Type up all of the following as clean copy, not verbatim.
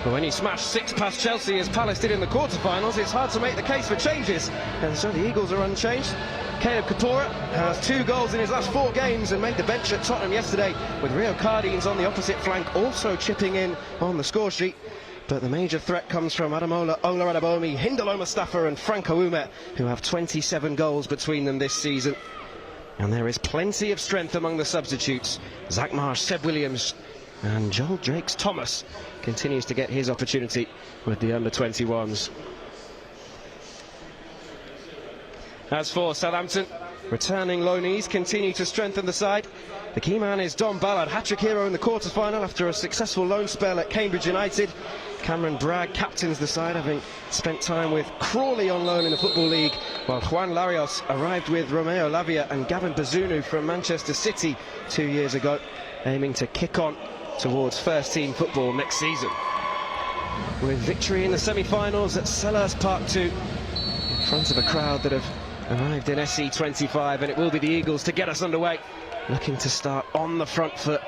But when you smash 6 past Chelsea as Palace did in the quarter-finals, it's hard to make the case for changes. And so the Eagles are unchanged. Caleb Kapora has 2 goals in his last 4 games and made the bench at Tottenham yesterday, with Rio Cardines on the opposite flank also chipping in on the score sheet. But the major threat comes from Ademola Olarabomi, Hindolo Mustafa and Franco Umet, who have 27 goals between them this season. And there is plenty of strength among the substitutes. Zach Marsh, Seb Williams and Joel Jakes-Thomas continues to get his opportunity with the under-21s. As for Southampton, returning loanees continue to strengthen the side. The key man is Dom Ballard, hat-trick hero in the quarter-final after a successful loan spell at Cambridge United. Cameron Bragg captains the side, having spent time with Crawley on loan in the Football League, while Juan Larios arrived with Romeo Lavia and Gavin Bazunu from Manchester City 2 years ago, aiming to kick on towards first-team football next season. With victory in the semi-finals at Selhurst Park 2, in front of a crowd that have arrived in SE25, and it will be the Eagles to get us underway, looking to start on the front foot.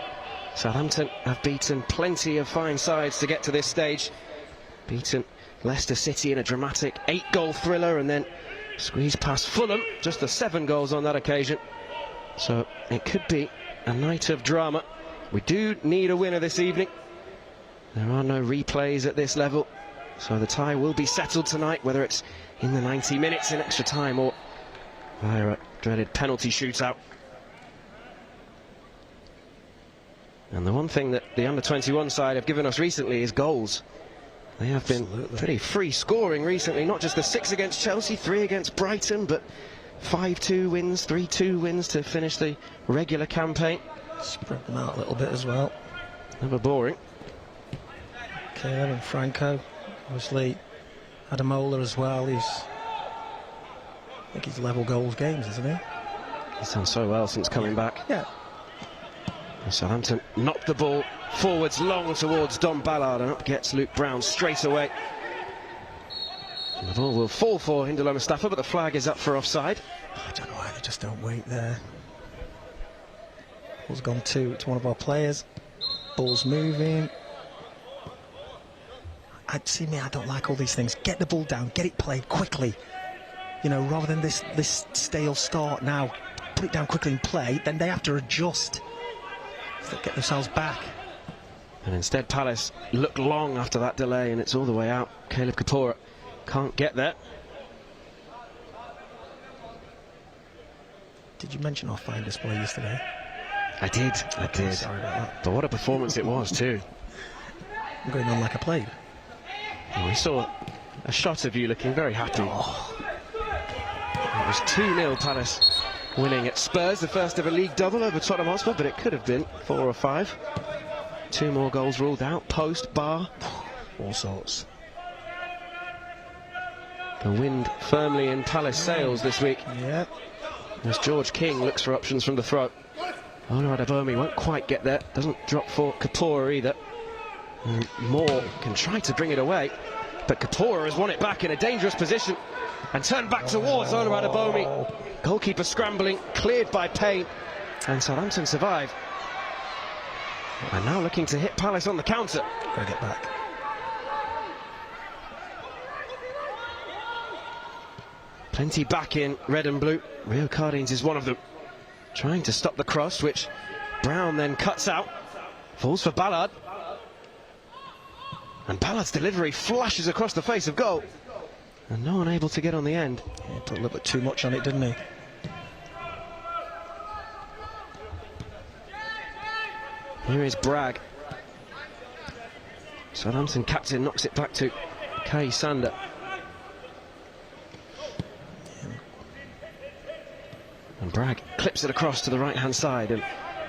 Southampton have beaten plenty of fine sides to get to this stage. Beaten Leicester City in a dramatic 8-goal thriller and then squeezed past Fulham, just the 7 goals on that occasion. So it could be a night of drama. We do need a winner this evening. There are no replays at this level, so the tie will be settled tonight, whether it's in the 90 minutes in extra time or via a dreaded penalty shootout. And the one thing that the under-21 side have given us recently is goals. They have been pretty free scoring recently, not just the 6 against Chelsea, 3 against Brighton, but 5-2 wins, 3-2 wins to finish the regular campaign. Spread them out a little bit as well. Never boring. Caleb and Franco, obviously Ademola as well. I think he's level goals games, isn't he? He's done so well since coming back. Yeah. Southampton knocked the ball forwards long towards Dom Ballard, and up gets Luke Brown straight away. And the ball will fall for Hindolo Mustafa, but the flag is up for offside. I don't know why they just don't wait there. Ball's gone to one of our players. Ball's moving. I don't like all these things. Get the ball down, get it played quickly. You know, rather than this stale start now. Put it down quickly and play, then they have to adjust. So they get themselves back. And instead Palace look long after that delay, and it's all the way out. Caleb Kapora can't get there. Did you mention our fine display yesterday? I did. Sorry about that. But what a performance it was too. I'm going on like I played. And we saw a shot of you looking very happy. Oh. It was 2-0 Palace winning at Spurs, the first ever league double over Tottenham Hotspur, but it could have been 4 or 5. 2 more goals ruled out, post, bar, all sorts. The wind firmly in Palace sails this week. Yeah. As George King looks for options from the throat. Olarabomi won't quite get there, doesn't drop for Kapora either. And Moore can try to bring it away, but Kapora has won it back in a dangerous position and turned back towards Olarabomi. Goalkeeper scrambling, cleared by Payne, and Southampton survive. And now looking to hit Palace on the counter. Gotta get back. Plenty back in red and blue. Rio Cardines is one of them. Trying to stop the cross, which Brown then cuts out. Falls for Ballard. And Ballard's delivery flashes across the face of goal. And no one able to get on the end. He put a little bit too much on it, didn't he? Here is Bragg. Southampton captain knocks it back to Kai Sander. And Bragg clips it across to the right hand side and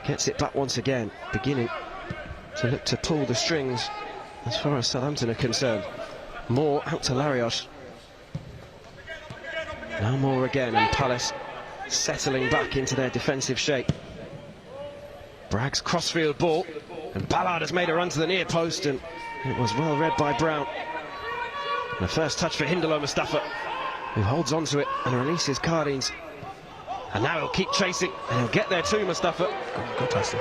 gets it back once again, beginning to look to pull the strings as far as Southampton are concerned. Moore out to Larios. Now Moore again, and Palace settling back into their defensive shape. Bragg's crossfield ball, and Ballard has made a run to the near post, and it was well read by Brown. And the first touch for Hindolo Mustafa, who holds on to it and releases Cardines. And now he'll keep chasing, and he'll get there too, Mustafa. Good pass.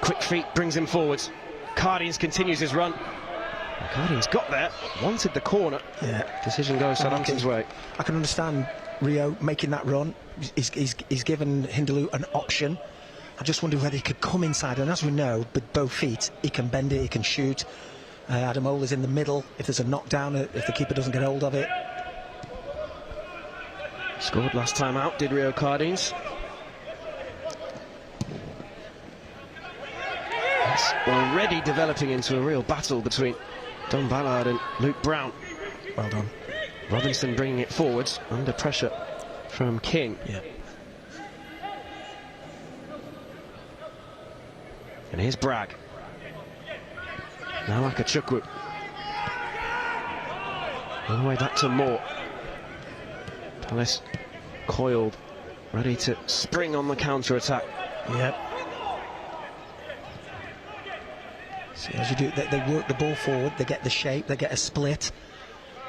Quick feet brings him forwards. Cardines continues his run. Cardines got there, wanted the corner. Yeah. Decision goes Southampton's way. I can understand Rio making that run. He's given Hindaloo an option. I just wonder whether he could come inside, and as we know, with both feet, he can bend it, he can shoot. Adamola's in the middle. If there's a knockdown, if the keeper doesn't get hold of it. Scored last time out, did Rio Cardines. It's already developing into a real battle between Don Ballard and Luke Brown. Well done. Robinson bringing it forwards under pressure from King. Yeah. And here's Bragg. Now Akachukwu. All the way back to Moore. Palace coiled, ready to spring on the counter-attack. Yep. See, as you do, they work the ball forward, they get the shape, they get a split.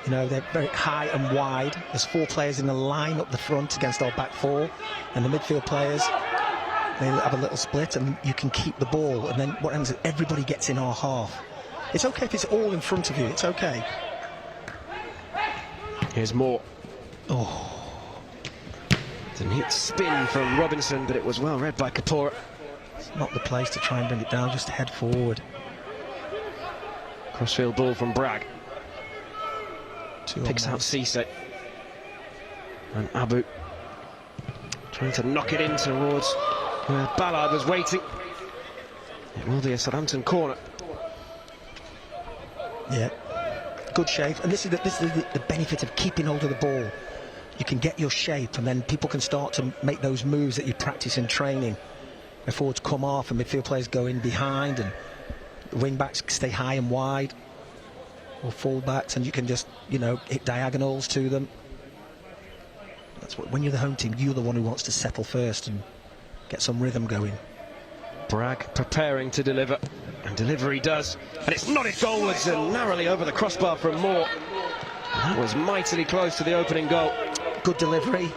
You know, they're very high and wide. There's 4 players in the line up the front against our back 4, and the midfield players, they have a little split, and you can keep the ball. And then what happens is everybody gets in our half. It's okay if it's all in front of you. It's okay. Here's Moore. Oh. It's a neat spin from Robinson, but it was well read by Kapoor. It's not the place to try and bring it down, just head forward. Crossfield ball from Bragg. Two Picks out Cisse. And Abu trying to knock it in towards where Ballard was waiting. It will be a Southampton corner. Yeah. Good shape. And this is the benefit of keeping hold of the ball. You can get your shape, and then people can start to make those moves that you practice in training. Where forwards come off and midfield players go in behind, and wing backs stay high and wide, or full backs, and you can just, you know, hit diagonals to them. That's what, when you're the home team, you're the one who wants to settle first and get some rhythm going. Bragg preparing to deliver, and delivery does, and it's nodded goalwards and narrowly over the crossbar from Moore. That was mightily close to the opening goal. Good delivery.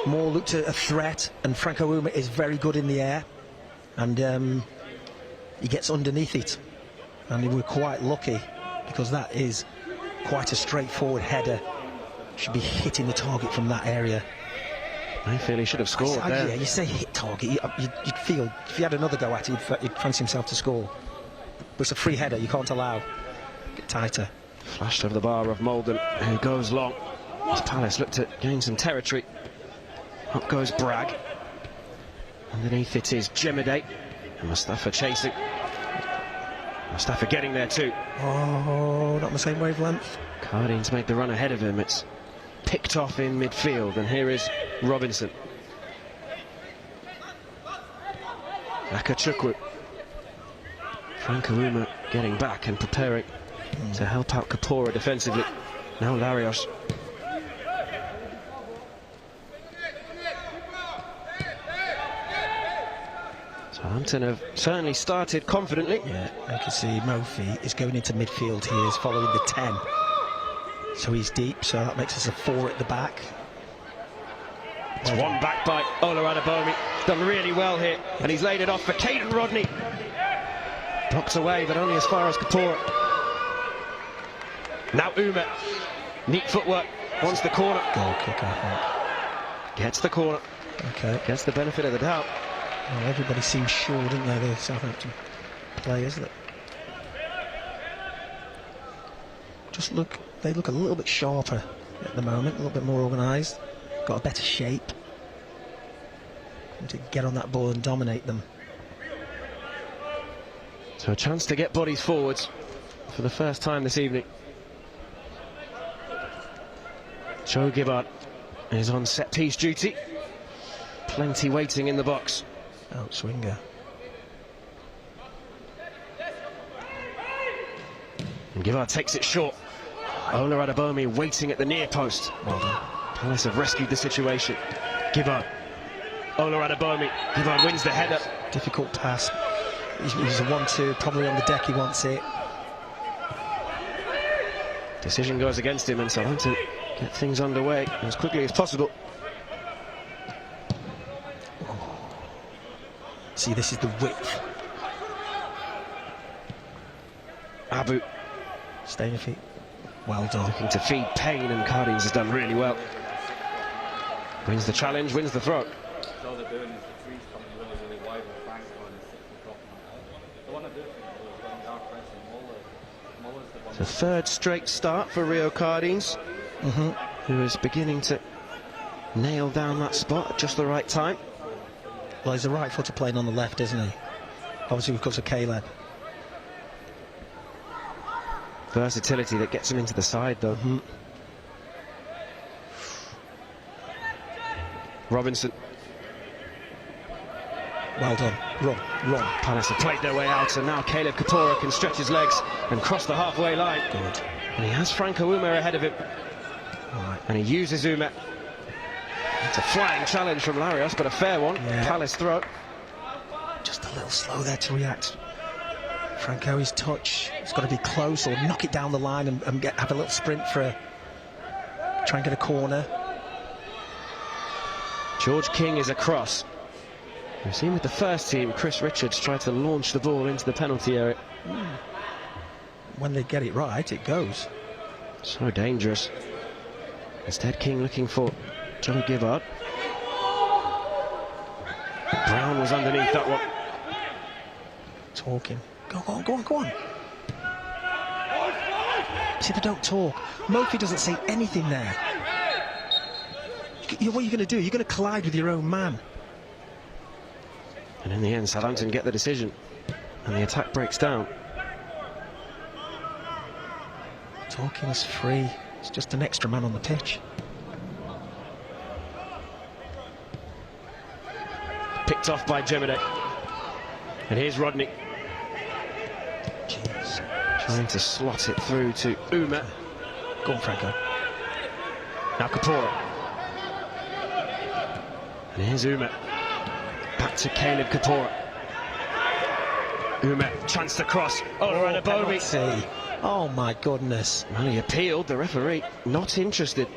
Moore looked at a threat, and Franco Uma is very good in the air, and he gets underneath it, and we were quite lucky because that is quite a straightforward header. Should be hitting the target from that area. I feel he should have scored there. Yeah, you say hit target, you'd feel if he had another go at it, he'd fancy himself to score. But it's a free header, you can't allow. Get tighter. Flashed over the bar of Malden, who goes long. As Palace looked to gain some territory. Up goes Bragg. Underneath it is Jemede, and Mustafa chasing. Mustafa getting there too. Oh, not the same wavelength. Cardines make the run ahead of him. It's picked off in midfield, and here is Robinson. Akachukwu. Franco Uma getting back and preparing to help out Kapoor defensively. Now Larios. Southampton have certainly started confidently. Yeah, you can see Mofi is going into midfield. He is following the 10. So he's deep, so that makes us a 4 at the back. It's one back by Ola Adabomi. Done really well here, and he's laid it off for Caden Rodney. Blocked away, but only as far as Kapoor. Now Uma. Neat footwork. Wants the corner. Goal kick, I think. Gets the corner. Okay. Gets the benefit of the doubt. Well, everybody seems sure, didn't they, the Southampton players, that just look, they look a little bit sharper at the moment, a little bit more organised, got a better shape, and to get on that ball and dominate them. So a chance to get bodies forwards for the first time this evening. Joe Gibbard is on set piece duty. Plenty waiting in the box. Outswinger. And Gibbard takes it short. Ola Adabomi waiting at the near post. Well done. Palace have rescued the situation. Gibbard. Ola Adabomi. Gibbard wins the header. Difficult pass. He's a 1-2, probably on the deck, he wants it. Decision goes against him, and Southampton get things underway as quickly as possible. See, this is the width. Abu Stay on your feet. Well done. looking to feed pain, and Cardines has done really well. Wins the challenge, wins the throw. All they're doing is the trees coming really, really wide with Frank on the 6 o'clock. They want to do things, but when they are pressing, Muller's the one. It's a third straight start for Rio Cardines, who is beginning to nail down that spot at just the right time. Well, he's a right footer playing on the left, isn't he? Obviously because of Caleb. Versatility that gets him into the side, though. Robinson. Well done. Run. Palace have played their way out, and now Caleb Kapora can stretch his legs and cross the halfway line. Good. And he has Franco Ume ahead of him. All right. And he uses Ume. It's a flying challenge from Larios, but a fair one. Yeah. Palace throw. Just a little slow there to react. Franco, his touch, it's got to be close or knock it down the line and have a little sprint for try and get a corner. George King is across. We've seen with the first team, Chris Richards tried to launch the ball into the penalty area. When they get it right, it goes. So dangerous. Instead, King looking for Joe Gibbard. Brown was underneath that one. Talking. Go on. See, they don't talk. Murphy doesn't say anything there. What are you going to do? You're going to collide with your own man. And in the end, Southampton get the decision, and the attack breaks down. Talking is free. It's just an extra man on the pitch. Picked off by Jemide. And here's Rodney. Jeez. Trying to slot it through to Ume. Go on, Franco. Now Kapora. And here's Ume. Back to Caleb Kapora. Ume, chance to cross. Ola Bowie. Penalty. Oh my goodness. Well, he appealed, the referee not interested.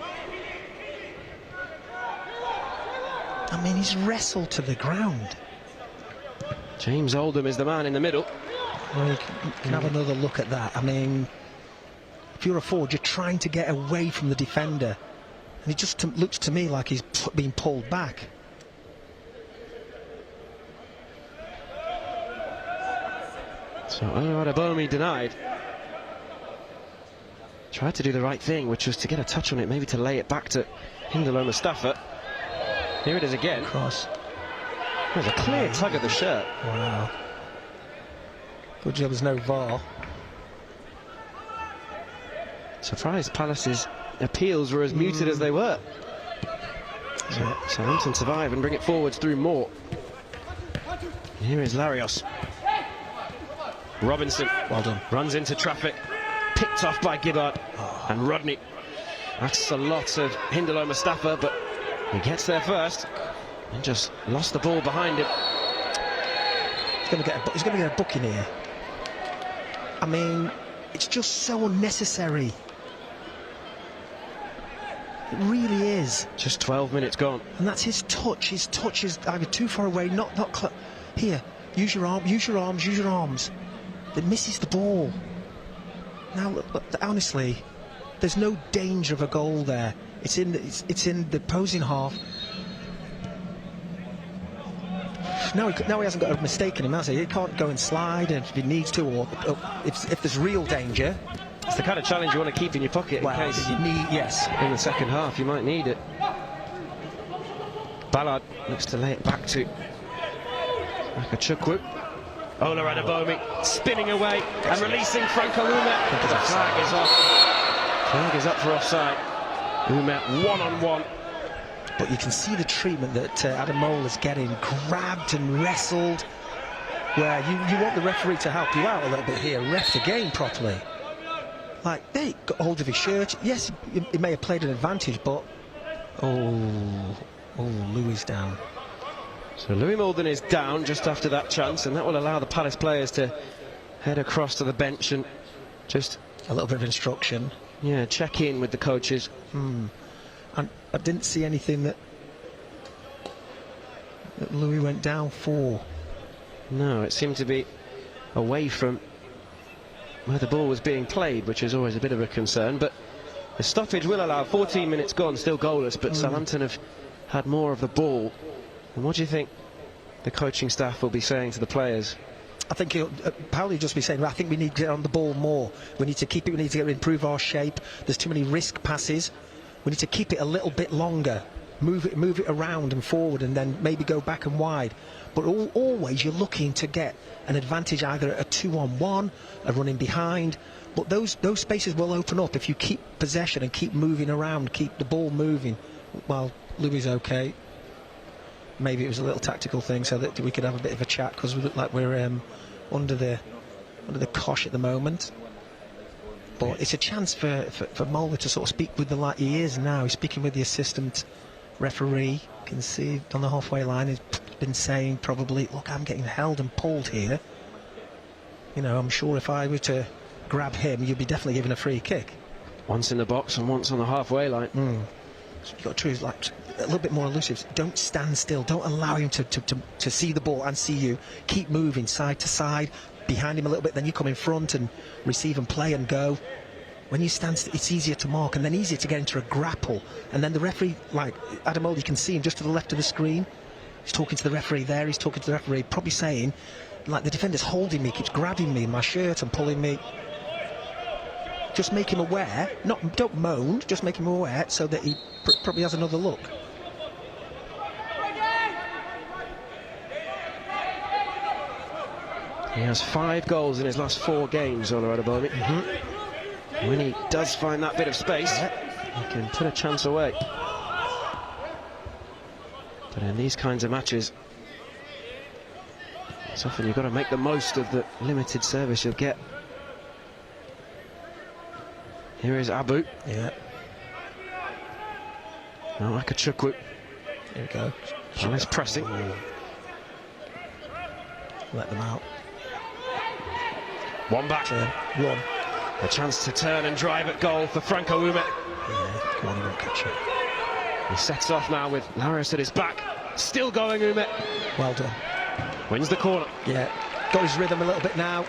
I mean, he's wrestled to the ground. James Oldham is the man in the middle. Well, you can have another look at that. I mean, if you're a forward, you're trying to get away from the defender. And it just looks to me like he's being pulled back. So Olarabomi denied. Tried to do the right thing, which was to get a touch on it, maybe to lay it back to Hindalo Mustafa. Here it is again. Cross. There's a clear tug at the shirt. Wow. Good job there's no VAR. Surprised Palace's appeals were as muted as they were. So Southampton survive and bring it forwards through Moore. Here is Larios. Robinson, Well done. runs into traffic, picked off by Gibbard. And Rodney. That's a lot of Hindalo Mustafa, but he gets there first and just lost the ball behind him. He's going to get a booking here. I mean, it's just so unnecessary. It really is. Just 12 minutes gone. And that's his touch. His touch is either too far away, not here. Use your arm, use your arms, use your arms. It misses the ball. Now, look, honestly, there's no danger of a goal there. It's in the opposing half. Now he hasn't got a mistake in him, has he? He can't go and slide if he needs to, or if there's real danger. It's the kind of challenge you want to keep in your pocket in case you need, yes. in the second half you might need it. Ballard looks to lay it back to Akachukwu. Ola Adabomi spinning away and releasing Franco Ume. The flag is off. Flag is up for offside. Ume one-on-one. But you can see the treatment that Ademola is getting, grabbed and wrestled, where you want the referee to help you out a little bit here, ref the game properly. Like, they got hold of his shirt. Yes, he may have played an advantage, but Louis down. So Louis Malden is down just after that chance, and that will allow the Palace players to head across to the bench and just A little bit of instruction. Yeah, check in with the coaches. And I didn't see anything that Louis went down for. No, it seemed to be away from where the ball was being played, which is always a bit of a concern. But the stoppage will allow 14 minutes gone, still goalless, but Southampton have had more of the ball. And what do you think the coaching staff will be saying to the players? I think Paul will just be saying, I think we need to get on the ball more. We need to keep it, we need to improve our shape. There's too many risk passes. We need to keep it a little bit longer. Move it around and forward, and then maybe go back and wide. But always you're looking to get an advantage, either a 2-on-1, a running behind. But those spaces will open up if you keep possession and keep moving around, keep the ball moving. Well, Louis is okay. Maybe it was a little tactical thing so that we could have a bit of a chat, because we look like we're under the cosh at the moment. But it's a chance for Mola to sort of speak with like he is now. He's speaking with the assistant referee. You can see on the halfway line he's been saying probably, look, I'm getting held and pulled here. You know, I'm sure if I were to grab him, you'd be definitely given a free kick. Once in the box and once on the halfway line. So you've got to choose like a little bit more elusive. Don't stand still. Don't allow him to see the ball and see you. Keep moving side to side, behind him a little bit, then you come in front and receive and play and go. When you stand still, it's easier to mark and then easier to get into a grapple. And then the referee, like Adam Oldie, you can see him just to the left of the screen. He's talking to the referee there. He's talking to the referee, probably saying, like, the defender's holding me, keeps grabbing me in my shirt and pulling me. Just make him aware. Don't moan. Just make him aware so that he probably has another look. He has 5 goals in his last 4 games, Ola Adebomi. When he does find that bit of space, he can put a chance away. But in these kinds of matches, it's often you've got to make the most of the limited service you'll get. Here is Abu. Yeah. Now Akachukwu. Here we go. Palace pressing. Let them out. One back. Run. A chance to turn and drive at goal for Franco Ume. Yeah, come on, he won't catch it. He sets off now with Larios at his back. Still going, Ume. Well done. Wins the corner. Yeah, got his rhythm a little bit now.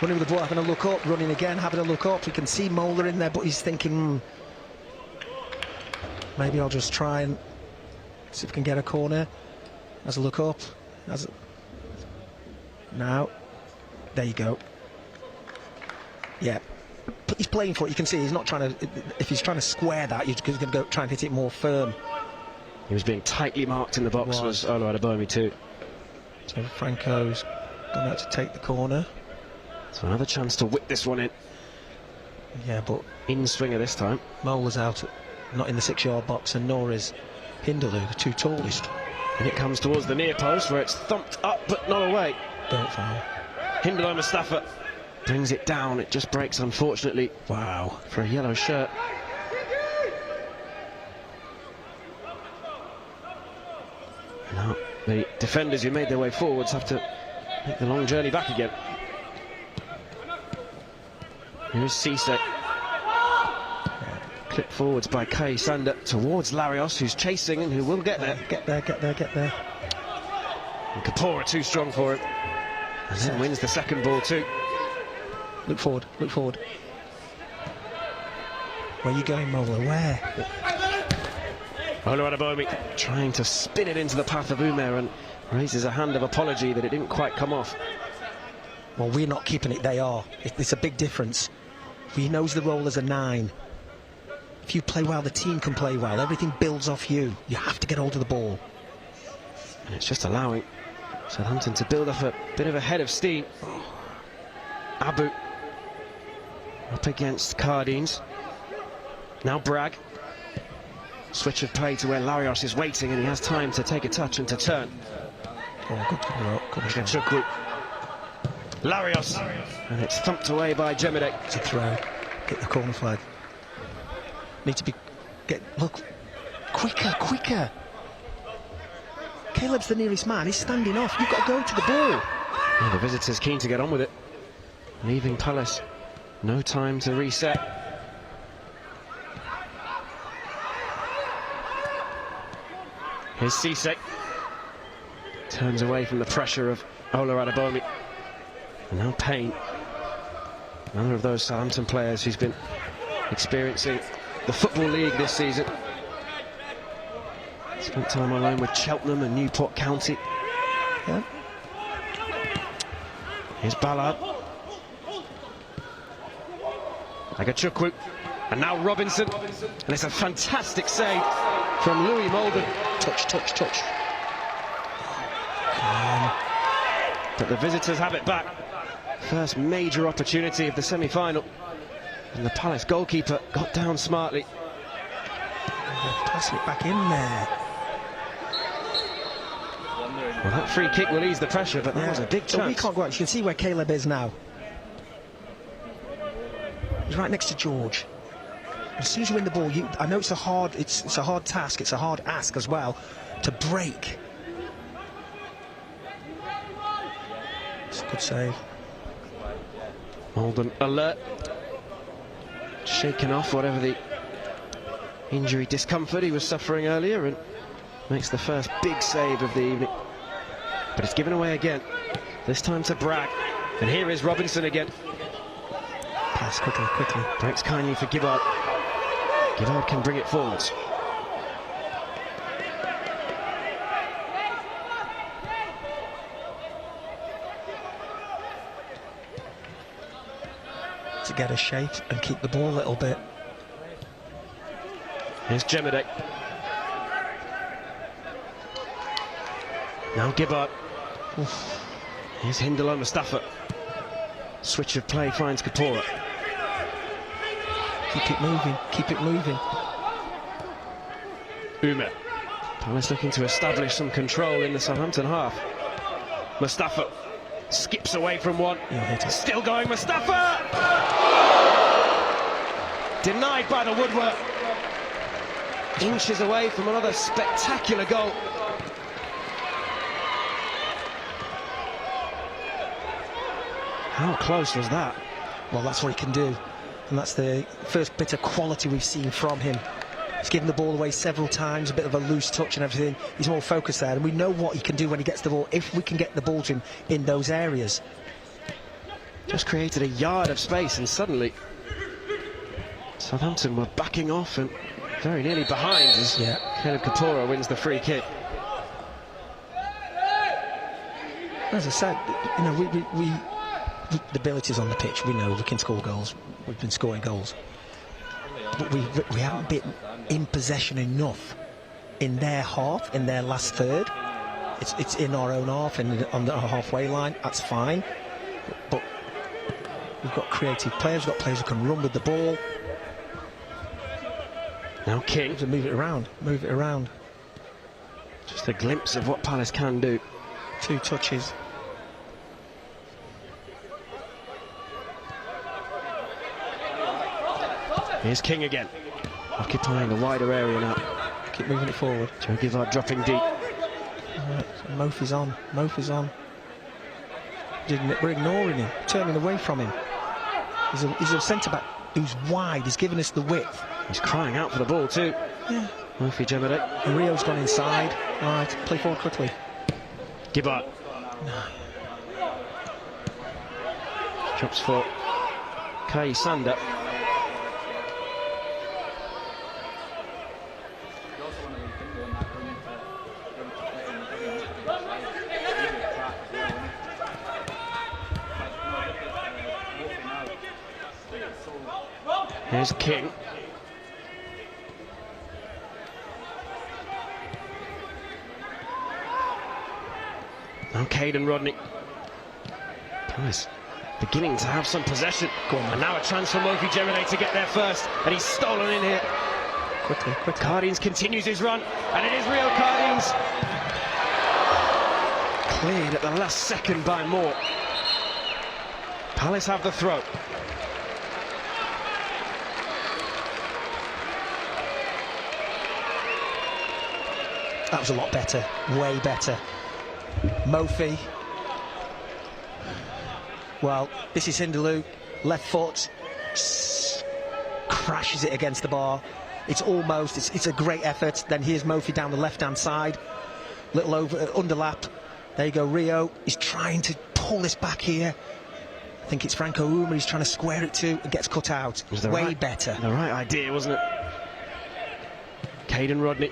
Running with the ball, having a look up, running again, having a look up. You can see Mola in there, but he's thinking, maybe I'll just try and see if we can get a corner. Has a look up. Now, there you go. Yeah, but he's playing for it. You can see he's not trying to. If he's trying to square that, he's going to go try and hit it more firm. He was being tightly marked in the box, was Ola Adebomi too. So Franco's going out to take the corner. So another chance to whip this one in. Yeah, but in swinger this time. Mola's out, not in the 6-yard box, and nor is Hindaloo, the 2 tallest. And it comes towards the near post where it's thumped up but not away. Don't foul. Hindaloo Mustafa brings it down. It just breaks, unfortunately. Wow. For a yellow shirt. Now the defenders who made their way forwards have to make the long journey back again. Here's Cisse. Clipped forwards by Kai Sander towards Larios, who's chasing and who will get there. Get there. And Kapora too strong for him. And then wins the second ball too. Look forward. Where are you going, Mola? Where? Ola Adebomi trying to spin it into the path of Ume and raises a hand of apology that it didn't quite come off. Well, we're not keeping it, they are. It's a big difference. He knows the role as a 9. If you play well, the team can play well. Everything builds off you. You have to get hold of the ball. And it's just allowing Southampton to build up a bit of a head of steam. Abu up against Cardines. Now Bragg. Switch of play to where Larios is waiting, and he has time to take a touch and to turn. Oh, good shot. Larios, and it's thumped away by Jemede. It's a throw. Get the corner flag. Need to look quicker. Caleb's the nearest man. He's standing off. You've got to go to the ball. Yeah, the visitors keen to get on with it. Leaving Palace no time to reset. Here's Cisse. Turns away from the pressure of Ola Adebomi. And now Payne. Another of those Southampton players who's been experiencing the Football League this season. Spent time on loan with Cheltenham and Newport County. Yeah. Here's Ballard. Agachukwu. And now Robinson. And it's a fantastic save from Louis Molden. Touch. But the visitors have it back. First major opportunity of the semi-final. And the Palace goalkeeper got down smartly. Passing it back in there. Well, that free kick will ease the pressure, but that was a big chance. So we can't go out. You can see where Caleb is now. He's right next to George. As soon as you win the ball, I know it's a hard task, it's a hard ask as well to break. It's a good save. Molden alert, shaking off whatever the injury discomfort he was suffering earlier, and makes the first big save of the evening. But it's given away again, this time to Bragg, and here is Robinson again. Pass quickly. Breaks kindly for Gibbard. Gibbard can bring it forwards. To get a shape and keep the ball a little bit. Here's Jemedek. Now Gibbard. Here's Hindle Mustafa. Switch of play finds Kapora. Keep it moving. Ume. Palace looking to establish some control in the Southampton half. Mustafa skips away from one. Still going, Mustafa! Denied by the woodwork. Inches away from another spectacular goal. How close was that? Well, that's what he can do. And that's the first bit of quality we've seen from him. He's given the ball away several times, a bit of a loose touch and everything. He's more focused there, and we know what he can do when he gets the ball, if we can get the ball to him in those areas. Just created a yard of space, and suddenly Southampton were backing off and very nearly behind as Caleb Kapora wins the free kick. As I said, you know, the abilities on the pitch, we know we can score goals. We've been scoring goals, but we haven't been in possession enough in their half, in their last third. It's in our own half and on the halfway line. That's fine, but we've got creative players. We've got players who can run with the ball. Now King to move it around. Just a glimpse of what Palace can do. 2 touches. Here's King again, occupying the wider area now. Keep moving it forward. Joe Gibbard dropping deep. Right, so Mofi's on. We're ignoring him, turning away from him. He's a centre-back who's wide. He's given us the width. He's crying out for the ball too. Yeah. Mofi Jemedek. And Rio's gone inside. Right, play forward quickly. Gibbard. Drops for Kai Sander. Here's King. Now Caden Rodney. Palace beginning to have some possession. And now a chance for Mofi Jemedek to get there first. And he's stolen in here. Quickly. Cardines continues his run. And it is Rio Cardines. Cleared at the last second by Moore. Palace have the throw. That was a lot better, way better. Mofi. Well, this is Hindaloo, left foot, crashes it against the bar. It's a great effort. Then here's Mofi down the left-hand side, little underlap. There you go, Rio is trying to pull this back here. think it's Franco Uma he's trying to square it to and gets cut out. It was the Way better. The right idea, wasn't it? Caden Rodney.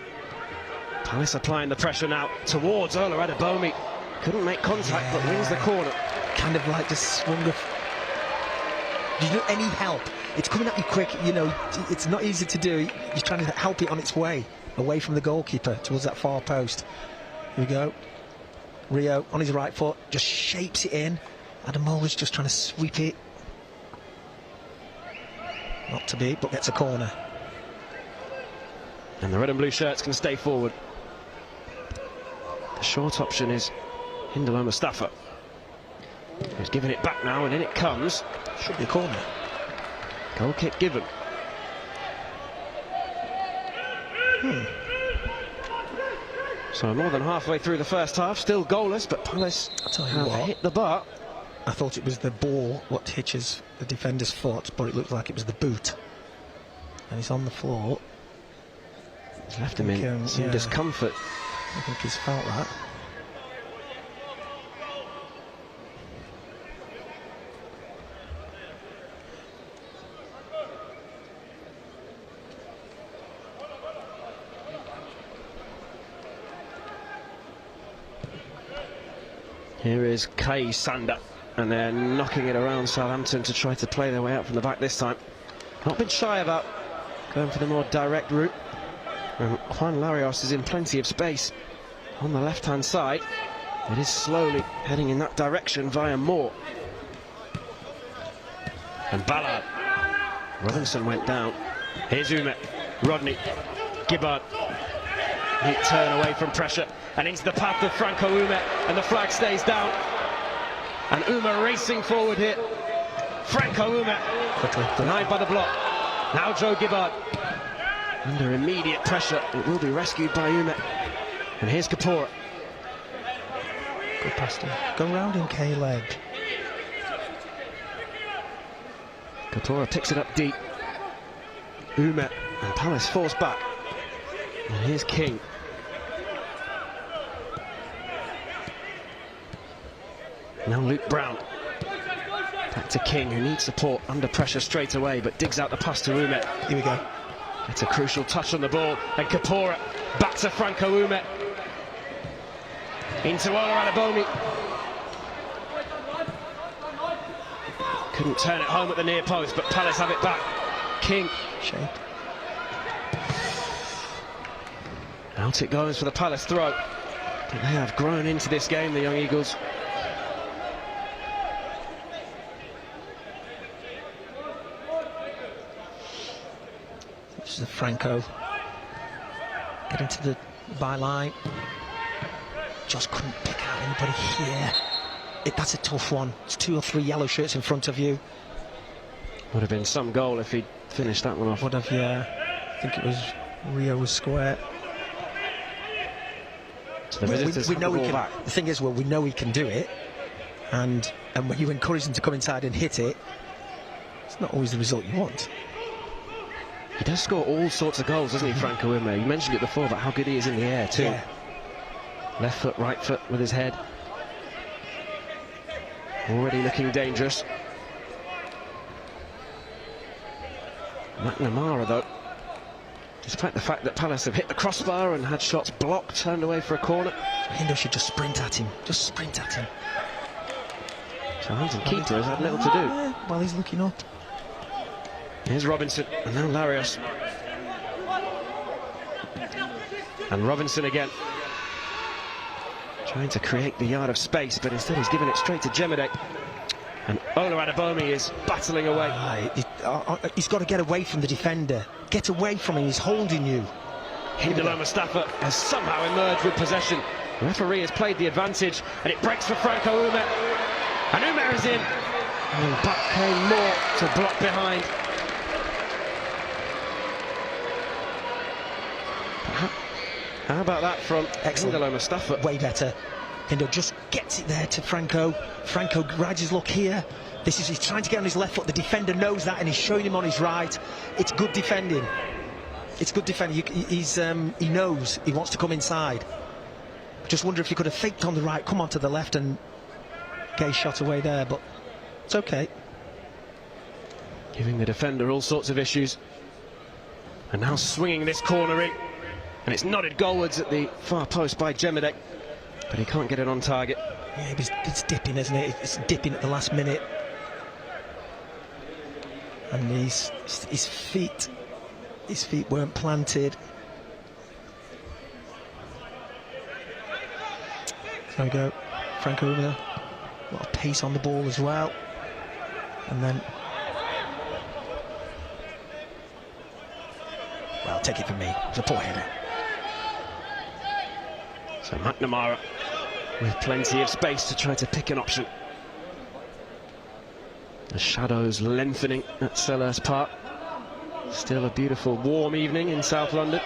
Palace applying the pressure now towards Ola Adebayomi. Couldn't make contact, but wins the corner. Kind of like just swung of... Did you do any help? It's coming at you quick, you know, it's not easy to do. You're trying to help it on its way, away from the goalkeeper, towards that far post. Here we go. Rio, on his right foot, just shapes it in. Adamola's just trying to sweep it. Not to be, but gets a corner. And the red and blue shirts can stay forward. The short option is Hindalo Mustafa. He's giving it back now, and in it comes. Should be a corner. Goal kick given. So more than halfway through the first half, still goalless, but Palace have hit the bar. I thought it was the ball what hitches the defender's foot, but it looked like it was the boot. And he's on the floor. It's left him in some discomfort. I think he's felt that. Here is Kai Sander, and they're knocking it around Southampton to try to play their way out from the back this time. Not been shy about going for the more direct route. And Juan Larios is in plenty of space on the left-hand side. It is slowly heading in that direction via Moore. And Ballard. Robinson went down. Here's Ume. Rodney. Gibbard. Neat turn away from pressure and into the path of Franco Ume, and the flag stays down. And Ume racing forward here. Franco Ume denied by the block. Now Joe Gibbard under immediate pressure. It will be rescued by Ume. And here's Kapora. Good pass to go round in K-leg. Kapora picks it up deep. Ume and Palace forced back. And here's King. Now Luke Brown. Back to King, who needs support under pressure straight away, but digs out the pass to Ume. Here we go. It's a crucial touch on the ball, and Kapora back to Franco Ume. Into Ola Adebayomi. Couldn't turn it home at the near post, but Palace have it back. King. Shape. Out it goes for the Palace throw. But they have grown into this game, the Young Eagles. This is Franco. Get into the byline. Just couldn't pick out anybody here. That's a tough one. It's 2 or 3 yellow shirts in front of you. Would have been some goal if he'd finished that one off. Would have, yeah. I think it was Rio was square. So the visitors we know have the he ball can. back. The thing is, well, we know he can do it, and when you encourage him to come inside and hit it, it's not always the result you want. He does score all sorts of goals, doesn't he, Franco Ume? You mentioned it before about how good he is in the air too. Yeah. Left foot, right foot with his head. Already looking dangerous. McNamara, though, despite the fact that Palace have hit the crossbar and had shots blocked, turned away for a corner. Hindle should just sprint at him. Just sprint at him. Southampton keeper has had little to do. Yeah, while he's looking up. Here's Robinson, and now Larios. And Robinson again. Trying to create the yard of space, but instead he's given it straight to Jemede. And Ola Adebayomi is battling away. He's got to get away from the defender. Get away from him, he's holding you. Hindalo Mustafa has somehow emerged with possession. The referee has played the advantage, and it breaks for Franco Ume. And Ume is in. And back came Moore to block behind. How about that from Hindalo Mustafa? Way better. Hindo just gets it there to Franco. Franco rides his luck here. He's trying to get on his left foot. The defender knows that, and he's showing him on his right. It's good defending. It's good defending. He knows he wants to come inside. Just wonder if he could have faked on the right, come onto the left, and get his shot away there. But It's okay. Giving the defender all sorts of issues. And now swinging this corner in. And it's nodded goalwards at the far post by Jemedek. But he can't get it on target. Yeah, it's dipping, isn't it? It's dipping at the last minute. And his feet weren't planted. There we go. Frank Ouma. A lot of pace on the ball as well. And then... well, take it from me. It's a poor header. So McNamara with plenty of space to try to pick an option. The shadows lengthening at Selhurst Park. Still a beautiful warm evening in South London.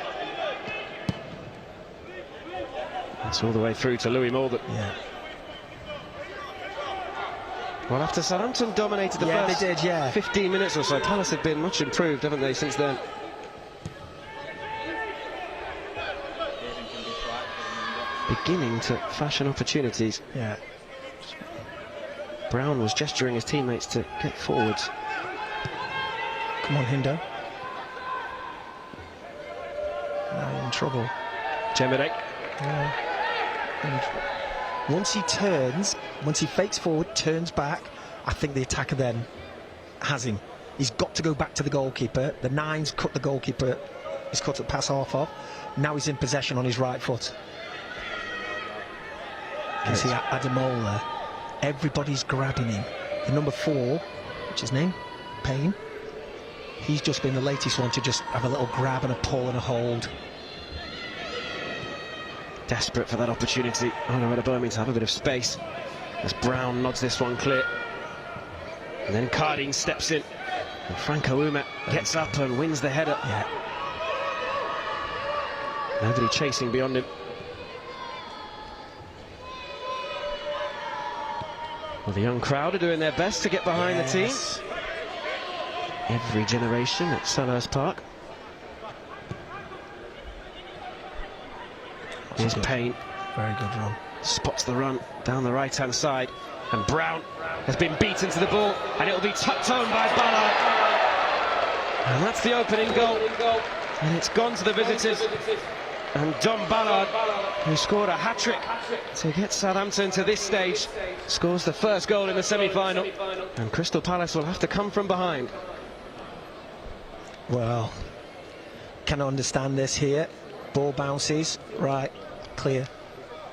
That's all the way through to Louis Morgan. Yeah. Well, after Southampton dominated the first they did, yeah. 15 minutes or so, Palace have been much improved, haven't they, since then? Beginning to fashion opportunities. Yeah. Brown was gesturing his teammates to get forwards. Come on, Hindo. Now in trouble. Jemedek. Yeah. And once he fakes forward, turns back, I think the attacker then has him. He's got to go back to the goalkeeper. The nine's cut the goalkeeper. He's cut the pass half off. Now he's in possession on his right foot. You can see Ademola. Everybody's grabbing him. The number 4, what's his name? Payne. He's just been the latest one to just have a little grab and a pull and a hold. Desperate for that opportunity. Oh no, Birmingham to have a bit of space as Brown nods this one clear. And then Cardine steps in. And Franco Ouma gets up and wins the header. Yeah. Nobody chasing beyond him. Well, the young crowd are doing their best to get behind the team. Every generation at Selhurst Park. Here's Payne. Very good run. Spots the run down the right-hand side. And Brown has been beaten to the ball. And it'll be tucked home by Ballard. And that's the opening goal. And it's gone to the visitors. And Dom Ballard, who scored a hat-trick to get Southampton to this stage, scores the first goal in the semi-final. And Crystal Palace will have to come from behind. Well, can I understand this here? Ball bounces, right, clear.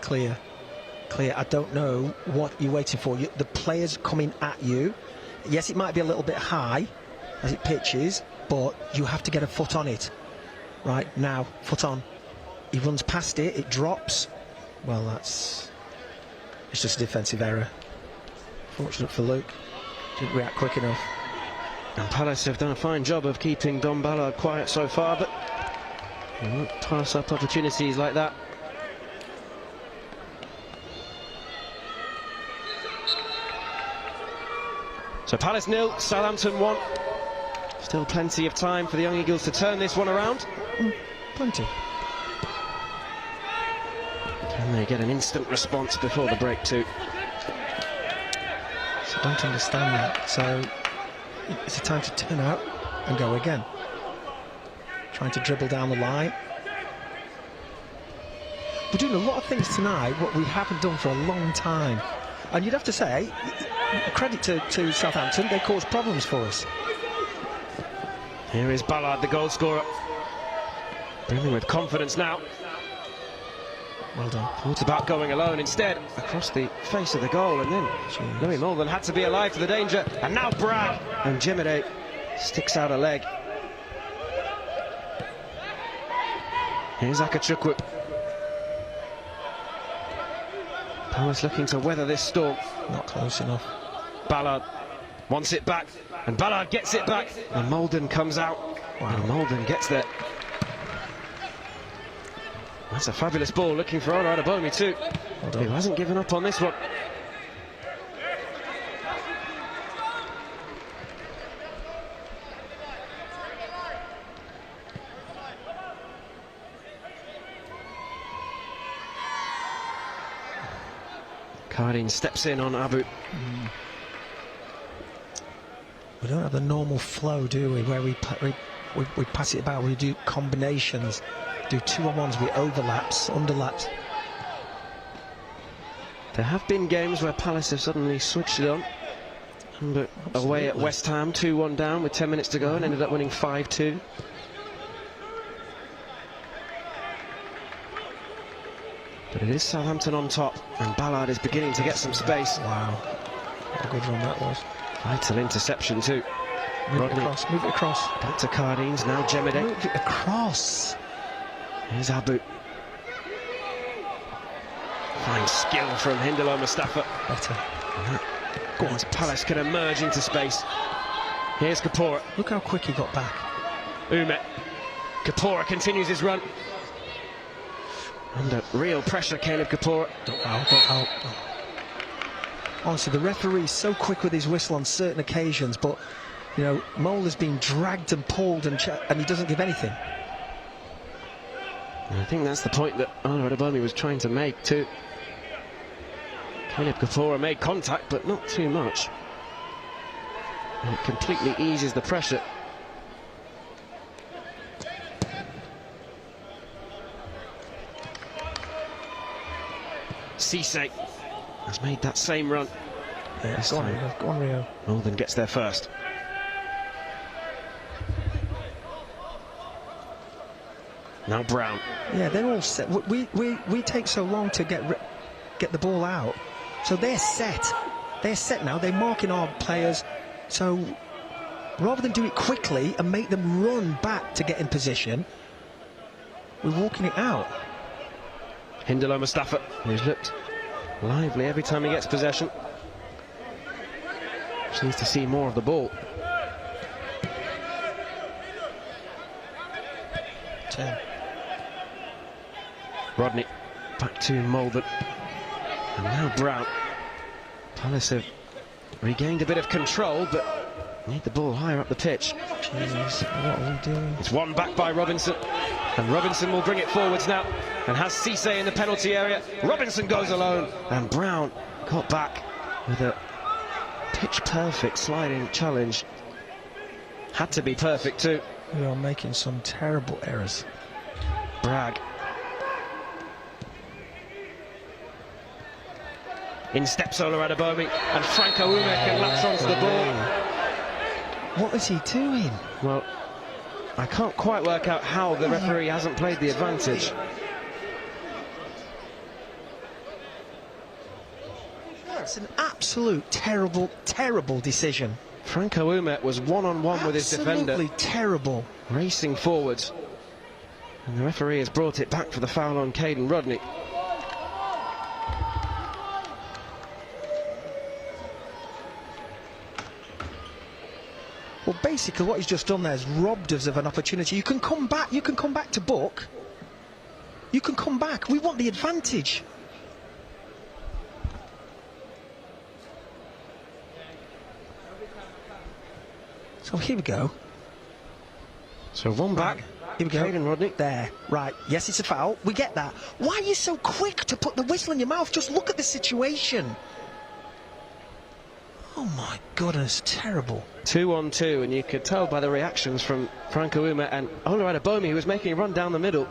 I don't know what you're waiting for. The player's coming at you. Yes, it might be a little bit high as it pitches, but you have to get a foot on it. Right, now, foot on. He runs past it, it drops. Well, it's just a defensive error. Fortunate for Luke. Didn't react quick enough. And Palace have done a fine job of keeping Dom Ballard quiet so far, but they won't pass up opportunities like that. So Palace 0, Southampton 1. Still plenty of time for the Young Eagles to turn this one around. Plenty. Can they get an instant response before the break too? So I don't understand that. So it's a time to turn out and go again. Trying to dribble down the line. We're doing a lot of things tonight what we haven't done for a long time. And you'd have to say, credit to Southampton, they caused problems for us. Here is Ballard, the goal scorer. Brimming with confidence now. Well done. Thought about going alone instead, across the face of the goal, and then Louis Morgan had to be alive to the danger. And now Bragg, and Jemedek sticks out a leg. Here's Akachukwu. Palace looking to weather this storm. Not close enough. Ballard wants it back, and Ballard gets it back, and Molden comes out. Wow. And Molden gets there. That's a fabulous ball, looking for Honor Adebomi too, who hasn't given up on this one. Cardine steps in on Abu. We don't have the normal flow, do we, where we pass it about, we do combinations, do 2-on-1s with overlaps, underlaps. There have been games where Palace have suddenly switched it on. But away at West Ham, 2-1 down with 10 minutes to go and ended up winning 5-2. But it is Southampton on top, and Ballard is beginning to get some space. Wow, what a good run that was. Vital interception too. Move it across, move it across. Back to Cardines, now Jemide. Move it across. Here's Abu. Fine skill from Hindalo Mustafa. Better. Go on, Palace can emerge into space. Here's Kapora. Look how quick he got back. Umet. Kapora continues his run. Under real pressure, Caleb Kapora. Don't foul, don't foul. Oh. Honestly, the referee's so quick with his whistle on certain occasions, but, you know, Mole has been dragged and pulled and he doesn't give anything. I think that's the point that Adebomi was trying to make too. Caleb Kapora made contact, but not too much. And it completely eases the pressure. Cisse has made that same run. Yeah, go on, Rio. Northern gets there first. Now Brown. Yeah, they're all set. We take so long to get the ball out, so they're set. They're set now. They're marking our players. So rather than do it quickly and make them run back to get in position, we're walking it out. Hindalo Mustafa, who's looked lively every time he gets possession. Just needs to see more of the ball. 10. Rodney back to Mulvern. And now Brown. Palace have regained a bit of control, but need the ball higher up the pitch. Jesus, what are we doing? It's won back by Robinson. And Robinson will bring it forwards now. And has Cisse in the penalty area. Robinson goes alone. And Brown got back with a pitch-perfect sliding challenge. Had to be perfect too. We are making some terrible errors. Bragg. In steps Ola Adebomi, and Franco Ume can latch onto the ball. What is he doing? Well, I can't quite work out how the referee hasn't played the advantage. It's an absolute terrible, terrible decision. Franco Ume was one-on-one with his defender. Absolutely terrible. Racing forwards. And the referee has brought it back for the foul on Caden Rodney. Well, basically what he's just done there is robbed us of an opportunity. You can come back to book. You can come back. We want the advantage. So here we go. So one back. Here we go. Caden Rodney. There. Right. Yes, it's a foul. We get that. Why are you so quick to put the whistle in your mouth? Just look at the situation. Oh my goodness, terrible. 2-on-2, and you could tell by the reactions from Franco Ume and Ola Adebomi, who was making a run down the middle,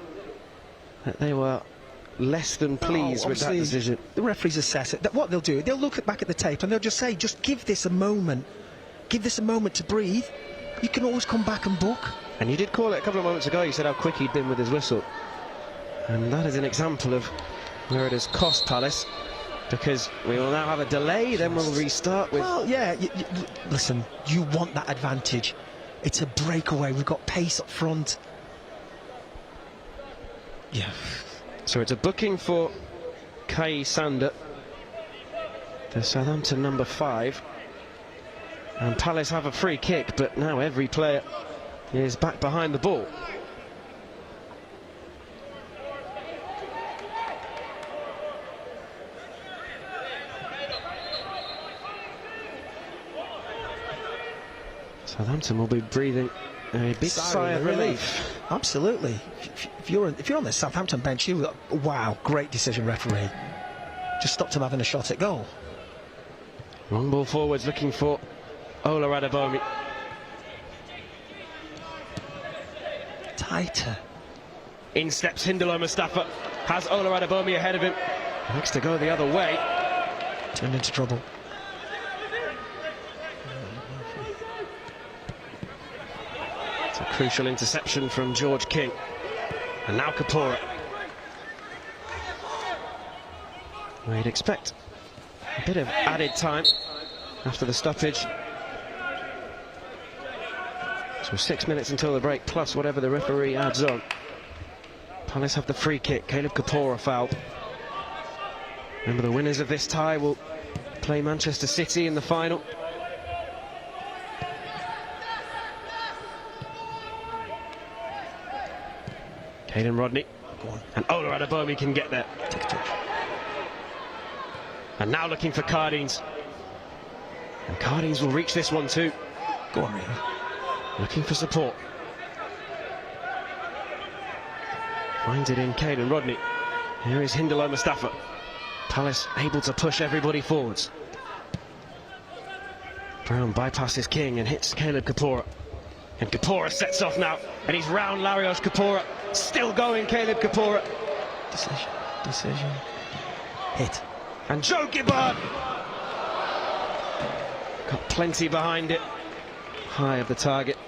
that they were less than pleased with that decision. The referees assess it. What they'll do, they'll look back at the tape and they'll just say, just give this a moment. Give this a moment to breathe. You can always come back and book. And you did call it a couple of moments ago, you said how quick he'd been with his whistle. And that is an example of where it has cost Palace, because we will now have a delay, then we'll restart with... Well, yeah, listen, you want that advantage. It's a breakaway, we've got pace up front. Yeah. So it's a booking for Kai Sander, the Southampton number 5. And Palace have a free kick, but now every player is back behind the ball. Southampton will be breathing a big sigh of relief. Absolutely. If you're on the Southampton bench, you got, wow, great decision, referee. Just stopped him having a shot at goal. Long ball forwards looking for Ola Adebomi. tighter. In steps Hindalo Mustafa, has Ola Adebomi ahead of him. Looks to go the other way. Turned into trouble. It's a crucial interception from George King. And now Kapora. Well, you'd expect a bit of added time after the stoppage. So 6 minutes until the break, plus whatever the referee adds on. Palace have the free kick. Caleb Kapora fouled. Remember, the winners of this tie will play Manchester City in the final. Caden Rodney. Go on. And Ola Adebomi can get there. Take a touch. And now looking for Cardines. And Cardines will reach this one too. Go on, Rio. Looking for support. Finds it in Caden Rodney. Here is Hindalo Mustafa. Palace able to push everybody forwards. Brown bypasses King and hits Caleb Kapora. And Kapora sets off now. And he's round Larios Kapora. Still going, Caleb Kapora. Decision. Hit. And Joe Gibbard. Got plenty behind it. High of the target.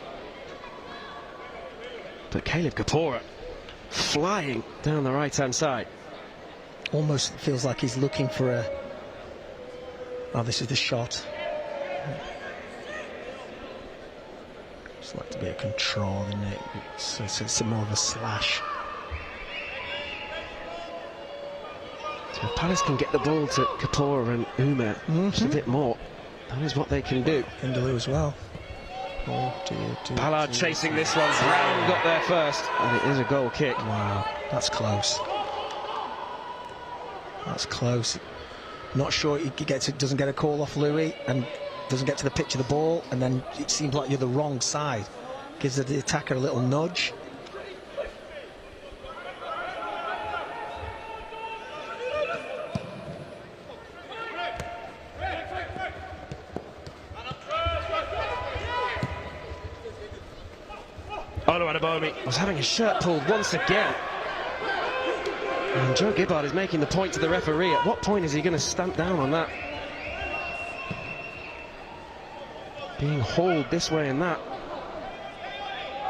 But Caleb Kapora flying down the right-hand side. Almost feels like he's looking for a... Oh, this is the shot. It's like to be a control, isn't it? It's more of a slash. So if Palace can get the ball to Kapora and Umer just a bit more, that is what they can do. Hindalo as well. Ballard chasing this one. Brown got there first, and it is a goal kick. Wow, that's close. That's close. Not sure he doesn't get a call off Louis and doesn't get to the pitch of the ball, and then it seems like you're the wrong side. Gives the attacker a little nudge. Ola Adebomi was having his shirt pulled once again. And Joe Gibbard is making the point to the referee. At what point is he going to stamp down on that? Being hauled this way and that.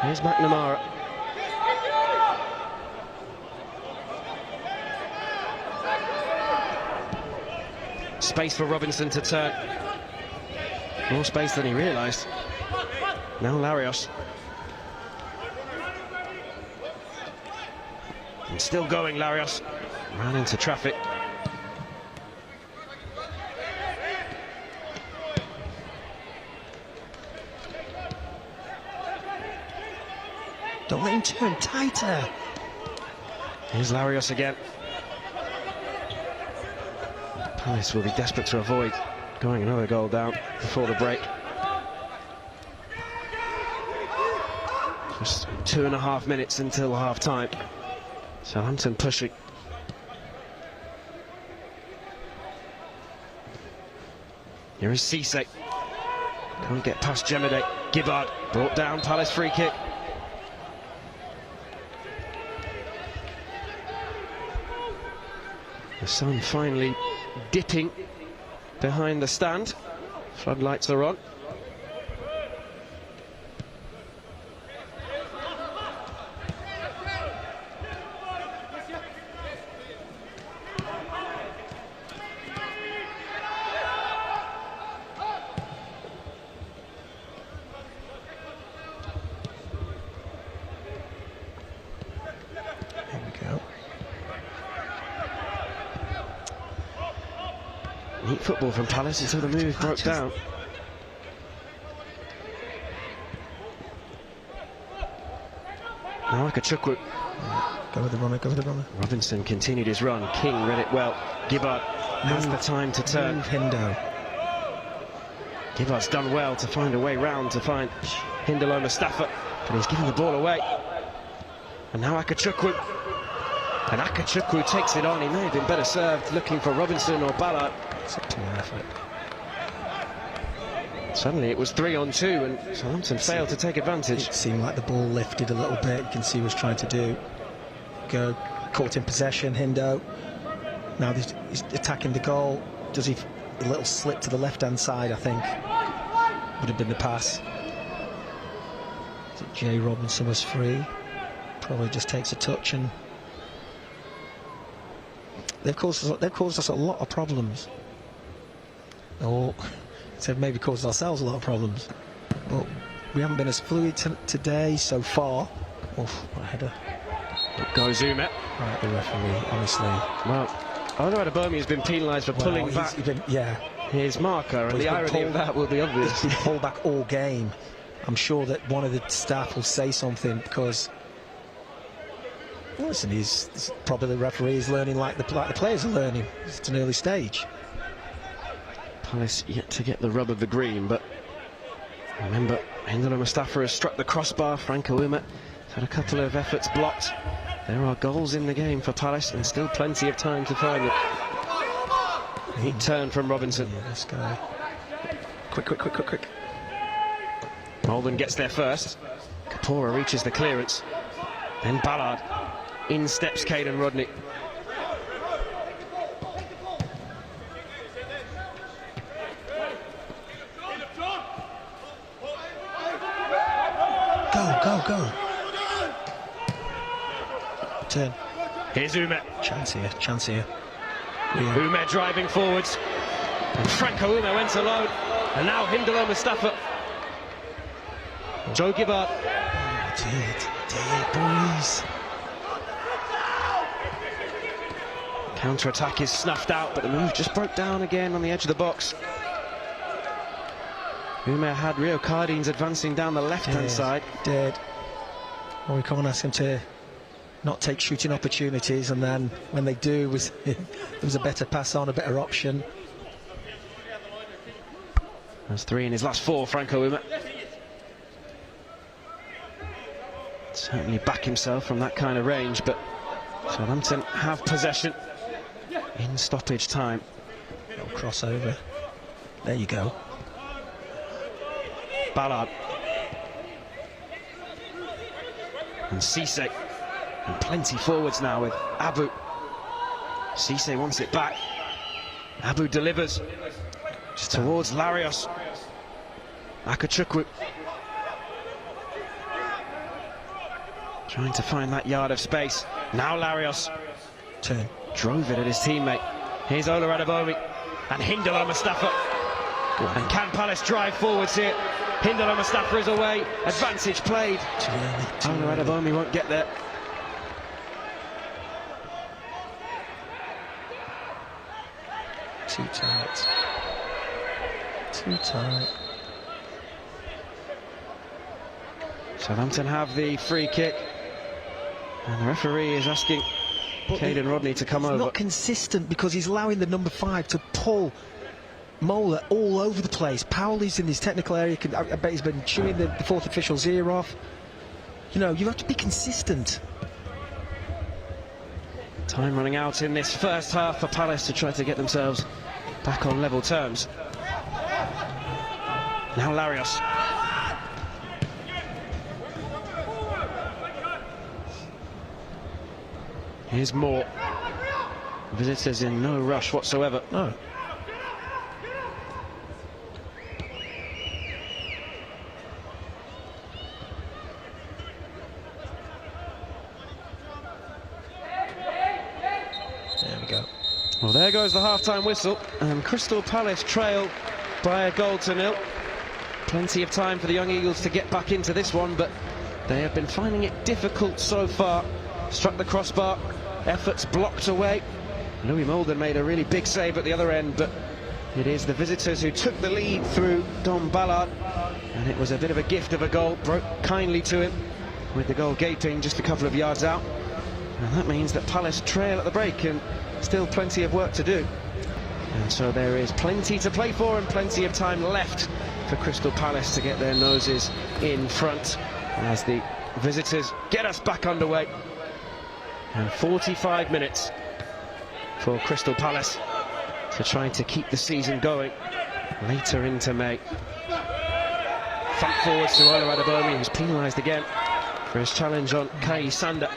Here's McNamara. Space for Robinson to turn. More space than he realised. Now Larios. And still going, Larios. Ran into traffic. Don't let him turn tighter. Here's Larios again. Palace will be desperate to avoid going another goal down before the break. Just 2.5 minutes until half time. Southampton pushing. Here is Cisse. Can't get past Jemede. Gibbard brought down. Palace free kick. The sun finally dipping behind the stand. Floodlights are on. There we go. Neat football from Palace until the move broke down. Now Akachukwu. Go with the runner, go with the runner. Robinson continued his run. King read it well. Gibbard has the time to turn. Move Hindo. Gibbard's done well to find a way round to find Hindalo Mustafa, but he's given the ball away. And now Akachukwu. And Akachukwu takes it on. He may have been better served looking for Robinson or Ballard. It's up to your effort. Suddenly it was 3-on-2 and Southampton failed to take advantage. It seemed like the ball lifted a little bit. You can see he was trying to go caught in possession. Hindo now he's attacking the goal. Does he a little slip to the left hand side? I think would have been the pass. Jay Robinson was free. Probably just takes a touch, and they've caused us a lot of problems. Or so maybe caused ourselves a lot of problems, but we haven't been as fluid today so far. Oof, what a header. Up goes Ume. Right, the referee, honestly. Well, Olu Adebomi has been penalised for pulling back his marker, and the irony of that will be obvious. He's been pulled back all game. I'm sure that one of the staff will say something, because listen, he's probably the referee is learning like the players are learning. It's an early stage. Palace yet to get the rub of the green, but remember, Hindolo Mustafa has struck the crossbar. Franco Ume has had a couple of efforts blocked. There are goals in the game for Palace and still plenty of time to find it. Neat turn from Robinson. Yeah, this guy. Quick. Molden gets there first. Kapora reaches the clearance. Then Ballard. In steps Caden Rodney. Go. Turn. Here's Ume. Chance here. Ume driving forwards. And Franco Ume went alone. And now Hindolo Mustafa. Joe Gibbard. Oh, dear, boys. Counter-attack is snuffed out, but the move just broke down again on the edge of the box. Ume had Rio Cardines advancing down the left-hand side. Did. Well, we can't ask him to not take shooting opportunities, and then when they do, there was a better pass on, a better option. That's 3 in his last 4, Franco Ume. Certainly back himself from that kind of range, but Southampton have possession in stoppage time. Little crossover. There you go. Ballard. And Cisse. And plenty forwards now with Abu. Cisse wants it back. Abu delivers. Just towards Larios. Akachukwu. Trying to find that yard of space. Now Larios. Turn. Drove it at his teammate. Here's Olu Adebomi. And Hindolo Mustafa. And can Palace drive forwards here? Hindolo Mustafa is away. Advantage played. Olu Adebomi won't get there. Too tight. Southampton have the free kick. And the referee is asking Caden Rodney to come over. He's not consistent, because he's allowing the number 5 to pull Mola all over the place. Powell is in his technical area. I bet he's been chewing the fourth official's ear off. You know, you have to be consistent. Time running out in this first half for Palace to try to get themselves back on level terms. Now Larios. Here's Moore. Visitors in no rush whatsoever. No. There we go. Well, there goes the half-time whistle, and Crystal Palace trail by a goal to 0. Plenty of time for the Young Eagles to get back into this one, but they have been finding it difficult so far. Struck the crossbar, efforts blocked away. Louis Molden made a really big save at the other end, but it is the visitors who took the lead through Dom Ballard, and it was a bit of a gift of a goal, broke kindly to him, with the goal gaping just a couple of yards out. And that means that Palace trail at the break, and still plenty of work to do. And so there is plenty to play for and plenty of time left for Crystal Palace to get their noses in front as the visitors get us back underway. And 45 minutes for Crystal Palace to try to keep the season going later into May. Front forwards to Ola Adebayomi, who's penalised again for his challenge on Kai Sander.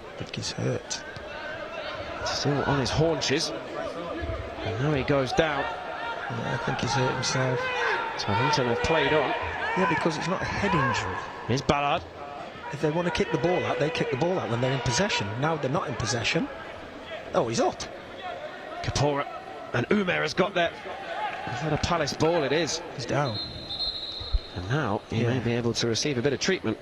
I think he's hurt. Still on his haunches. And now he goes down. Yeah, I think he's hurt himself. Southampton have played on. Yeah, because it's not a head injury. Here's Ballard. If they want to kick the ball out, they kick the ball out when they're in possession. Now they're not in possession. Oh, he's up. Kapora and Umer has got there. Is that a Palace ball? It is. He's down. And now he may be able to receive a bit of treatment.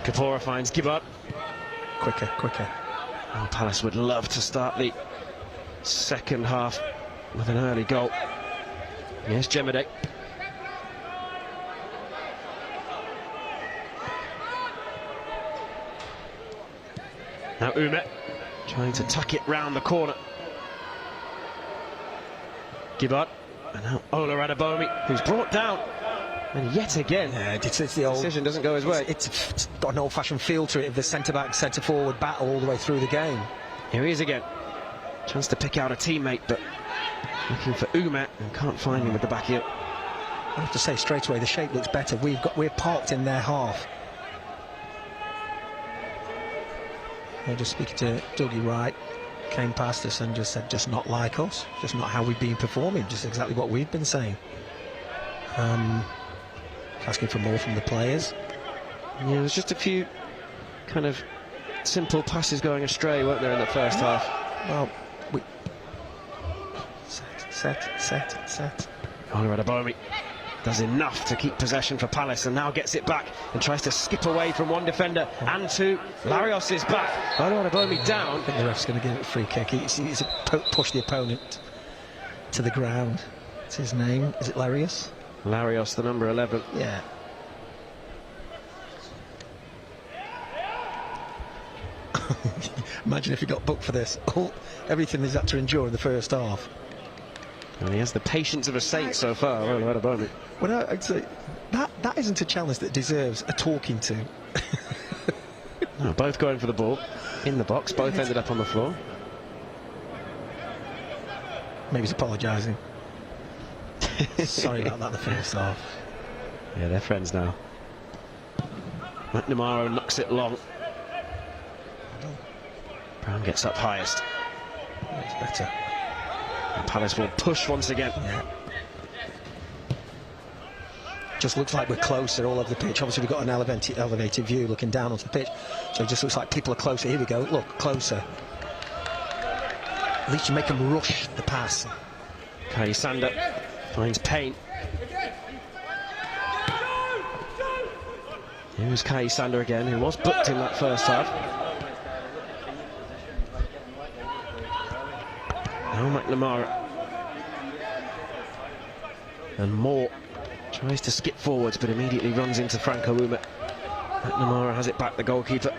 Kapora finds Gibbard. Quicker. Oh, Palace would love to start the second half with an early goal. Yes, Jemede. Now Ume trying to tuck it round the corner. Gibbard. And now Ola Adebayomi, who's brought down. And yet again, it's the old decision doesn't go his way. It's got an old-fashioned feel to it of the centre-back, centre-forward battle all the way through the game. Here he is again. Chance to pick out a teammate, but looking for Ume and can't find him with the back heel. I have to say straight away, the shape looks better. We're parked in their half. I'm just speaking to Dougie Wright, came past us and just said, just not like us, just not how we've been performing, just exactly what we've been saying. Asking for more from the players. Yeah, there's just a few kind of simple passes going astray, weren't there, in the first half? Well, we set. Ola Adebayomi does enough to keep possession for Palace and now gets it back and tries to skip away from one defender and two. Larios is back. Ola Adebayomi down. I think the ref's going to give it a free kick. He's push the opponent to the ground. What's his name? Is it Larios? Larios, the number 11. Yeah. Imagine if he got booked for this. Everything he's had to endure in the first half. And he has the patience of a saint so far. Ola Adebayomi. Well, I'd say that isn't a challenge that deserves a talking to. No, both going for the ball in the box. Both ended up on the floor. Maybe he's apologising. Sorry about that, the first half. Yeah, they're friends now. McNamara knocks it long. Brown gets up highest. It's better. And Palace will push once again. Yeah. Just looks like we're closer all over the pitch. Obviously we've got an elevated view looking down onto the pitch, so it just looks like people are closer. Here we go, look, closer. At least you make them rush the pass. Kai Sander finds Payne. Here's Kai Sander again, who was booked in that first half. Now McNamara. And Moore tries to skip forwards, but immediately runs into Franco Ume. McNamara has it back, the goalkeeper.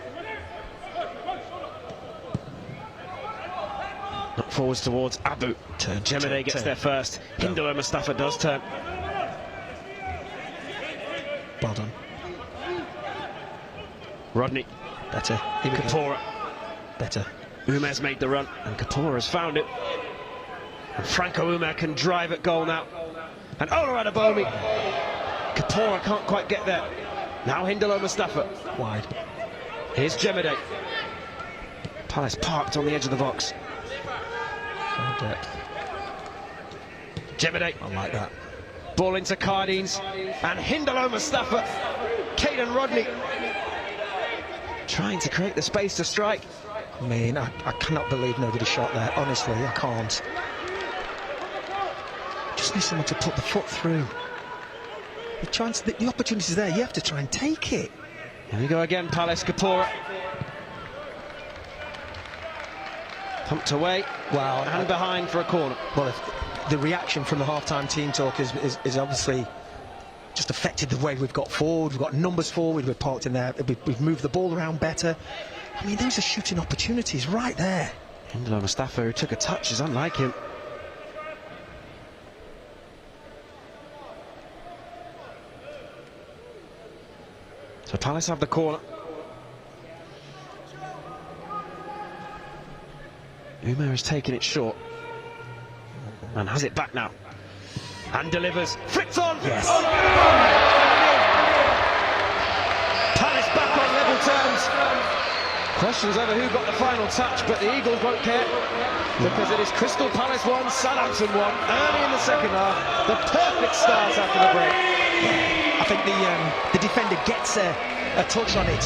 Not forwards towards Abu. Jemede gets there first. Hindolo Mustafa does turn. Well done. Rodney. Better. Kapora. Better. Ume's made the run, and Kapora has found it. And Franco Ume can drive at goal now. And Ola Adebayomi. Kapora can't quite get there. Now Hindolo Mustafa. Wide. Here's Jemede. Palace parked on the edge of the box. Jemede. I like that. Ball into Cardines. And Hindolo Mustafa. Caden Rodney. Trying to create the space to strike. I mean, I cannot believe nobody shot there. Honestly, I can't. Just need someone to put the foot through. The opportunity's there. You have to try and take it. Here we go again, Palace. Kapora. Pumped away. Wow. And behind for a corner. Well, if the reaction from the half-time team talk is obviously just affected the way we've got forward. We've got numbers forward. We've parked in there. We've moved the ball around better. I mean, those are shooting opportunities right there. Indala Mustafa, who took a touch, is unlike him. So Palace have the corner. Umar has taken it short and has it back now and delivers. Flicked on. Yes. Oh, Palace back on level terms. Questions over who got the final touch, but the Eagles won't care because it is Crystal Palace 1, Southampton 1 early in the second half. The perfect start after the break. I think the defender gets a touch on it.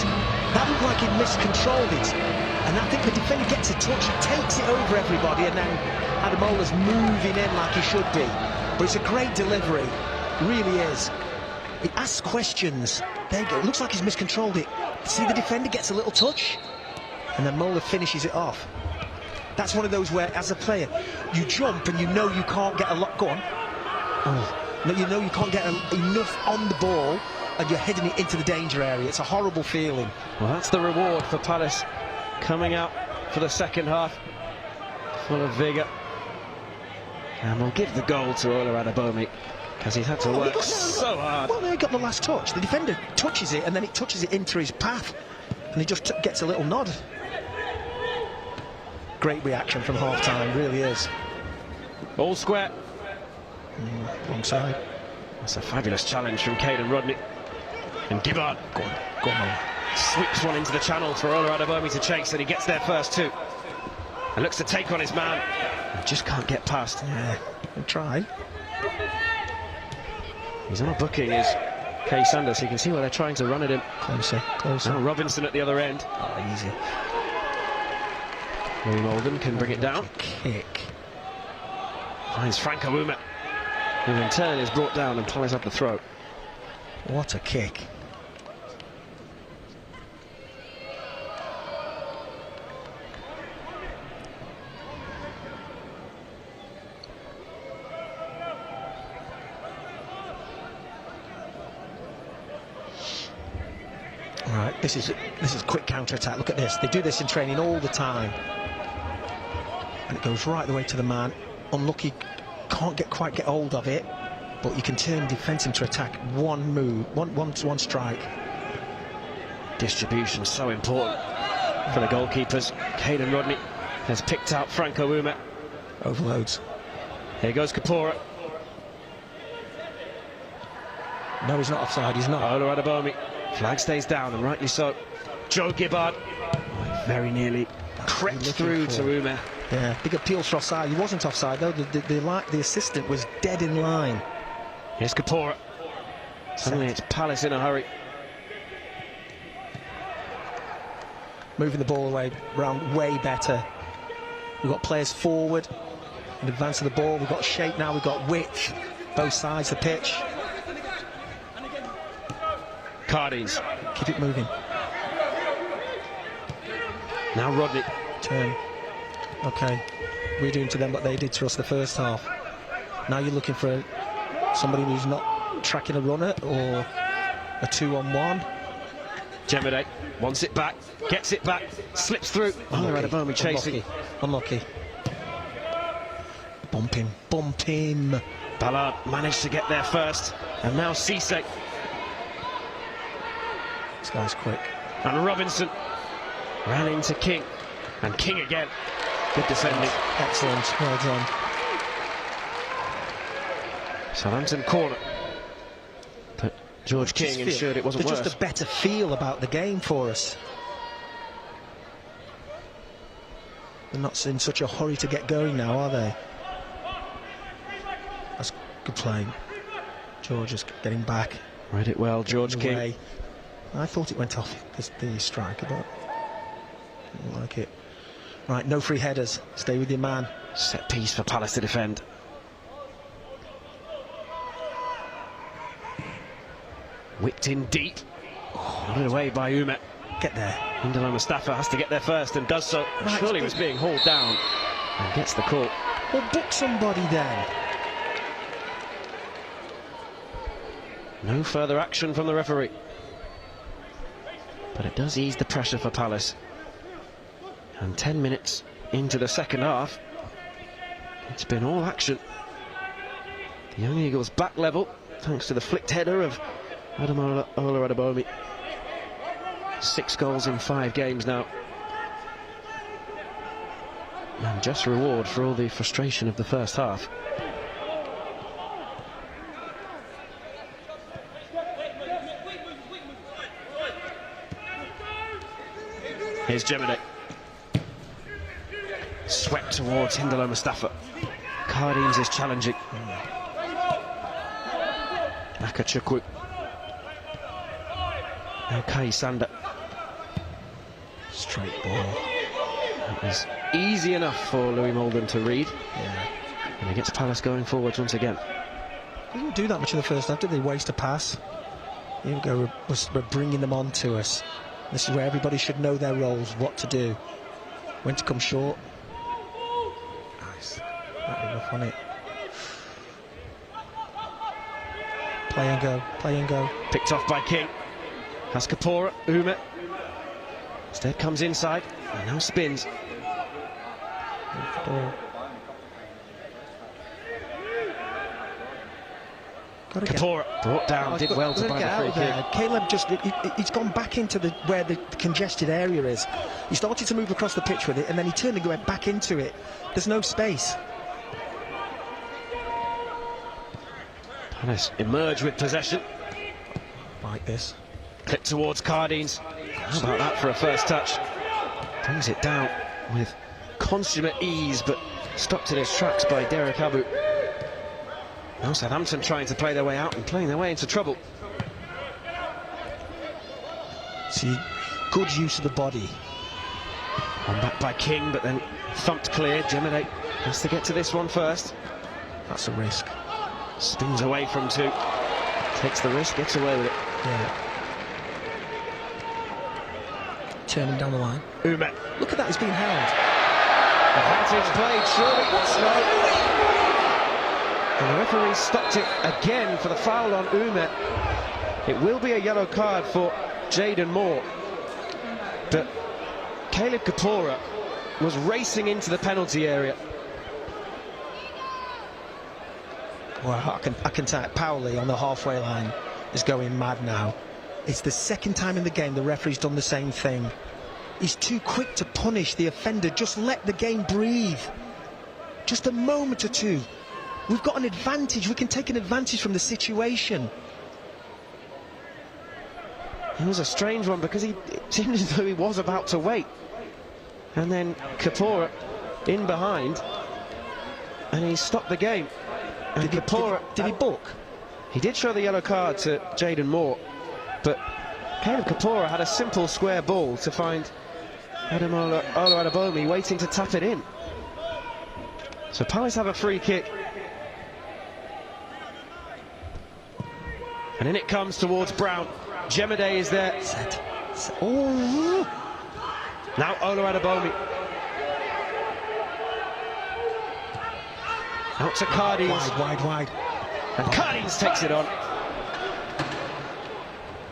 That looked like he miscontrolled it. And I think the defender gets a touch, he takes it over everybody, and then Adamola's moving in like he should be. But it's a great delivery, really is. He asks questions. There you go, it looks like he's miscontrolled it. See, the defender gets a little touch, and then Mola finishes it off. That's one of those where, as a player, you jump and you know you can't get a lot. Go on. Oh. No, you know you can't get enough on the ball, and you're heading it into the danger area. It's a horrible feeling. Well, that's the reward for Palace coming out for the second half, full of vigour. And we'll give the goal to Ola Adabomi because he's had to work so hard. Well, he got the last touch. The defender touches it, and then it touches it into his path, and he just gets a little nod. Great reaction from half-time, really is. All square. Wrong side. That's a fabulous challenge from Caden Rodney. And Gibbard Go on. sweeps one into the channel for Ola Adabomi to chase, and he gets there first too. And looks to take on his man. And just can't get past. Yeah, and try. He's on a booking, is Kay Sanders. You can see where they're trying to run at him. Closer. Now Robinson at the other end. Oh, easy. Louis Molden can bring it down. Kick. Finds Frank Awuma, who in turn is brought down and Palace up the throat. What a kick. Right, this is quick counter-attack. Look at this. They do this in training all the time. And it goes right the way to the man. Unlucky, can't quite get hold of it, but you can turn defence into attack. One move, one strike. Distribution so important for the goalkeepers. Caden Rodney has picked out Frank Awuma. Overloads. Here goes Kapora. No, he's not offside, he's not. Ola Adabomi. Flag stays down, and rightly so. Joe Gibbard very nearly crept through to Umar. Yeah, big appeals for offside. He wasn't offside though. The assistant was dead in line. Here's Kapora. Suddenly it's Palace in a hurry. Moving the ball away, round way better. We've got players forward in advance of the ball. We've got shape now. We've got width, both sides of the pitch. Cardines. Keep it moving. Now Rodney. Turn. Okay. We're doing to them what they did to us the first half. Now you're looking for somebody who's not tracking a runner or a 2-on-1. Jemede wants it back, gets it back, slips through. Ola Adabomi chasing. Unlucky. Bump him. Ballard managed to get there first, and now Cisse. This guy's quick. And Robinson ran into King, and King again. Good defending. Excellent, well done. Southampton corner. But George King ensured it wasn't worse. There's just a better feel about the game for us. They're not in such a hurry to get going now, are they? That's good play. George is getting back. Read it well, George King. Way. I thought it went off the striker, but I didn't like it. Right, no free headers. Stay with your man. Set piece for Palace to defend. Whipped in deep. Nodded away by Umar. Get there. Indala Mustafa has to get there first and does so. Right. Surely was being hauled down and gets the call. Well, book somebody then. No further action from the referee. But it does ease the pressure for Palace. And 10 minutes into the second half, it's been all action. The Young Eagles back level, thanks to the flicked header of Ademola Oluwadibomi. 6 goals in 5 games now. And just reward for all the frustration of the first half. Here's Jemine. Swept towards Hindalo Mustafa. Cardines is challenging. Akachukwu. Now Kai Sander. Straight ball. That was easy enough for Louis Molden to read. Yeah. And he gets Palace going forwards once again. They didn't do that much in the first half, did they? Waste a pass. Here we go, we're bringing them on to us. This is where everybody should know their roles, what to do. When to come short. Nice. Not enough on it. Play and go, play and go. Picked off by King. Has Kapora, Ume. Instead comes inside and now spins. Kapora brought down, did well to buy the free kick. Caleb just, he's gone back into where the congested area is. He started to move across the pitch with it and then he turned and went back into it. There's no space. Palace emerge with possession. Like this. Clip towards Cardines. How about that for a first touch? Brings it down with consummate ease, but stopped in his tracks by Derek Abu. Now Southampton trying to play their way out and playing their way into trouble. See, good use of the body. On back by King, but then thumped clear. Jemine has to get to this one first. That's a risk. Spins away from 2. Takes the risk, gets away with it. Yeah. Turning down the line. Ume. Look at that, he's being held. Advantage played, surely. No. And the referee stopped it again for the foul on Ume. It will be a yellow card for Jaden Moore. But Caleb Kapora was racing into the penalty area. Well, I can tell Powley on the halfway line is going mad now. It's the second time in the game the referee's done the same thing. He's too quick to punish the offender. Just let the game breathe. Just a moment or two. We've got an advantage. We can take an advantage from the situation. It was a strange one because it seemed as though he was about to wait. And then Kapora in behind. And he stopped the game. And Did he book? He did show the yellow card to Jaden Moore. But Caleb Kapora had a simple square ball to find Ademola Oluwadibomi waiting to tap it in. So Palace have a free kick. And in it comes towards Brown. Jemine is there. Oh. Now Oluwadibomi. Out to Cardines. Wide. And Cardines takes it on.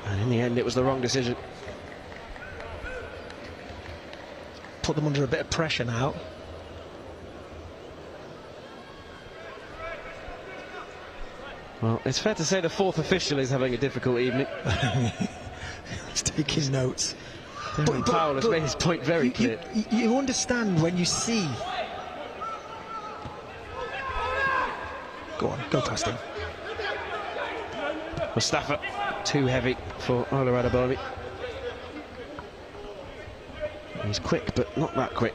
And in the end, it was the wrong decision. Put them under a bit of pressure now. Well, it's fair to say the fourth official is having a difficult evening. He's taking notes. Darren Powell has made his point very clear. You understand when you see... Go on, go past him. Mustafa, too heavy for Oluwadibomi. He's quick, but not that quick.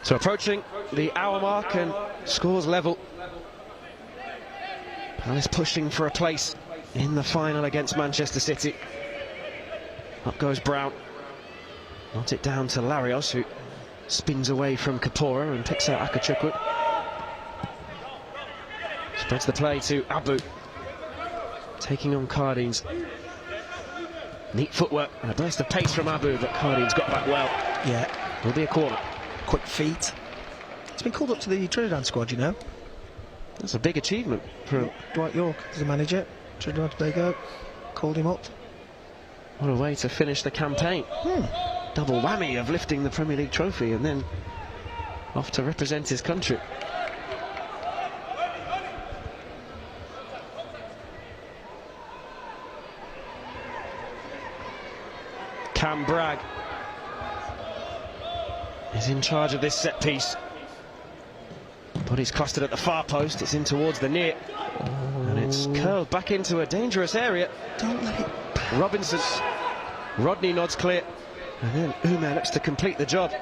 So approaching the hour mark and scores level. Palace pushing for a place in the final against Manchester City. Up goes Brown. Not it down to Larios, who spins away from Kapora and picks out Akachukwu. Spreads the play to Abu. Taking on Cardines. Neat footwork and a burst of pace from Abu, but Cardines got back well. Yeah. Will be a corner. Quick feet. He's been called up to the Trinidad squad, you know. That's a big achievement for Dwight York is the manager. Trinidad and Tobago called him up. what a way to finish the campaign. Double whammy of lifting the Premier League trophy and then off to represent his country. Cam Bragg is in charge of this set piece. Body's clustered at the far post, it's in towards the near. And it's curled back into a dangerous area. Don't let it... Robinson. Rodney nods clear. And then Umar looks to complete the job.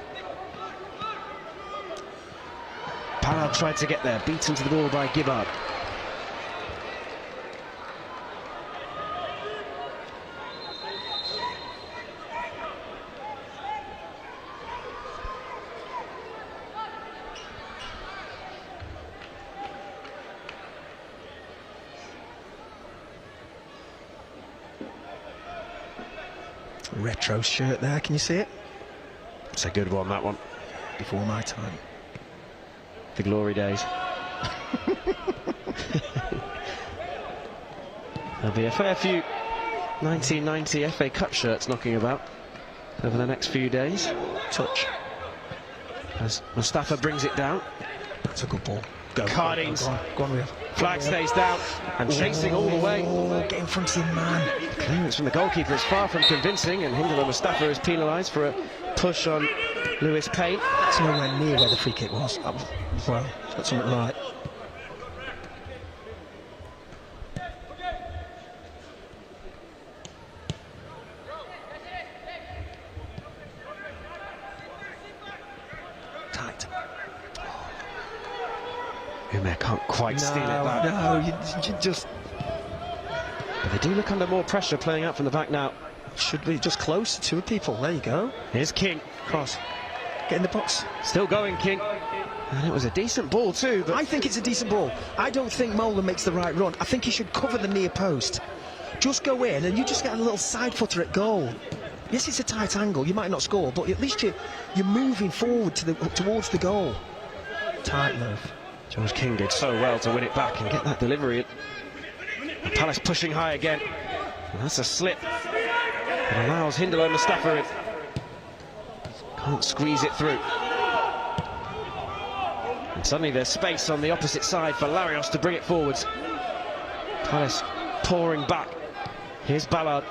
Ballard tried to get there, beaten to the ball by Gibbard. Retro shirt there, can you see it? It's a good one, that one. Before my time. The glory days. There'll be a fair few 1990 FA Cup shirts knocking about over the next few days. Touch. As Mustafa brings it down. That's a good ball. Go, Cardines. Go on, Rio. Flag stays down and chasing all the way. Get in front of him, man. Clearance from the goalkeeper is far from convincing, and Hindler Mustafa is penalised for a push on Lewis Payne. It's nowhere near where the free kick was. Well, he's got something right. Tight. Umar can't quite steal it back. No, you just... But they do look under more pressure playing out from the back now. Should be just close to two people. There you go. Here's King. Cross. Get in the box. Still going, King. And it was a decent ball too. But I think it's a decent ball. I don't think Mola makes the right run. I think he should cover the near post. Just go in and you just get a little side footer at goal. Yes, it's a tight angle. You might not score, but at least you're moving forward towards the goal. Tight move. George King did so well to win it back and get that delivery. And Palace pushing high again. And that's a slip. It allows Hindler Mustafa in. Can't squeeze it through. And suddenly there's space on the opposite side for Larios to bring it forwards. Palace pouring back. Here's Ballard.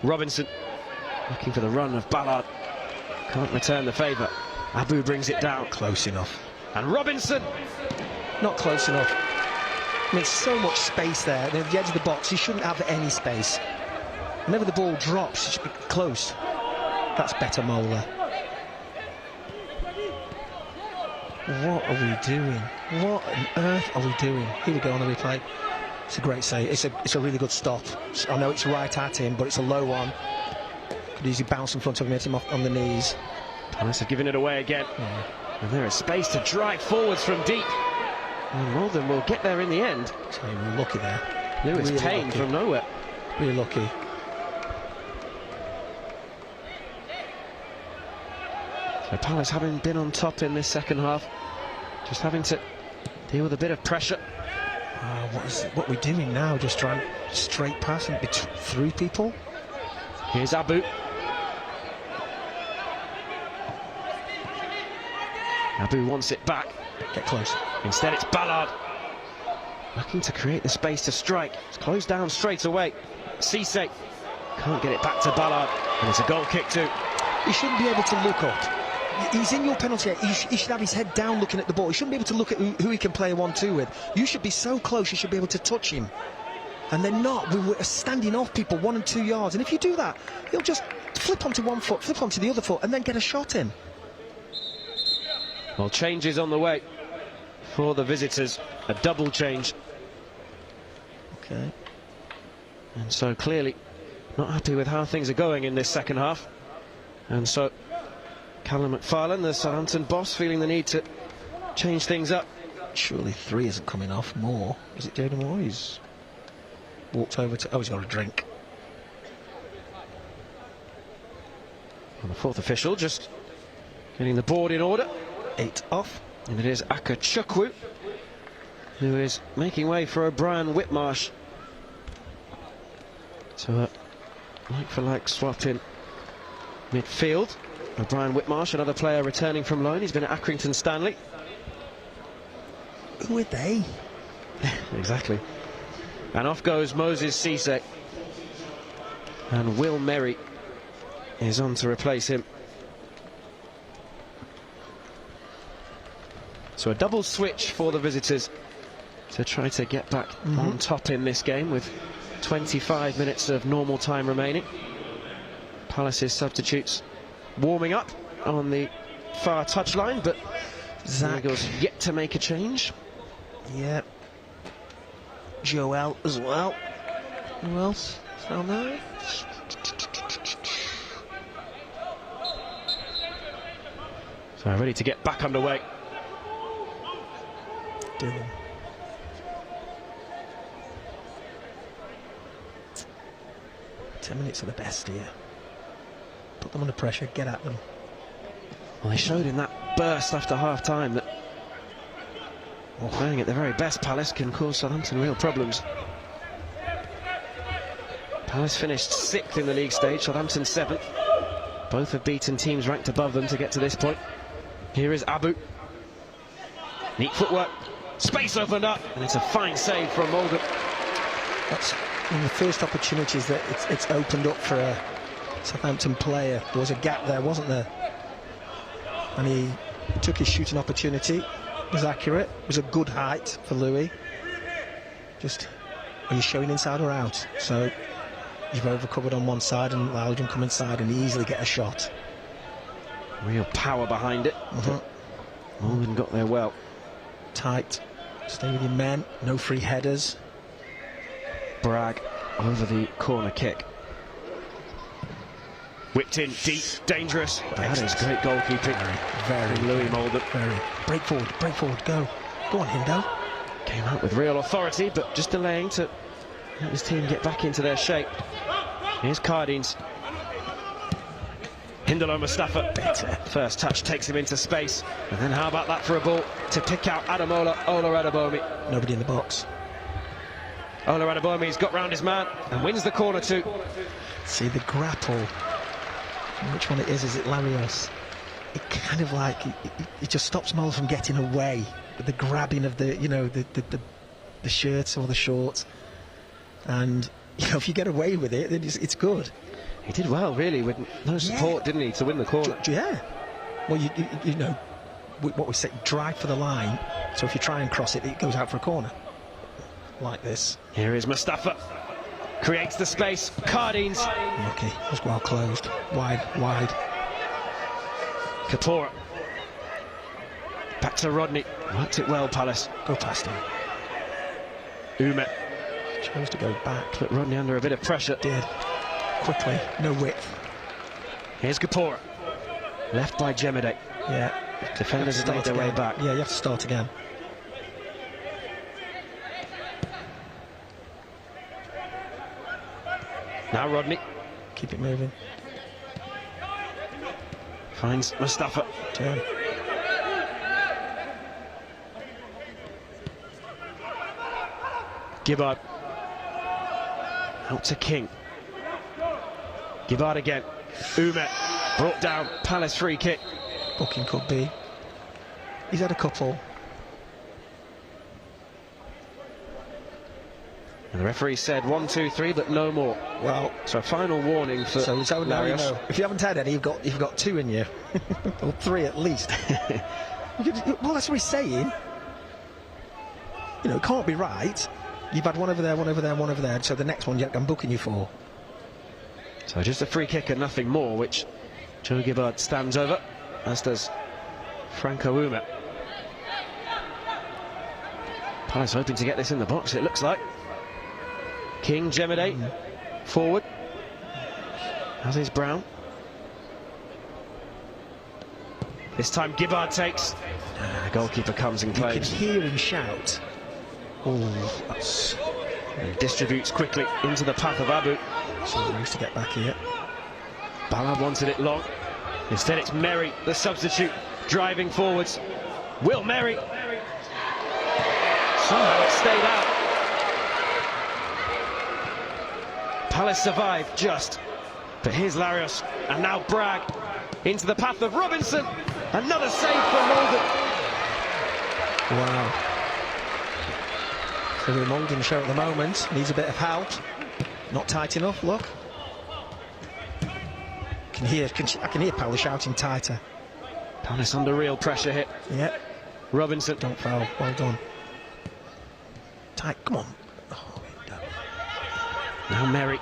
Robinson looking for the run of Ballard. Can't return the favour. Abu brings it down. Close enough. And Robinson. Not close enough. I mean, so much space there. At the edge of the box, he shouldn't have any space. Whenever the ball drops, it should be close. That's better, Mola. What are we doing? What on earth are we doing? Here we go on the replay. It's a great save. It's a really good stop. I know it's right at him, but it's a low one. Could easily bounce in front of him, hit him off on the knees. Palace have given it away again. Yeah. And there is space to drive forwards from deep. And Malden will get there in the end. So we're lucky there. Lewis really Payne lucky. from nowhere. Really lucky. So Palace having been on top in this second half, just having to deal with a bit of pressure. What we're doing now? Just trying straight pass and through people. Here's Abu. Abu wants it back. Get close. Instead it's Ballard. Looking to create the space to strike. It's closed down straight away. Cisse can't get it back to Ballard. And it's a goal kick too. He shouldn't be able to look up. He's in your penalty area. He should have his head down looking at the ball. He shouldn't be able to look at who he can play a 1-2 with. You should be so close, you should be able to touch him. And they're not. We're standing off people 1 and 2 yards. And if you do that, he'll just flip onto one foot, flip onto the other foot, and then get a shot in. Well, changes on the way for the visitors. A double change. Okay. And so clearly not happy with how things are going in this second half. And so Callum McFarlane, the Southampton boss, feeling the need to change things up. Surely 3 isn't coming off. Moore. Is it Jaden Moore? He's walked over to... Oh, he's got a drink. And the fourth official just getting the board in order. 8 off. And it is Akachukwu who is making way for O'Brien Whitmarsh. So a like for like swap in midfield. O'Brien Whitmarsh, another player returning from loan. He's been at Accrington Stanley. Who are they? Exactly. And off goes Moses Cisse. And Will Merry is on to replace him. So a double switch for the visitors to try to get back on top in this game with 25 minutes of normal time remaining. Palace's substitutes warming up on the far touchline, but Zach Eagles yet to make a change. Yeah. Joel as well. Who else? Down there? So ready to get back underway. Dylan. Ten minutes are the best here. Put them under pressure, get at them. Well, they showed in that burst after half-time that playing at the very best, Palace can cause Southampton real problems. Palace finished 6th in the league stage, Southampton 7th. Both have beaten teams ranked above them to get to this point. Here is Abu. Neat footwork. Space opened up, and it's a fine save from Mulder. That's one of the first opportunities that it's opened up for a Southampton player. There was a gap there, wasn't there? And he took his shooting opportunity. Was accurate. Was a good height for Louis. Just, are you showing inside or out? So you've overcovered on one side and allowed him to come inside and easily get a shot. Real power behind it. Malden got there well. Tight. Stay with your men. No free headers. Bragg over the corner kick. Whipped in deep, dangerous. That is great goalkeeping. Very Louis Mulder. Very. Break forward, go. Go on, Hindo. Came out with real authority, but just delaying to let his team get back into their shape. Here's Cardines. Hindalo Mustafa. Better. First touch takes him into space. And then how about that for a ball to pick out Ademola Olaradobomi. Nobody in the box. Olaradobomi's got round his man and wins the corner too. See the grapple. Which one it is it Larios? It kind of like it just stops Moll from getting away with the grabbing of the, you know, the shirts or the shorts, and you know, if you get away with it, then it's good. He did well, really, with no support, didn't he, to win the corner? Yeah. Well, you know what we say, drive for the line. So if you try and cross it, it goes out for a corner, like this. Here is Mustafa. Creates the space. Cardines. Okay, it was well closed. Wide. Kapora. Back to Rodney. Worked it well, Palace. Go past him. Umet. Chose to go back. Put Rodney under a bit of pressure. Did. Quickly. No width. Here's Kapora. Left by Jemede. Yeah. Defenders have made their way back. Yeah, you have to start again. Now Rodney. Keep it moving. Finds Mustafa. Turn. Gibbard. Out to King. Gibbard again. Umet. Brought down. Palace free kick. Booking could be. He's had a couple. And the referee said 1, 2, 3, but no more. Well, so a final warning for so now you Larios. know. If you haven't had any, you've got 2 in you, or 3 at least. Well, that's what he's saying. You know, it can't be right. You've had one over there, one over there, one over there. So the next one, I'm booking you for. So just a free kick and nothing more, which Joe Gibbard stands over, as does Franco Umet. Palace hoping to get this in the box, it looks like. King, Jemede, forward, as is Brown. This time Gibbard takes. The goalkeeper comes and claims. You can hear him shout. Oh, that's... And distributes quickly into the path of Abu. So race to get back here. Ballard wanted it long. Instead it's Merry, the substitute, driving forwards. Will Merry. Somehow it stayed out. Palace survived just. But here's Larios, and now Bragg into the path of Robinson. Another save from Malden. Wow. So the Malden show at the moment needs a bit of help. Not tight enough, look. I can hear Palace shouting tighter. Palace under real pressure here. Yeah. Robinson. Don't foul, well done. Tight, come on. Oh, no. Now Merry.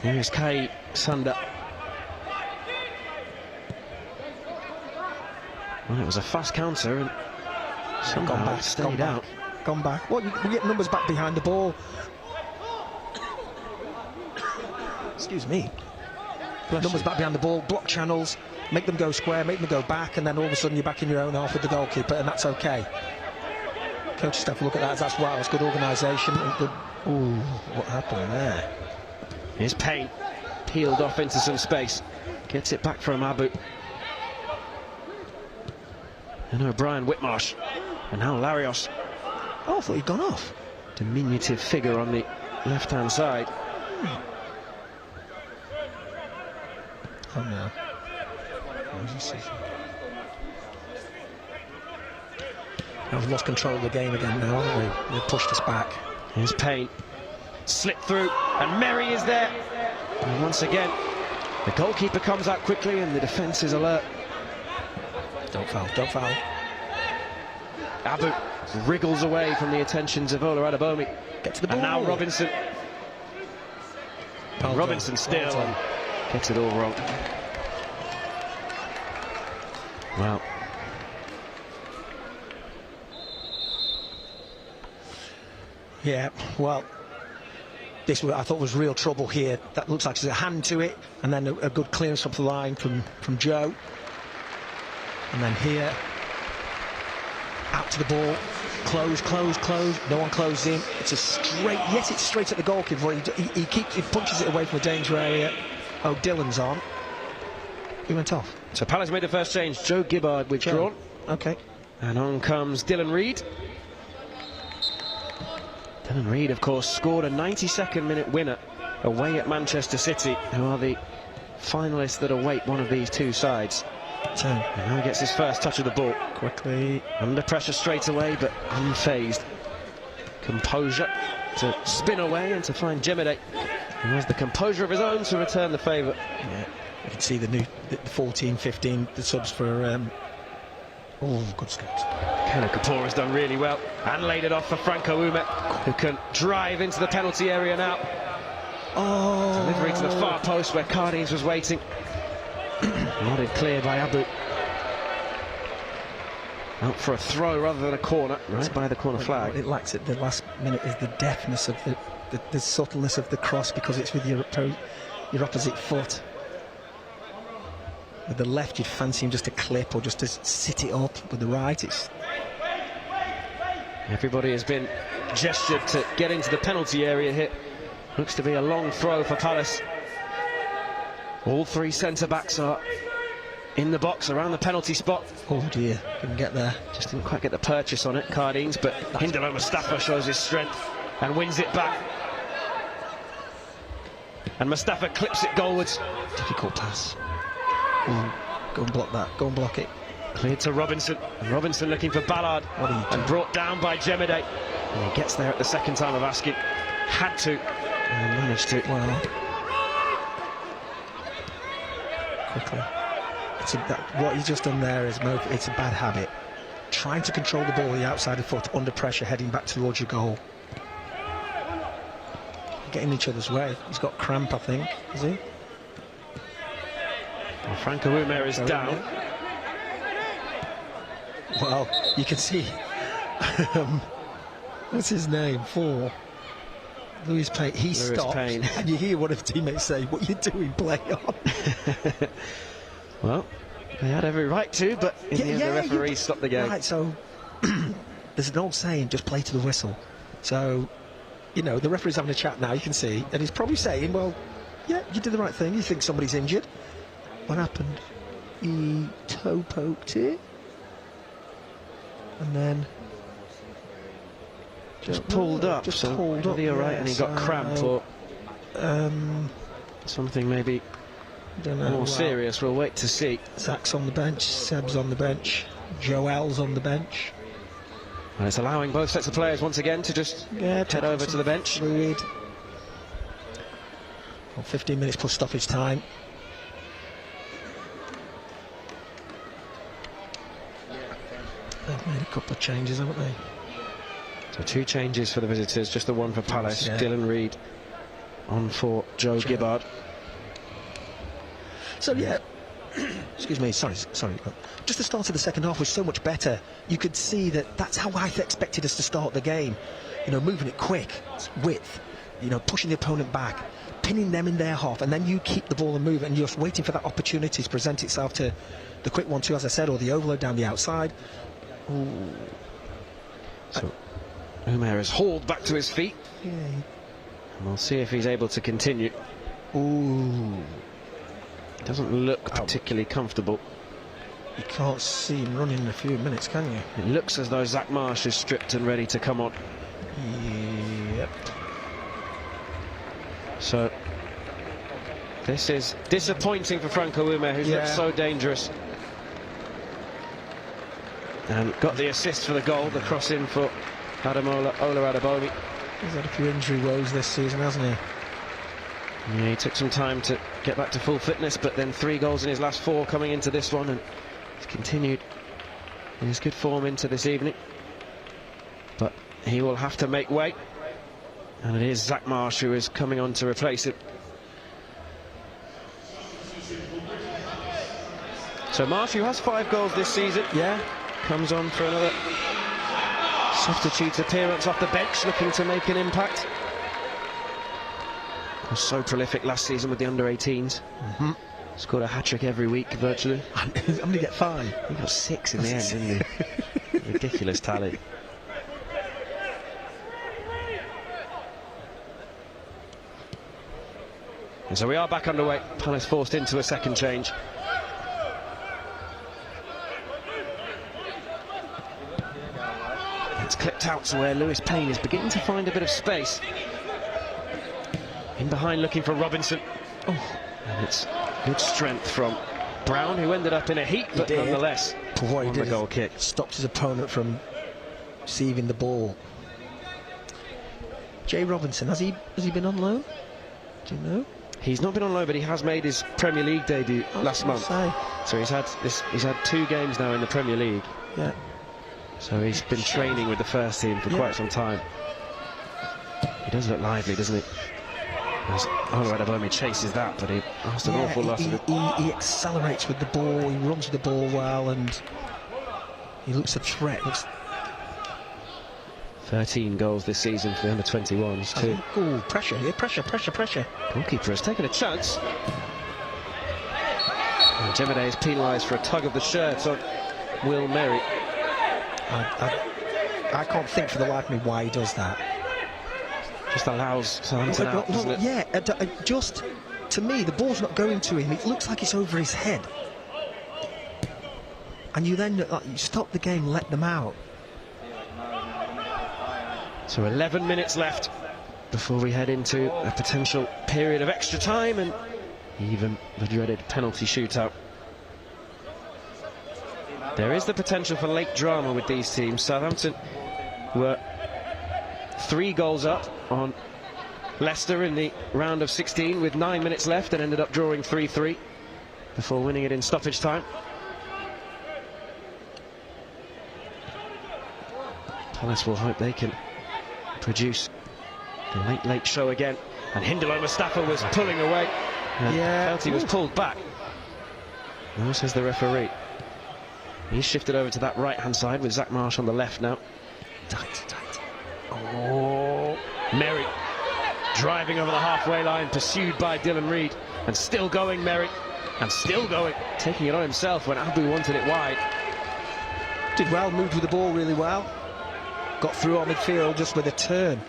Here's Kay Sunder. Well, it was a fast counter and somehow it stayed out. Gone back. Well, you get numbers back behind the ball. Excuse me. Numbers back behind the ball, block channels, make them go square, make them go back, and then all of a sudden you're back in your own half with the goalkeeper, and that's okay. Coach's staff look at that, that's wow, it's good organisation. Ooh, what happened there? Here's Payne, peeled off into some space, gets it back from Abu. And O'Brien Whitmarsh, and now Larios. Oh, I thought he'd gone off. Diminutive figure on the left-hand side. Oh no. We've lost control of the game again now, haven't we? They've pushed us back. Here's Payne. Slipped through, and Merry is there. And once again, the goalkeeper comes out quickly and the defence is alert. Don't foul, don't foul. Abu wriggles away from the attentions of Ola Adabomi. Get to the ball. And now Robinson. Well Robinson done. still Well done. gets it all wrong. Well. Yeah, well, this I thought was real trouble here. That looks like there's a hand to it, and then a good clearance off the line from Joe. And then here, out to the ball, close. No one closed in. It's a straight. Yes, it's straight at the goalkeeper. He punches it away from the danger area. Oh, Dylan's on. He went off. So Palace made the first change. Joe Gibbard withdrawn. Okay. And on comes Dylan Reid. Dylan Reid, of course, scored a 92nd minute winner away at Manchester City, who are the finalists that await one of these two sides. And now he gets his first touch of the ball. Quickly. Under pressure straight away, but unfazed. Composure to spin away and to find Jemede, who has the composure of his own to return the favour. Yeah, you can see the 14, 15, the subs for... oh, good scores. Kano Kapoor has done really well and laid it off for Franco Ume, who can drive into the penalty area now. Oh, delivery to the far post where Cardines was waiting. Nodded clear by Abu. Out for a throw rather than a corner, right by the corner flag. It lacks it. The last minute is the deftness of the subtleness of the cross, because it's with your opposite foot. With the left, you'd fancy him just to clip or just to sit it up. With the right, it's... Everybody has been gestured to get into the penalty area here. Looks to be a long throw for Palace. All three centre-backs are in the box around the penalty spot. Oh dear, couldn't get there. Just didn't quite get the purchase on it, Cardines, but Hindalo Mustafa shows his strength and wins it back. And Mustafa clips it goalwards. Difficult pass. Go and block that, go and block it. Cleared to Robinson, and Robinson looking for Ballard, and brought down by Jemede. And he gets there at the second time of asking. Had to, and managed to. Well, quickly. What he's just done there is it's a bad habit. Trying to control the ball with the outside of foot under pressure, heading back towards your goal. Getting each other's way. He's got cramp, I think, is he? Well, Franco Ume is down. Well, you can see. What's his name? Lewis Payne. He stopped, and you hear one of the teammates say, "What are you doing? Play on." Well, they had every right to, but in the end, the referee stopped the game. Right, so there's an old saying: just play to the whistle. So, you know, the referee's having a chat now, you can see, and he's probably saying, well, yeah, you did the right thing. You think somebody's injured. What happened? He toe poked it. And then... Just pulled up. Just so pulled up, you're right, and he got cramp or something maybe don't know, more serious. We'll wait to see. Zach's on the bench, Seb's on the bench, Joel's on the bench. And it's allowing both sets of players once again to just head over to the bench. Fluid. Well, 15 minutes plus stoppage time. They've made a couple of changes, haven't they? So 2 changes for the visitors, just the one for Palace. Yeah. Dylan Reid on for Joe Gibbard. So yeah, excuse me, sorry. Just the start of the second half was so much better. You could see that that's how I expected us to start the game. You know, moving it quick, width, you know, pushing the opponent back, pinning them in their half, and then you keep the ball and move, and you're just waiting for that opportunity to present itself to the quick 1-2, as I said, or the overload down the outside. Ooh. So Umer is hauled back to his feet. Yeah. And we'll see if he's able to continue. Ooh. Doesn't look particularly comfortable. You can't see him running in a few minutes, can you? It looks as though Zach Marsh is stripped and ready to come on. Yep. So this is disappointing for Franco Umer, who's looked so dangerous. And got the assist for the goal, the cross in for Ola Adabomi. He's had a few injury woes this season, hasn't he? Yeah, he took some time to get back to full fitness, but then 3 goals in his last 4 coming into this one, and he's continued in his good form into this evening. But he will have to make way, and it is Zach Marsh who is coming on to replace him. So Marsh, who has 5 goals this season, comes on for another substitute appearance off the bench, looking to make an impact. Was so prolific last season with the under-18s. Scored a hat-trick every week, virtually. How many get 5? He got 6 in the end, didn't he? Ridiculous tally. And so we are back underway. Palace forced into a second change. It's clipped out to where Lewis Payne is beginning to find a bit of space. In behind looking for Robinson. And it's good strength from Brown, who ended up in a heap, but nonetheless what he did, the goal kick. Stopped his opponent from receiving the ball. Jay Robinson, has he been on loan? Do you know? He's not been on loan, but he has made his Premier League debut last month. So he's had 2 games now in the Premier League. Yeah. So he's been training with the first team for quite some time. He does look lively, doesn't he? Ola Adabomi chases that, but he lost an awful lot of it. He accelerates with the ball, he runs with the ball well, and he looks a threat. 13 goals this season for the under-21s too. Oh, pressure here, pressure. Goalkeeper has taken a chance. And Jemede is penalised for a tug of the shirt on Will Merry. I can't think for the life of me why he does that. Just allows Southampton out, doesn't it? Yeah, just, to me, the ball's not going to him. It looks like it's over his head. And you then you stop the game, let them out. So 11 minutes left before we head into a potential period of extra time and even the dreaded penalty shootout. There is the potential for late drama with these teams. Southampton were 3 goals up on Leicester in the round of 16 with 9 minutes left and ended up drawing 3-3 before winning it in stoppage time. Palace will hope they can produce the late show again. And Hindalo Mustafa was pulling away. And penalty was pulled back. No, says the referee. He's shifted over to that right-hand side with Zach Marsh on the left now. Tight. Oh, Merry driving over the halfway line, pursued by Dylan Reid, and still going Merry, and still going, taking it on himself when Abu wanted it wide. Did well, moved with the ball really well. got through our midfield just with a turn.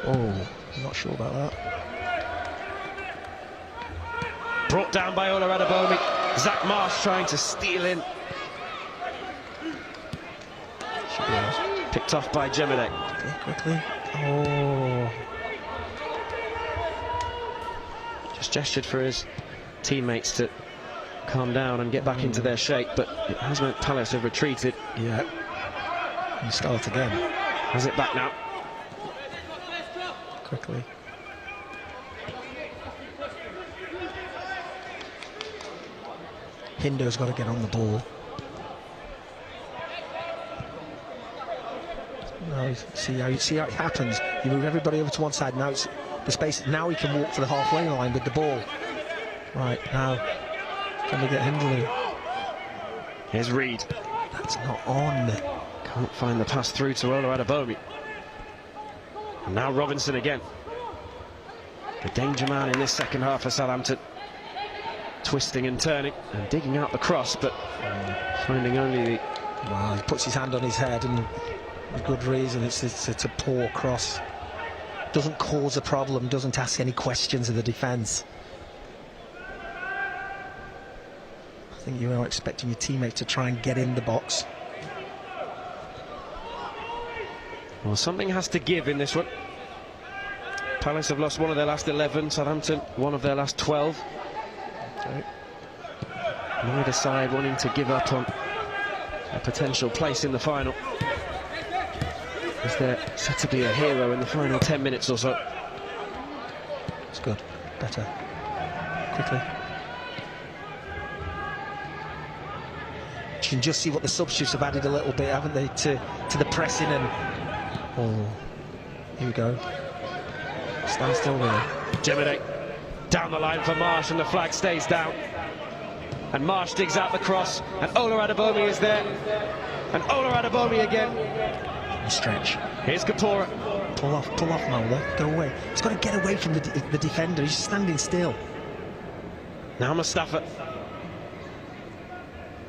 Oh, I'm not sure about that. Brought down by Ola Adebayomi. Zach Marsh trying to steal in. Picked off by Jemede. Quickly. Oh. Just gestured for his teammates to calm down and get back into their shape, but it has meant Palace have retreated. Yeah. And start again. Has it back now. Quickly. Hindo's got to get on the ball. Now, see how it happens. You move everybody over to one side. Now it's the space. Now he can walk to the halfway line with the ball. Right now, can we get Hindley? Here's Reed. That's not on. Can't find the pass through to Ola Adebayomi. And now Robinson again. The danger man in this second half for Southampton. Twisting and turning and digging out the cross, but finding only the... Well, he puts his hand on his head, and with good reason. It's a poor cross. Doesn't cause a problem, doesn't ask any questions of the defence. I think you are expecting your teammate to try and get in the box. Well, something has to give in this one. Palace have lost one of their last 11, Southampton one of their last 12. Okay. Neither side wanting to give up on a potential place in the final, as they're set to be a hero in the final 10 minutes or so. It's good. Better. Quickly. You can just see what the substitutes have added a little bit, haven't they, to the pressing and... Oh, here we go. Stand still there. Jemede down the line for Marsh, and the flag stays down. And Marsh digs out the cross, and Ola Adebayomi is there. And Ola Adebayomi again. Stretch. Here's Kapora. Pull off, Mulder. Go away. He's got to get away from the defender. He's standing still. Now Mustafa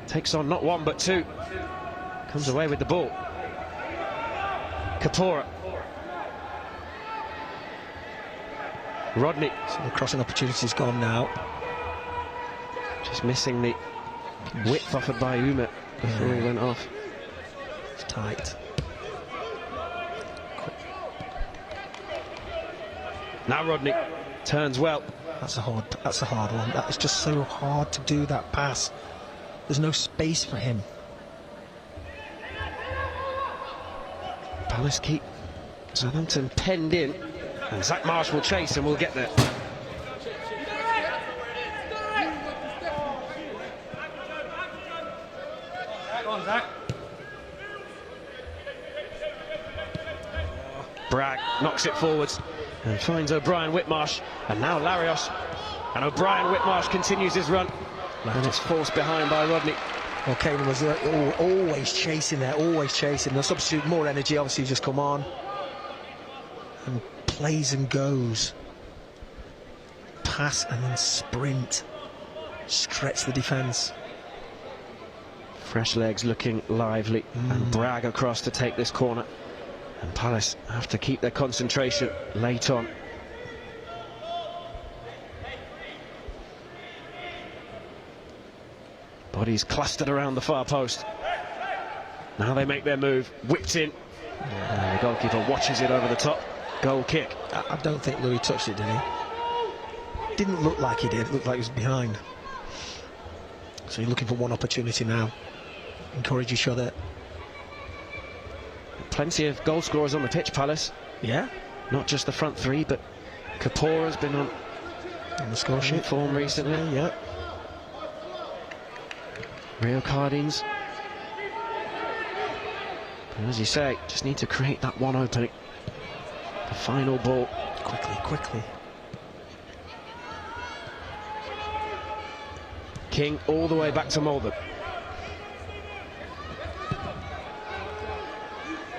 takes on not one but two. Comes away with the ball. Kapora. Rodney. So the crossing opportunity's gone now. Just missing the width offered by Uma before he went off. It's tight. Now Rodney turns well. That's a hard one. That is just so hard to do, that pass. There's no space for him. Palace keep Southampton penned in, and Zach Marsh will chase and we'll get there. Go on, Zach. Bragg knocks it forwards and finds O'Brien Whitmarsh, and now Larios, and O'Brien Whitmarsh continues his run, and it's forced behind by Rodney. Well, Kane was always chasing there, always chasing. The substitute, more energy, obviously, just come on and plays and goes. Pass and then sprint, stretch the defence. Fresh legs looking lively, and Bragg across to take this corner. And Palace have to keep their concentration late on. Bodies clustered around the far post. Now they make their move, whipped in. And the goalkeeper watches it over the top. Goal kick. I don't think Louis touched it, did he? Didn't look like he did, it looked like he was behind. So you're looking for one opportunity now. Encourage each other. Plenty of goal scorers on the pitch, Palace. Yeah. Not just the front three, but Kapora's been on the score sheet form recently. Yeah. Rio Cardines. But as you say, just need to create that one opening. The final ball. Quickly. King all the way back to Mulder.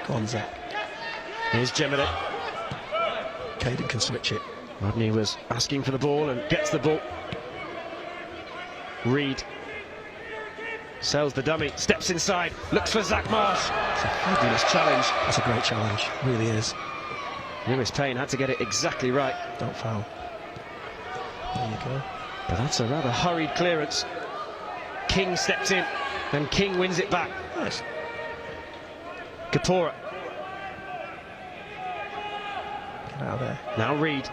Go on, Zach. Here's Jemede. Caden can switch it. Rodney was asking for the ball and gets the ball. Reed. Sells the dummy, steps inside, looks for Zach Marsh. It's a fabulous challenge. That's a great challenge, really is. Lewis Payne had to get it exactly right. Don't foul. There you go. But that's a rather hurried clearance. King steps in, and King wins it back. Nice. Kapora. Get out of there. Now Reed.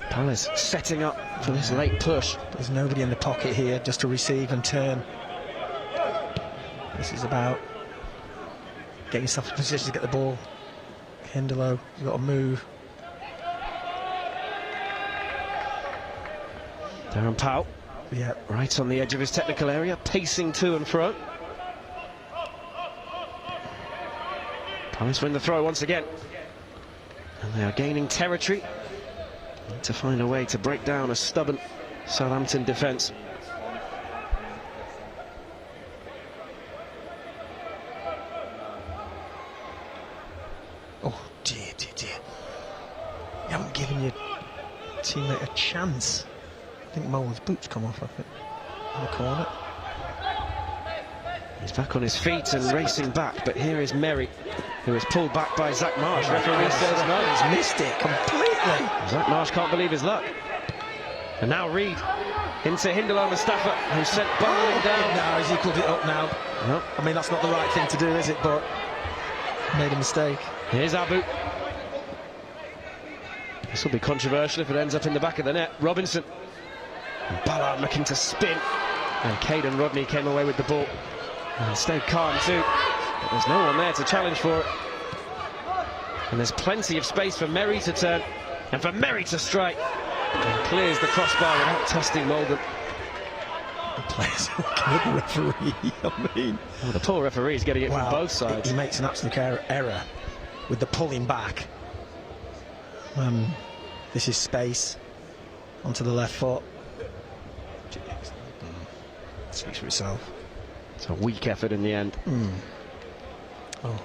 Palace setting up for this late push. There's nobody in the pocket here just to receive and turn. This is about getting yourself in position to get the ball. Hindelo, you've got to move. Darren Powell, Yeah, right on the edge of his technical area, pacing to and fro. Palace win the throw once again. And they are gaining territory. Need to find a way to break down a stubborn Southampton defence. oh dear, dear, dear. You haven't given your teammate a chance. I think Molan's boots come off, I think, in the corner. He's back on his feet and racing back, but here is Merry, who is pulled back by Zach Marsh. Referee says no. He's missed it completely. Zach Marsh can't believe his luck. And now Reed into Hindelo Mustafa, who sent bowling down. Now he's equalled it up now. Nope. I mean, that's not the right thing to do, is it? But made a mistake. Here's Abu. This will be controversial if it ends up in the back of the net. Robinson. And Ballard looking to spin. And Caden Rodney came away with the ball. And stayed calm too. But there's no one there to challenge for it. And there's plenty of space for Merry to turn. And for Merry to strike. And clears the crossbar without testing Molden. The players are looking at the referee. I mean, Oh, the poor referee's getting it from both sides. He makes an absolute error with the pulling back. This is space onto the left foot. Speaks for itself. It's a weak effort in the end. Oh,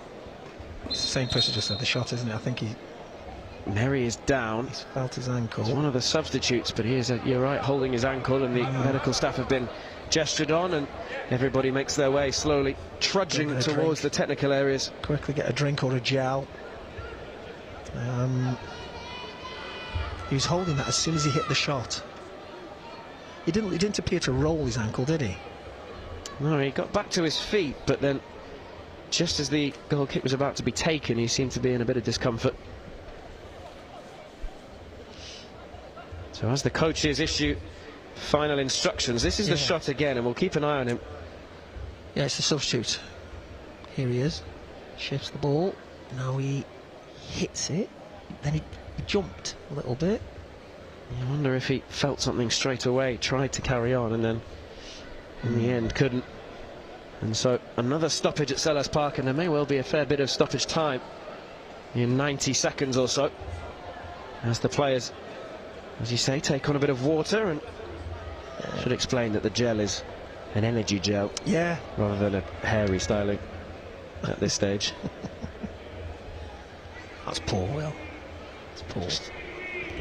it's the same person just had the shot, isn't it? I think Merry is down. he's felt his ankle. He's one of the substitutes, but he is, you're right, holding his ankle, and the medical staff have been gestured on, and everybody makes their way slowly, trudging Get a towards drink. the technical areas. Quickly get a drink or a gel. He was holding that as soon as he hit the shot. He didn't appear to roll his ankle, did he? No, he got back to his feet, but then just as the goal kick was about to be taken, he seemed to be in a bit of discomfort. So as the coaches issue final instructions, this is the shot again, and we'll keep an eye on him. Yeah, it's the substitute. Here he is. Shifts the ball. Now he hits it. Then he jumped a little bit. I wonder if he felt something straight away, tried to carry on, and then in the end couldn't. And so another stoppage at Selhurst Park, and there may well be a fair bit of stoppage time in 90 seconds or so, as the players, as you say, take on a bit of water. And should explain that the gel is an energy gel, Yeah. rather than a hairy styling at this stage. That's poor, Will. It's poor.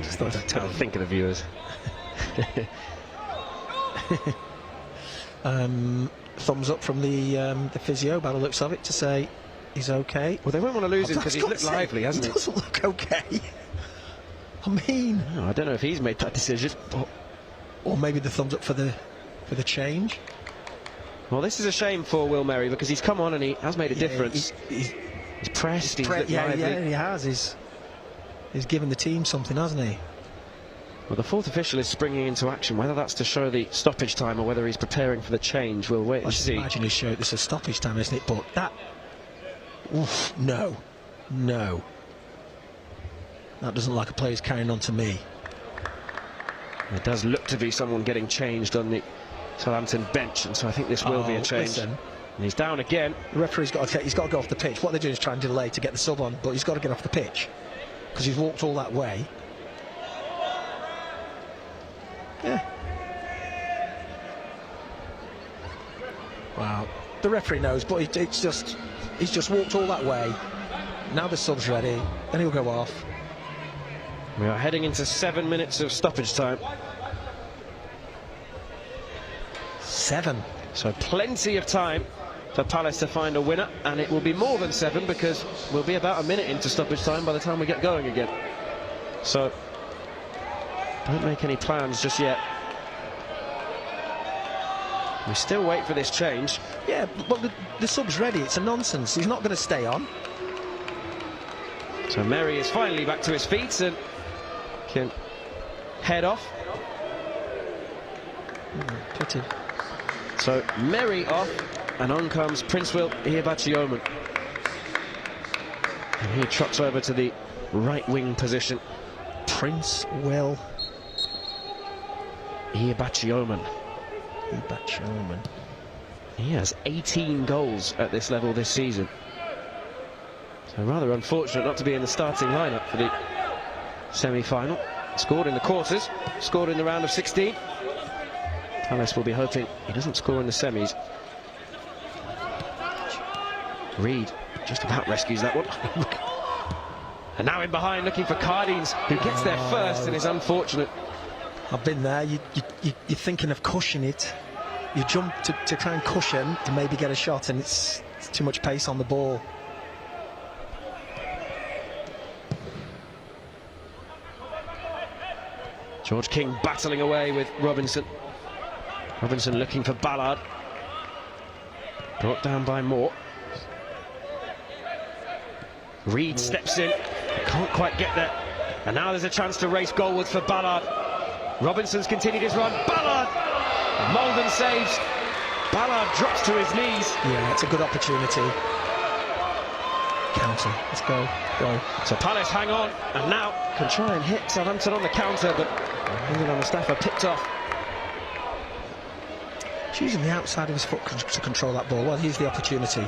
Just thought I'd tell you. Think of the viewers. Thumbs up from the physio by the looks of it to say he's okay. Well, they won't want to lose him because he's looked lively, hasn't he? He doesn't look okay. I mean, No, I don't know if he's made that decision. or maybe the thumbs up for the change. Well, this is a shame for Will Merry, because he's come on and he has made a difference. He's Pressed, he's looked lively. yeah, he has. He's given the team something, hasn't he? Well, the fourth official is springing into action. Whether that's to show the stoppage time or whether he's preparing for the change, we'll wait I and should see. imagine he showed this a stoppage time, isn't it? But that, oof, no, that doesn't look like a player's carrying on to me. It does look to be someone getting changed on the Southampton bench, and so I think this will be a change. Listen, And he's down again. the referee's got to go off the pitch. What they're doing is trying to delay to get the sub on, but he's got to get off the pitch because he's walked all that way. Yeah. Wow. The referee knows, but he's just walked all that way. Now the sub's ready, then he'll go off. We are heading into 7 minutes of stoppage time. 7. So plenty of time for Palace to find a winner, and it will be more than 7 because we'll be about a minute into stoppage time by the time we get going again. So don't make any plans just yet. We still wait for this change. Yeah, but the sub's ready. It's a nonsense. He's not going to stay on. So Merry is finally back to his feet and can head off. Pity. So Merry off, and on comes Prince-Will Ihebachioma. And he trots over to the right wing position. Prince-Will Ihebachioma. He has 18 goals at this level this season. So rather unfortunate not to be in the starting lineup for the semi-final. Scored in the quarters, scored in the round of 16. Palace will be hoping he doesn't score in the semis. Reed just about rescues that one. And now in behind looking for Cardines, who gets there first and is unfortunate. I've been there. You're thinking of cushioning it. You jump to try and cushion to maybe get a shot, and it's too much pace on the ball. George King battling away with Robinson. Robinson looking for Ballard. Brought down by Moore. Reed steps in, can't quite get there. And now there's a chance to race goalwards for Ballard. Robinson's continued his run. Ballard! Molden saves. Ballard drops to his knees. Yeah, it's a good opportunity. Counter. Let's go. Go. So Palace hang on, and now can try and hit Southampton on the counter, but Mustafa picked off. He's using the outside of his foot to control that ball. Well, here's the opportunity.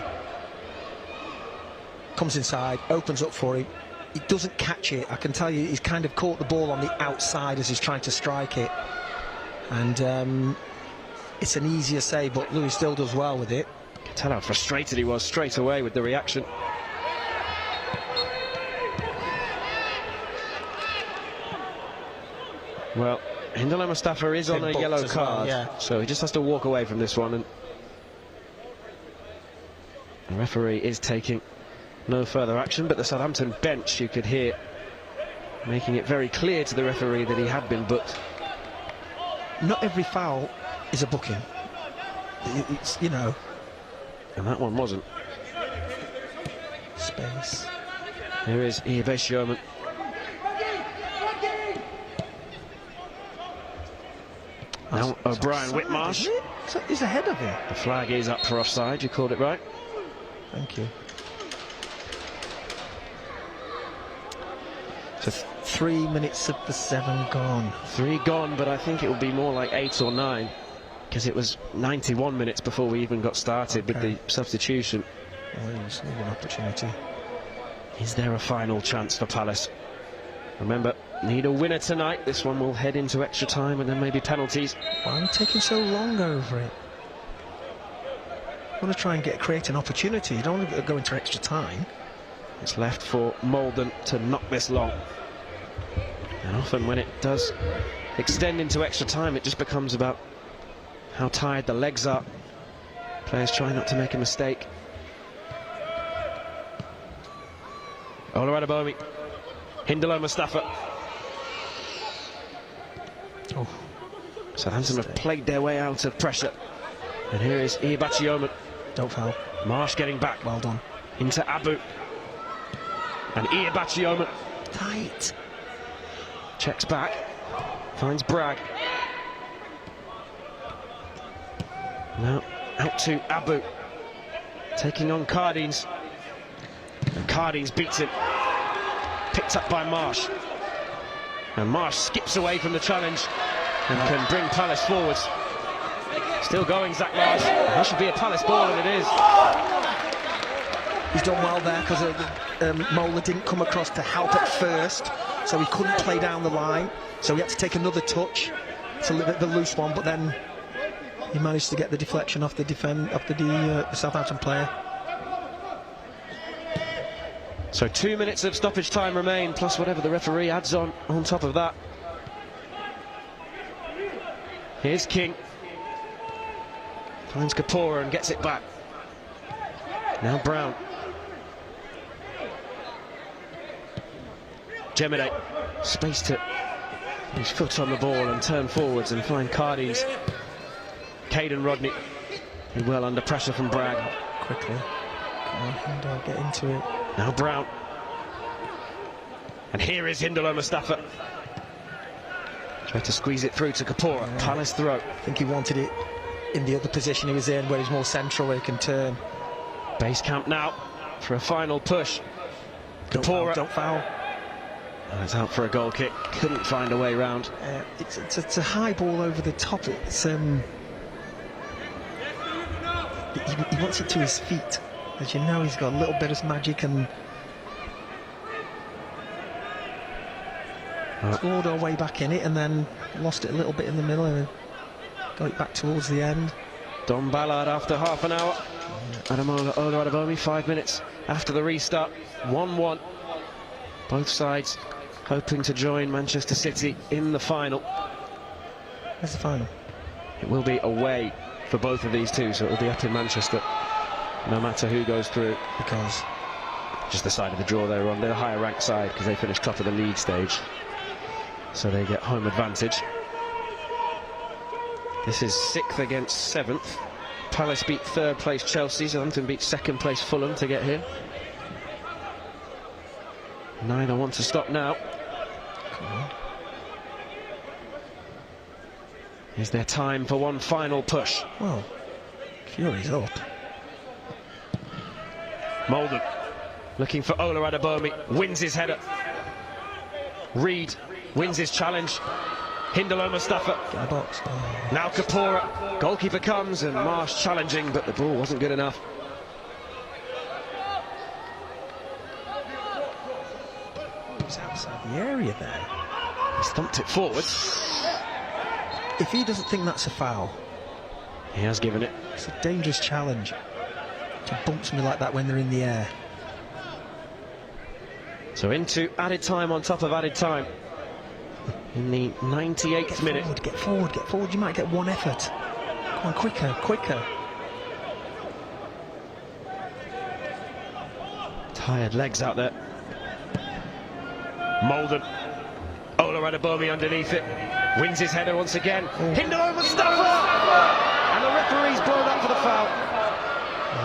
Comes inside, opens up for him. He doesn't catch it. I can tell you, he's kind of caught the ball on the outside as he's trying to strike it. And it's an easier save, but Lewis still does well with it. You can tell how frustrated he was straight away with the reaction. Well, Hindallah Mustafa is on a yellow card, so he just has to walk away from this one. And the referee is taking no further action, but the Southampton bench, you could hear, making it very clear to the referee that he had been booked. Not every foul is a booking. It's, you know. And that one wasn't. Space. Here is Ihebachioma. Now O'Brien Whitmarsh. He's ahead of him. The flag is up for offside, you called it right. Thank you. So 3 minutes of the 7 gone. 3 gone, but I think it will be more like 8 or 9, because it was 91 minutes before we even got started with the substitution. Well, he's an opportunity. Is there a final chance for Palace? Remember, need a winner tonight. This one will head into extra time and then maybe penalties. Why are you taking so long over it? You want to try and create an opportunity. You don't want to go into extra time. It's left for Molden to knock this long. And often when it does extend into extra time, it just becomes about how tired the legs are. Players try not to make a mistake. Olarabomi. Hindallah Mustafa. Oh. Southampton have played their way out of pressure. And here is Ihebachioma. Don't foul. Marsh getting back. Well done. Into Abu. And Ihebachioma. Tight. Checks back. Finds Bragg. Now out to Abu. Taking on Cardines. And Cardines beats him. Picked up by Marsh. And Marsh skips away from the challenge and can bring Palace forwards. Still going, Zach Marsh. That should be a Palace ball, and it is. He's done well there because Mola didn't come across to help at first, so he couldn't play down the line. So he had to take another touch. It's a little bit of a loose one, but then he managed to get the deflection off the Southampton player. So 2 minutes of stoppage time remain, plus whatever the referee adds on top of that. Here's King. Finds Kapora and gets it back. Now Brown. Jemine, space to his foot on the ball and turn forwards and find Cardines. Caden Rodney, well under pressure from Bragg. Quickly. Come on, Hindle, get into it. Now Brown. And here is Hindolo Mustafa. Tried to squeeze it through to Kapora. Yeah. Palace throw. I think he wanted it in the other position he was in, where he's more central, where he can turn. Base camp now for a final push. Kapora. Don't foul. And it's out for a goal kick. Couldn't find a way round. It's a high ball over the top. It's he wants it to his feet. As you know, he's got a little bit of magic and clawed our way back in it, and then lost it a little bit in the middle and got it back towards the end. Don Ballard after half an hour. Ademola Oluwadebomi 5 minutes after the restart. 1-1. Both sides hoping to join Manchester City in the final. That's the final. It will be away for both of these two, so it will be up in Manchester, no matter who goes through. Because just the side of the draw they were on. They're the higher ranked side because they finished top of the league stage, so they get home advantage. This is 6th against 7th. Palace beat 3rd place Chelsea. Southampton beat 2nd place Fulham to get here. Neither want to stop now. Is there time for one final push? Well, Fury's up. Molden looking for Oluwadebomi, wins his header. Reed wins his challenge. Hindolo Mustafa. Get the box. Oh. Now Kapora. Goalkeeper comes and Marsh challenging, but the ball wasn't good enough. He's outside the area there. He's thumped it forwards. If he doesn't think that's a foul, He has given it. it's a dangerous challenge to bump something like that when they're in the air. So into added time on top of added time. In the 98th minute. Get forward, get forward. You might get one effort. Come on, quicker, quicker. Tired legs out there. Molden. Oluwadebomi underneath it. Wins his header once again. Hindolo Mustafa! And the referee's blown up for the foul.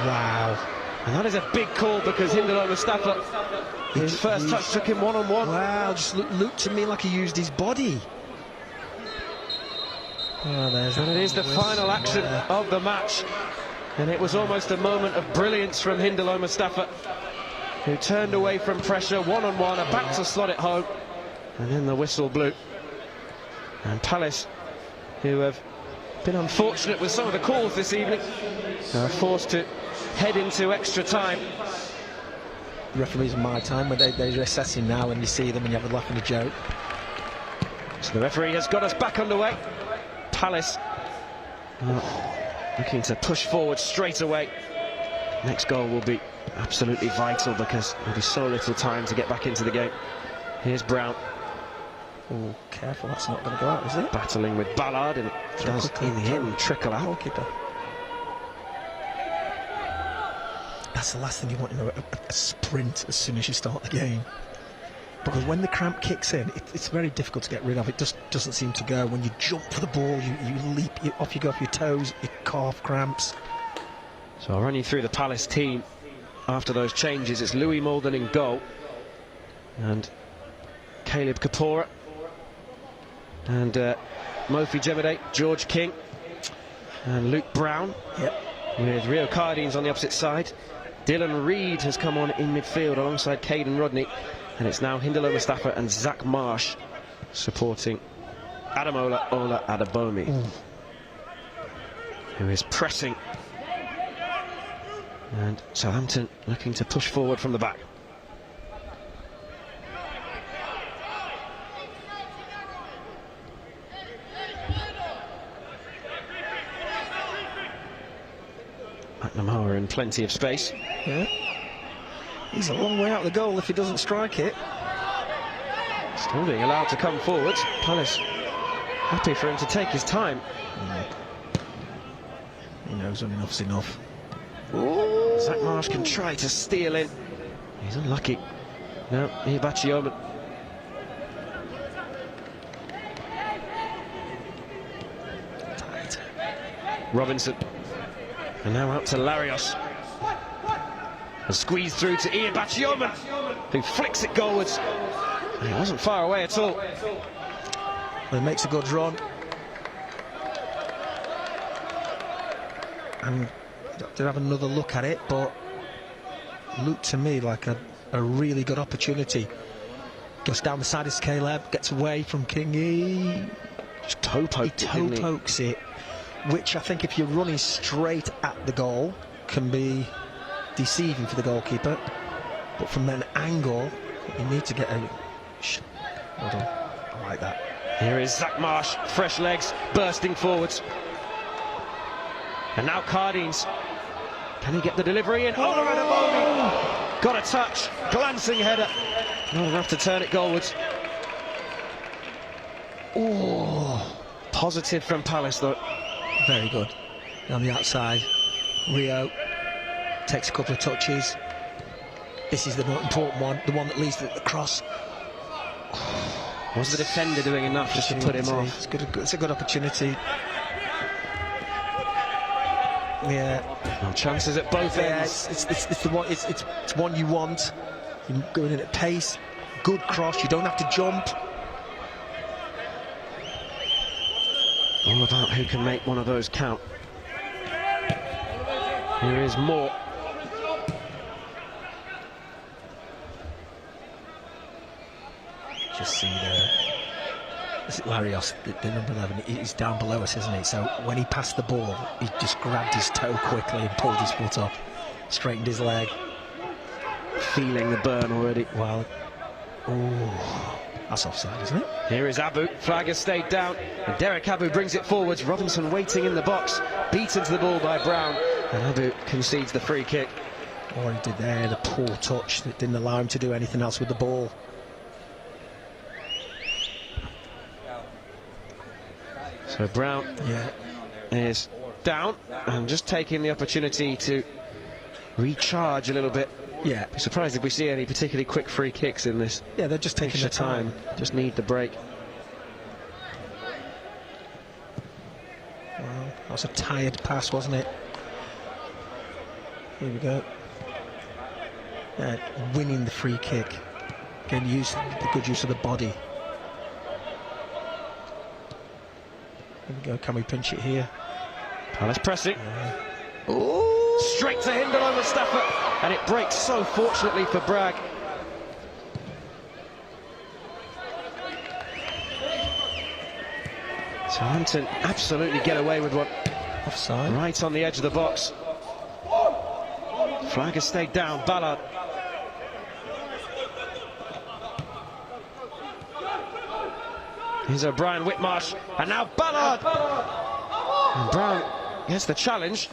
Wow. And that is a big call because Hindolo Mustafa, his first touch took him one-on-one. Wow, just looked to me like he used his body. Oh, there's And it is the final action of the match. And it was almost a moment of brilliance from Hindolo Mustafa, who turned away from pressure, one-on-one, about to slot it home. And then the whistle blew. And Palace, who have been unfortunate with some of the calls this evening, are forced to head into extra time. The referees in my time, when they're assessing now, and you see them and you have a laugh and a joke. So the referee has got us back underway. Palace looking to push forward straight away. Next goal will be absolutely vital because there'll be so little time to get back into the game. Here's Brown. Oh, careful, that's not going to go out, is it? Battling with Ballard, and it does in the end trickle out. Goalkeeper. That's the last thing you want, a sprint as soon as you start the game. Because when the cramp kicks in, it's very difficult to get rid of. It just doesn't seem to go. When you jump for the ball, you leap, off you go off your toes, your calf cramps. So I'll run you through the Palace team after those changes. It's Louis Molden in goal, and Caleb Kapora, and Mofi Jemine, George King, and Luke Brown. Yep. With Rio Cardines on the opposite side. Dylan Reed has come on in midfield alongside Caden Rodney, and it's now Hindolo Mustafa and Zach Marsh supporting Ademola Oluwadebomi, who is pressing, and Southampton looking to push forward from the back. McNamara in plenty of space. Yeah. He's a long way out the goal if he doesn't strike it. Still being allowed to come forwards. Palace happy for him to take his time. You know, shows enough's enough. Ooh. Zach Marsh can try to steal in. He's unlucky. No, Ibachioma. Tight. Robinson. And now out to Larios. A squeeze through to Ian Bachioma, who flicks it goalwards. And he wasn't far away at all. Well, he makes a good run. And did have another look at it, but looked to me like a really good opportunity. Goes down the side of Caleb, gets away from Kingy. Just toe poked it, didn't he? Pokes it, which I think if you're running straight at the goal can be deceiving for the goalkeeper, but from an angle you need to get a hold on. I like that. Here is Zach Marsh, fresh legs bursting forwards, and now Cardines. Can he get the delivery in? Oh, Bowley got a touch, glancing header, not enough to turn it goalwards. Oh, positive from Palace though. Very good. On the outside, Rio takes a couple of touches. This is the more important one, the one that leads to the cross. Was the defender doing enough just to put him off? It's a good opportunity. Yeah. No chances at both ends. It's the one. It's one you want. You're going in at pace. Good cross. You don't have to jump. All about who can make one of those count. Here is Moore. Just see there. Is it Larios, the number 11? He's down below us, isn't he? So when he passed the ball, he just grabbed his toe quickly and pulled his foot up, straightened his leg. Feeling the burn already. Well, oh, that's offside, isn't it? Here is Abu. Flag has stayed down, and Derek Abu brings it forwards. Robinson waiting in the box, beaten to the ball by Brown, and Abu concedes the free kick. What he did there, the poor touch that didn't allow him to do anything else with the ball. So Brown is down and just taking the opportunity to recharge a little bit. Yeah. Be surprised if we see any particularly quick free kicks in this. Yeah, they're just taking their time. Just need the break. Well, that was a tired pass, wasn't it? Here we go. Winning the free kick. Again, the good use of the body. Here we go. Can we pinch it here? Palace pressing. Ooh. Straight to Hindle Mustafa, and it breaks so fortunately for Bragg. Southampton absolutely get away with one. Offside. Right on the edge of the box. Flag has stayed down. Ballard. Here's O'Brien, Whitmarsh, and now Ballard. And Brown gets the challenge.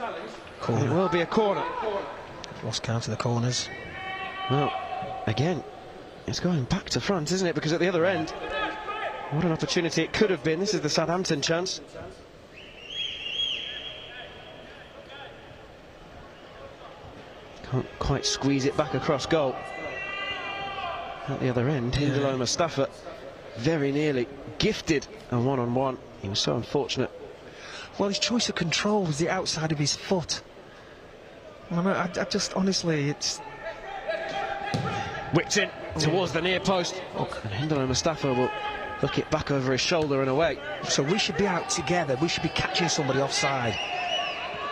Corner. It will be a corner. Lost count of the corners. Well, again, it's going back to front, isn't it? Because at the other end, what an opportunity it could have been. This is the Southampton chance. Can't quite squeeze it back across goal. At the other end, Hindle Mustafa very nearly gifted a one-on-one. He was so unfortunate. Well, his choice of control was the outside of his foot. I just, honestly, it's... Whipped in towards the near post. And Hindle Mustafa will look it back over his shoulder and away. So we should be out together. We should be catching somebody offside.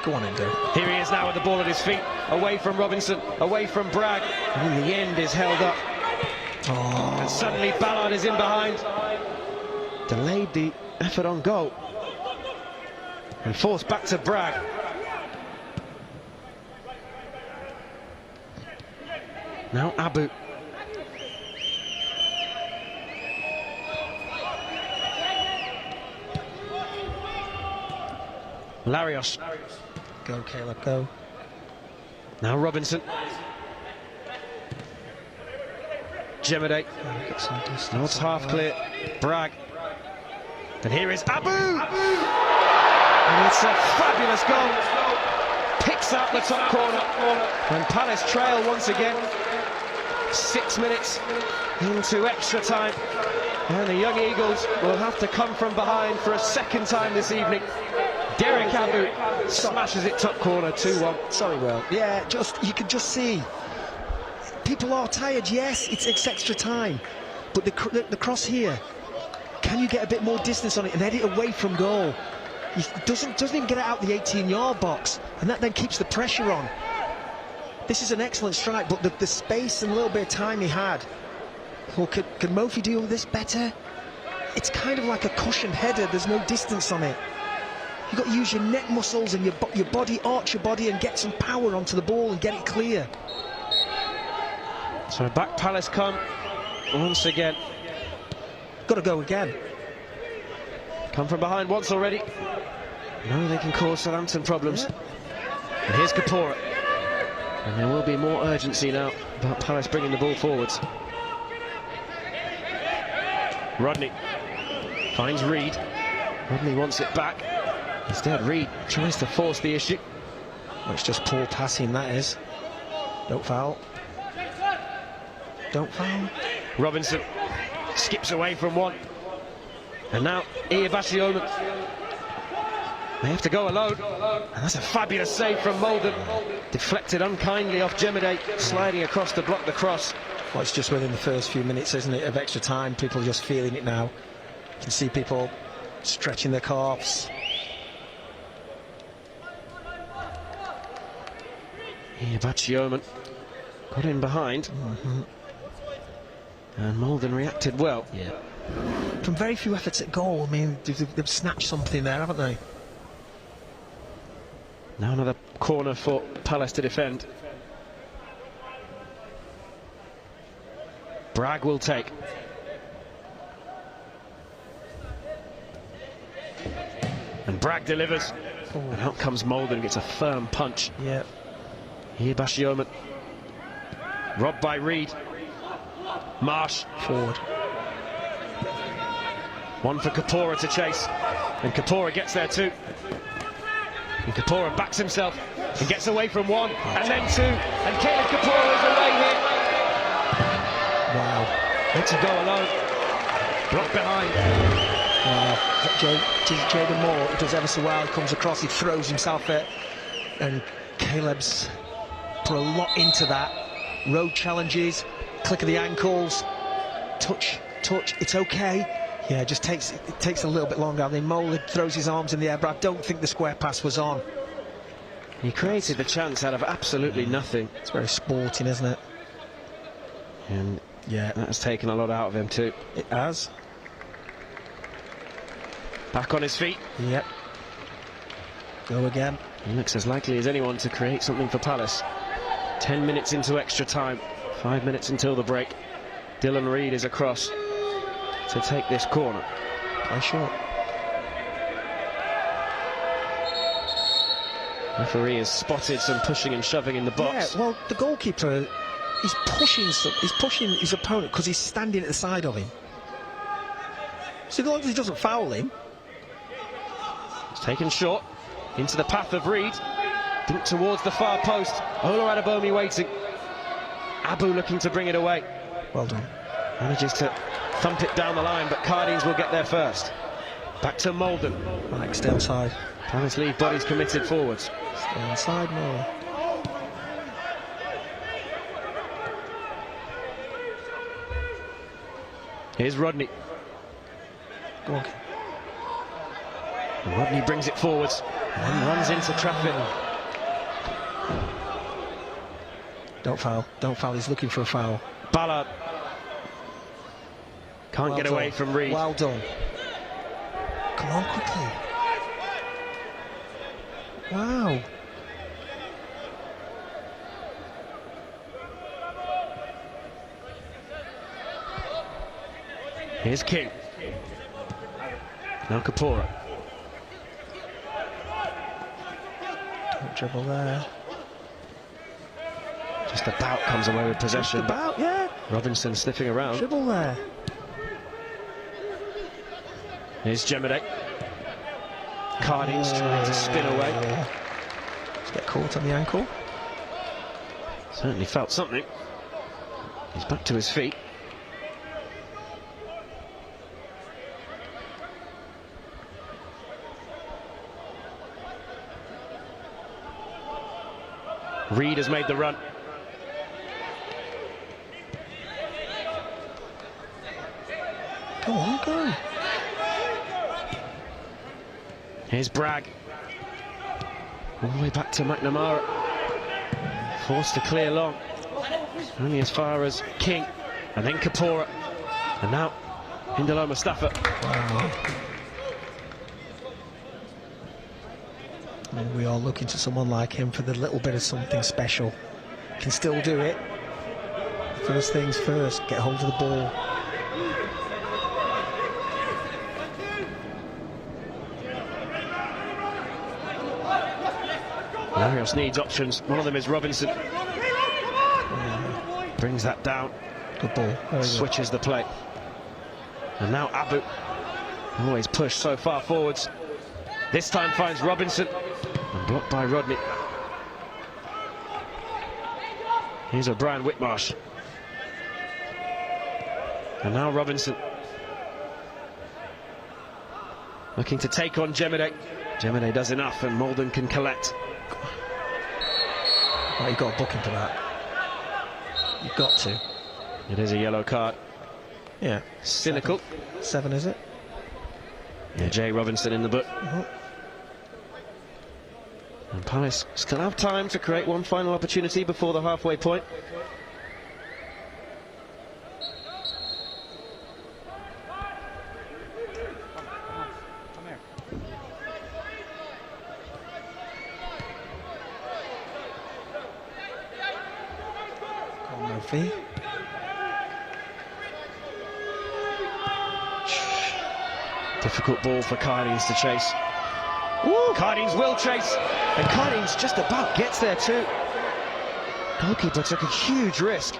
Go on, Hindle. Here he is now with the ball at his feet. Away from Robinson, away from Bragg. And in the end is held up. Oh. And suddenly Ballard is in behind. Delayed the effort on goal. And forced back to Bragg. Now Abu. Larios. Go, Caleb, go. Now Robinson. Jemade. Now it's half clear. Bragg. And here is Abu! And it's a fabulous goal backs out the top corner. And Palace trail once again. 6 minutes into extra time. And the young Eagles will have to come from behind for a second time this evening. Derek Abu smashes it top corner, 2-1. Sorry, Will. Yeah, you can just see. People are tired, yes, it's extra time. But the cross here, can you get a bit more distance on it and head it away from goal? He doesn't even get it out the 18-yard box, and that then keeps the pressure on. This is an excellent strike, but the space and a little bit of time he had. Well, could Mofi deal with this better? It's kind of like a cushioned header, there's no distance on it. You've got to use your neck muscles and your body, arch your body and get some power onto the ball and get it clear. So back Palace come once again. Got to go again. Come from behind once already. No, they can cause Southampton problems. Yeah. And here's Kapora. And there will be more urgency now about Palace bringing the ball forwards. Rodney finds Reed. Rodney wants it back. Instead, Reed tries to force the issue. Well, it's just poor passing, that is. Don't foul. Don't foul. Robinson skips away from one. And now Iyabashioma. They have to go alone. And that's a fabulous save from Molden. Deflected unkindly off Jemede, sliding across to block the cross. Well, it's just within the first few minutes, isn't it, of extra time. People are just feeling it now. You can see people stretching their calves. Iyabashioma got in behind. And Molden reacted well. Yeah. From very few efforts at goal, I mean, they've snatched something there, haven't they? Now another corner for Palace to defend. Bragg will take. And Bragg delivers. Oh. And out comes Molden, gets a firm punch. Yeah. Iyabashioma. Robbed by Reed. Marsh. Forward. One for Kapora to chase. And Kapora gets there too. And Kapora backs himself and gets away from one. And then two. And Caleb Kapora is away here. Wow. Lets him go alone. Blocked behind. Wow. Jaden Moore, he does ever so well. He comes across, he throws himself at. And Caleb's put a lot into that. Road challenges, click of the ankles, touch, it's okay. Yeah, it takes a little bit longer. I mean, Moore throws his arms in the air, but I don't think the square pass was on. He created the chance out of absolutely nothing. It's very sporting, isn't it? And yeah, that has taken a lot out of him too. It has. Back on his feet. Yep. Go again. He looks as likely as anyone to create something for Palace. 10 minutes into extra time. 5 minutes until the break. Dylan Reed is across to take this corner. Play short. Referee has spotted some pushing and shoving in the box. Yeah, well, the goalkeeper, he's pushing his opponent because he's standing at the side of him. So as long as he doesn't foul him. It's taken short into the path of Reed. Dink towards the far post. Ola Adebomi waiting. Abu looking to bring it away. Well done. Manages to thump it down the line, but Cardines will get there first. Back to Molden. Right, stay inside. Palace leave bodies committed forwards. Stay inside more. Here's Rodney. Go on. Rodney brings it forwards and runs into traffic. Don't foul, he's looking for a foul. Ballard can't get away from Reed. Well done. Come on, quickly. Wow. Here's King. Now Kapora. Don't dribble there. Just about comes away with possession. Just about, yeah. Robinson sniffing around. Dribble there. Here's Jemede. Cardines trying to spin away. Get caught on the ankle. Certainly felt something. He's back to his feet. Reed has made the run. Go on, go. Here's Bragg. All the way back to McNamara. Forced to clear long. Only as far as King. And then Kapora. And now Hindalo Mustafa. Wow. I mean, we are looking to someone like him for the little bit of something special. Can still do it. First things first, get hold of the ball. Larios needs options. One of them is Robinson. Brings that down. Good ball. Switches the play. And now Abu. Always pushed so far forwards. This time finds Robinson. And blocked by Rodney. Here's O'Brien Whitmarsh. And now Robinson. Looking to take on Jemede. Jemede does enough and Malden can collect. Oh, you've got to book him for that. You've got to. It is a yellow card. Yeah. Cynical. 7, is it? Yeah, Jay Robinson in the book. And Palace still have time to create one final opportunity before the halfway point. Murphy. Difficult ball for Cardines to chase. Cardines will chase, and Cardines just about gets there too. Goalkeeper took a huge risk.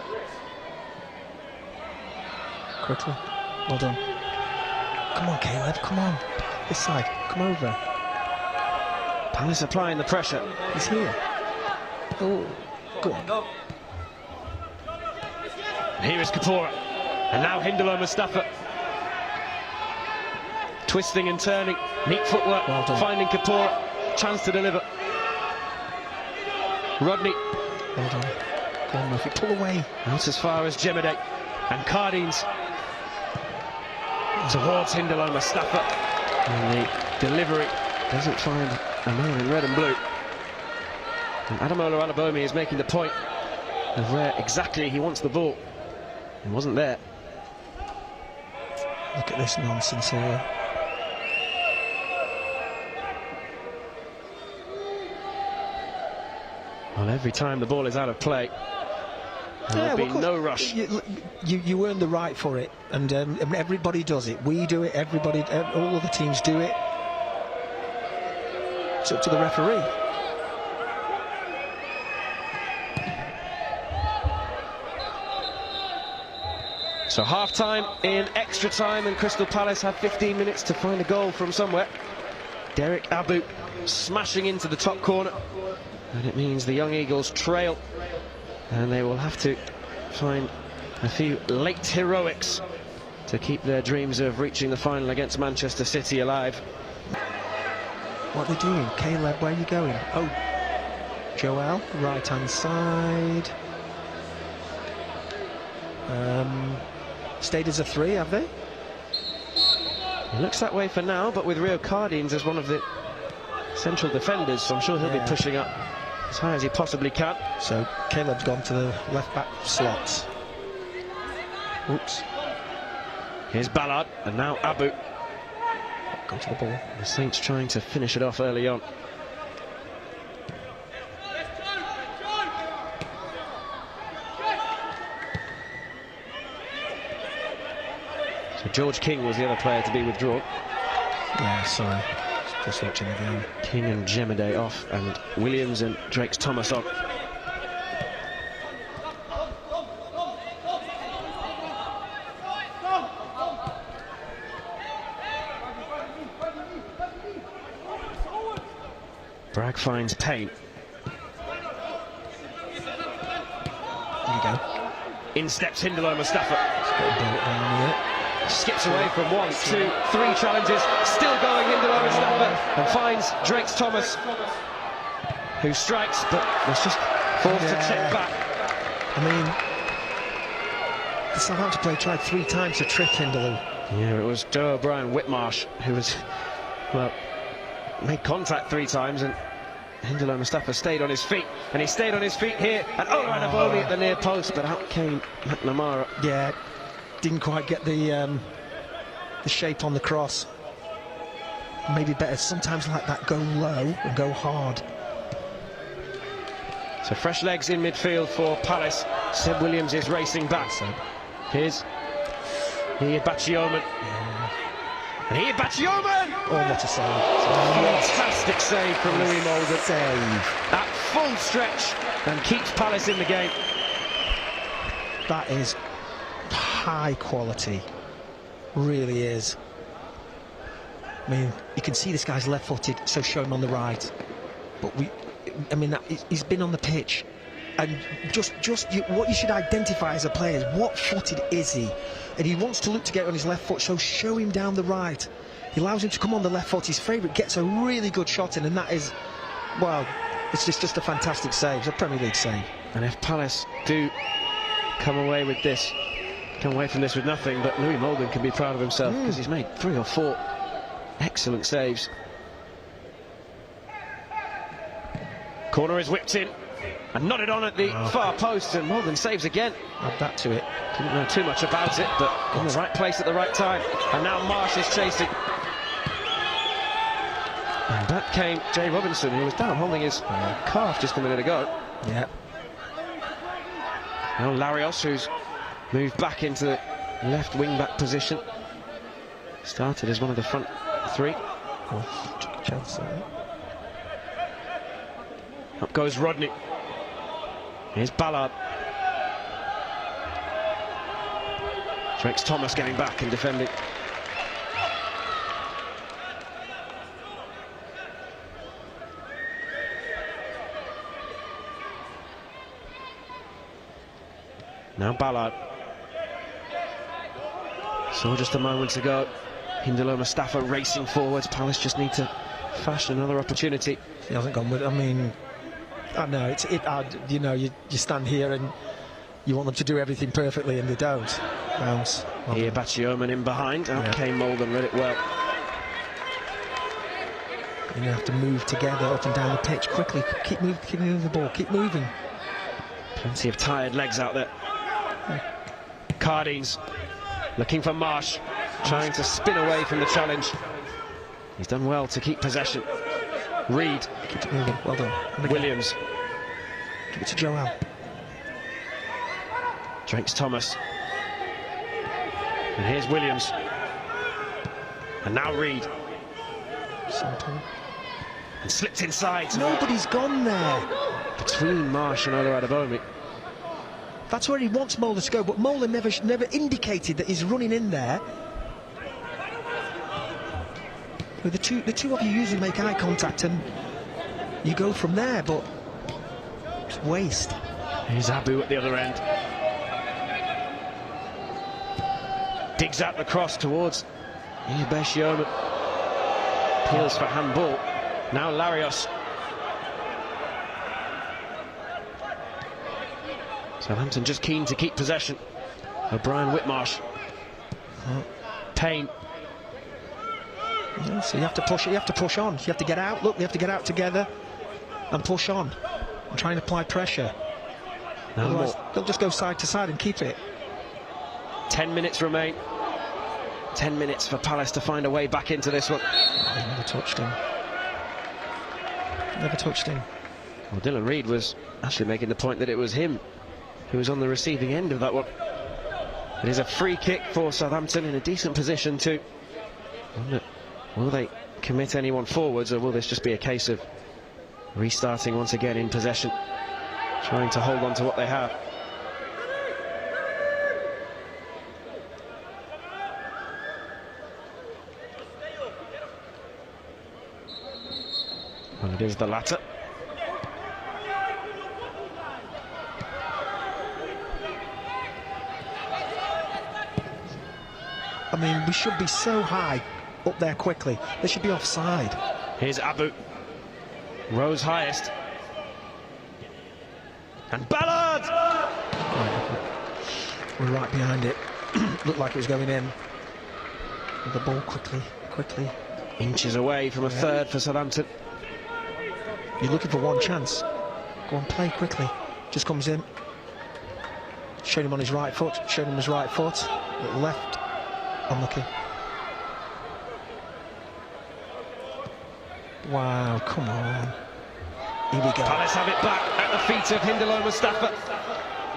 Quickly. Well done. Come on, Caleb, come on. This side, come over. Palace applying the pressure. He's here. Oh, go on. Here is Kapora, and now Hindalo Mustafa. Twisting and turning, neat footwork, well done. Finding Kapora, chance to deliver. Rodney. Well done. Go on, Murphy, pull away. Out as far as Jemede, and Cardines towards Hindalo Mustafa. And the delivery doesn't find a man in red and blue. And Adamola Alabomi is making the point of where exactly he wants the ball. It wasn't there. Look at this nonsense here. Well, every time the ball is out of play, there'll be no rush. You earn the right for it, and everybody does it. We do it, everybody, all of the teams do it. It's up to the referee. So half-time in extra time, and Crystal Palace have 15 minutes to find a goal from somewhere. Derek Abu smashing into the top corner, and it means the Young Eagles trail, and they will have to find a few late heroics to keep their dreams of reaching the final against Manchester City alive. What are they doing? Caleb, where are you going? Oh, Joel, right-hand side. Stayed as a 3, have they? It looks that way for now, but with Rio Cardines as one of the central defenders, so I'm sure he'll be pushing up as high as he possibly can. So Caleb's gone to the left-back slot. Oops. Here's Ballard, and now Abu. Go to the ball. The Saints trying to finish it off early on. So George King was the other player to be withdrawn. Yeah, sorry. Just watching the game. King and Jemede off, and Williams and Drake's Thomas on. Bragg finds Payne. In steps Hindalo Mustafa. Skips away Yeah. from 1, 2, 3 challenges. Still going Hindalo Mustafa and finds Drakes Thomas, who strikes but was just forced to check back. I mean, the Southampton player tried 3 times to trick Hindalo. Yeah, it was Joe O'Brien Whitmarsh who was, well, made contact 3 times, and Hindalo Mustafa stayed on his feet, and he stayed on his feet here, and Oluwadiboni at the near post, but out came McNamara. Yeah, didn't quite get the shape on the cross. Maybe better sometimes like that, go low and go hard. So fresh legs in midfield for Palace. Seb Williams is racing back. Here's Ihebachioma. And Ihebachioma! Oh, what a save. Fantastic save from Louis Molden. Save. At full stretch and keeps Palace in the game. That is high quality. Really is. I mean, you can see this guy's left-footed, so show him on the right. But he's been on the pitch, and what you should identify as a player is what footed is he, and he wants to look to get on his left foot, so show him down the right. He allows him to come on the left foot. His favourite gets a really good shot in, and that is, well, it's just a fantastic save. It's a Premier League save. And if Palace do come away from this with nothing, but Louis Molden can be proud of himself because he's made 3 or 4 excellent saves. Corner is whipped in and nodded on at the far post, and Molden saves again. Add that to it. Didn't know too much about it, but in the right place at the right time. And now Marsh is chasing. And back came Jay Robinson, who was down holding his calf just a minute ago. Yeah. Now Larios, who's moved back into the left wing-back position. Started as one of the front 3. Oh, chance there. Up goes Rodney. Here's Ballard. Drakes Thomas getting back and defending. Now Ballard. Saw just a moment ago Hindalo Mustafa racing forwards. Palace just need to fashion another opportunity. He hasn't gone with. I mean, I know you know, you stand here and you want them to do everything perfectly, and they don't. Bounce. Here Ihebachioma in behind. Out came Molden, read it well. You have to move together up and down the pitch quickly. Keep moving the ball. Keep moving. Plenty of tired legs out there. Cardines looking for Marsh, trying to spin away from the challenge. He's done well to keep possession. Reed. Keep it moving. Well done. Williams. Give it to Joel. Drakes Thomas. And here's Williams. And now Reed. Simple. And slipped inside. Nobody's gone there. Between Marsh and Oluwadiboni. That's where he wants Molden to go, but Molden never indicated that he's running in there. Well, the two of you usually make eye contact and you go from there, but it's waste. Here's Abu at the other end. Digs out the cross towards Ihebachioma. Appeals for handball. Now Larios. Southampton just keen to keep possession. O'Brien Whitmarsh. Payne. Yeah, so you have to push. You have to push on. You have to get out. Look, they have to get out together and push on and try and apply pressure. Otherwise, they'll just go side to side and keep it. 10 minutes remain. 10 minutes for Palace to find a way back into this one. He never touched him. Never touched him. Well, Dylan Reed was actually making the point that it was him who was on the receiving end of that one. It is a free kick for Southampton in a decent position too. Will they commit anyone forwards, or will this just be a case of restarting once again in possession, trying to hold on to what they have? Well, it is the latter. I mean, we should be so high up there quickly. They should be offside. Here's Abu. Rose highest. And Ballard! We're right behind it. Looked like it was going in. With the ball quickly. Inches away from a third for Southampton. You're looking for one chance. Go on, play quickly. Just comes in. Showed him on his right foot. Little left. Unlucky. Wow, come on. Here we go. Palace have it back at the feet of Hindalo Mustafa.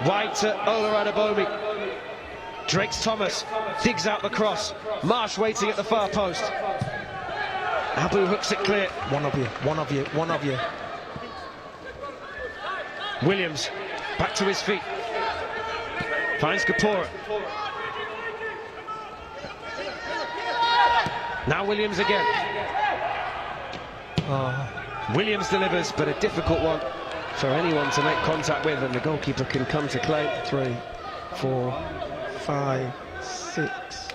Wide to Ola Adabomi. Drakes Thomas digs out the cross. Marsh waiting at the far post. Abu hooks it clear. One of you. Williams back to his feet. Finds Kapoor. Now Williams again. Williams delivers, but a difficult one for anyone to make contact with, and the goalkeeper can come to claim. 3, 4, 5, 6.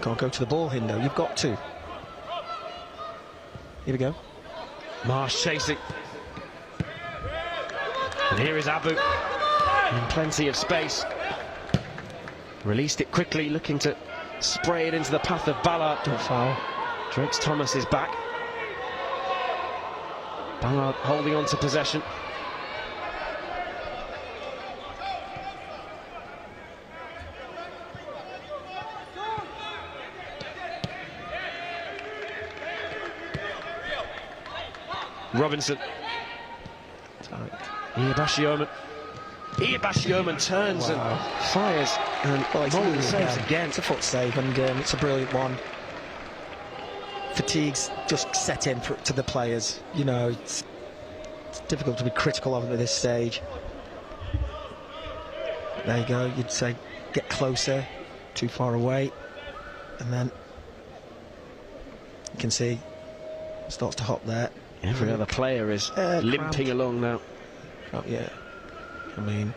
Can't go to the ball, Hindo. You've got to. Here we go. Marsh chasing. And here is Abu. In plenty of space. Released it quickly, looking to spray it into the path of Ballard. Don't foul. Drakes Thomas is back. Ballard holding on to possession. Robinson. Iabashioman turns and fires and Mullen saves again. It's a foot save, and it's a brilliant one. Fatigue's just set in to the players. You know, it's difficult to be critical of them at this stage. There you go. You'd say get closer, too far away, and then you can see it starts to hop there. Every other player is limping along now. Oh, yeah. I mean,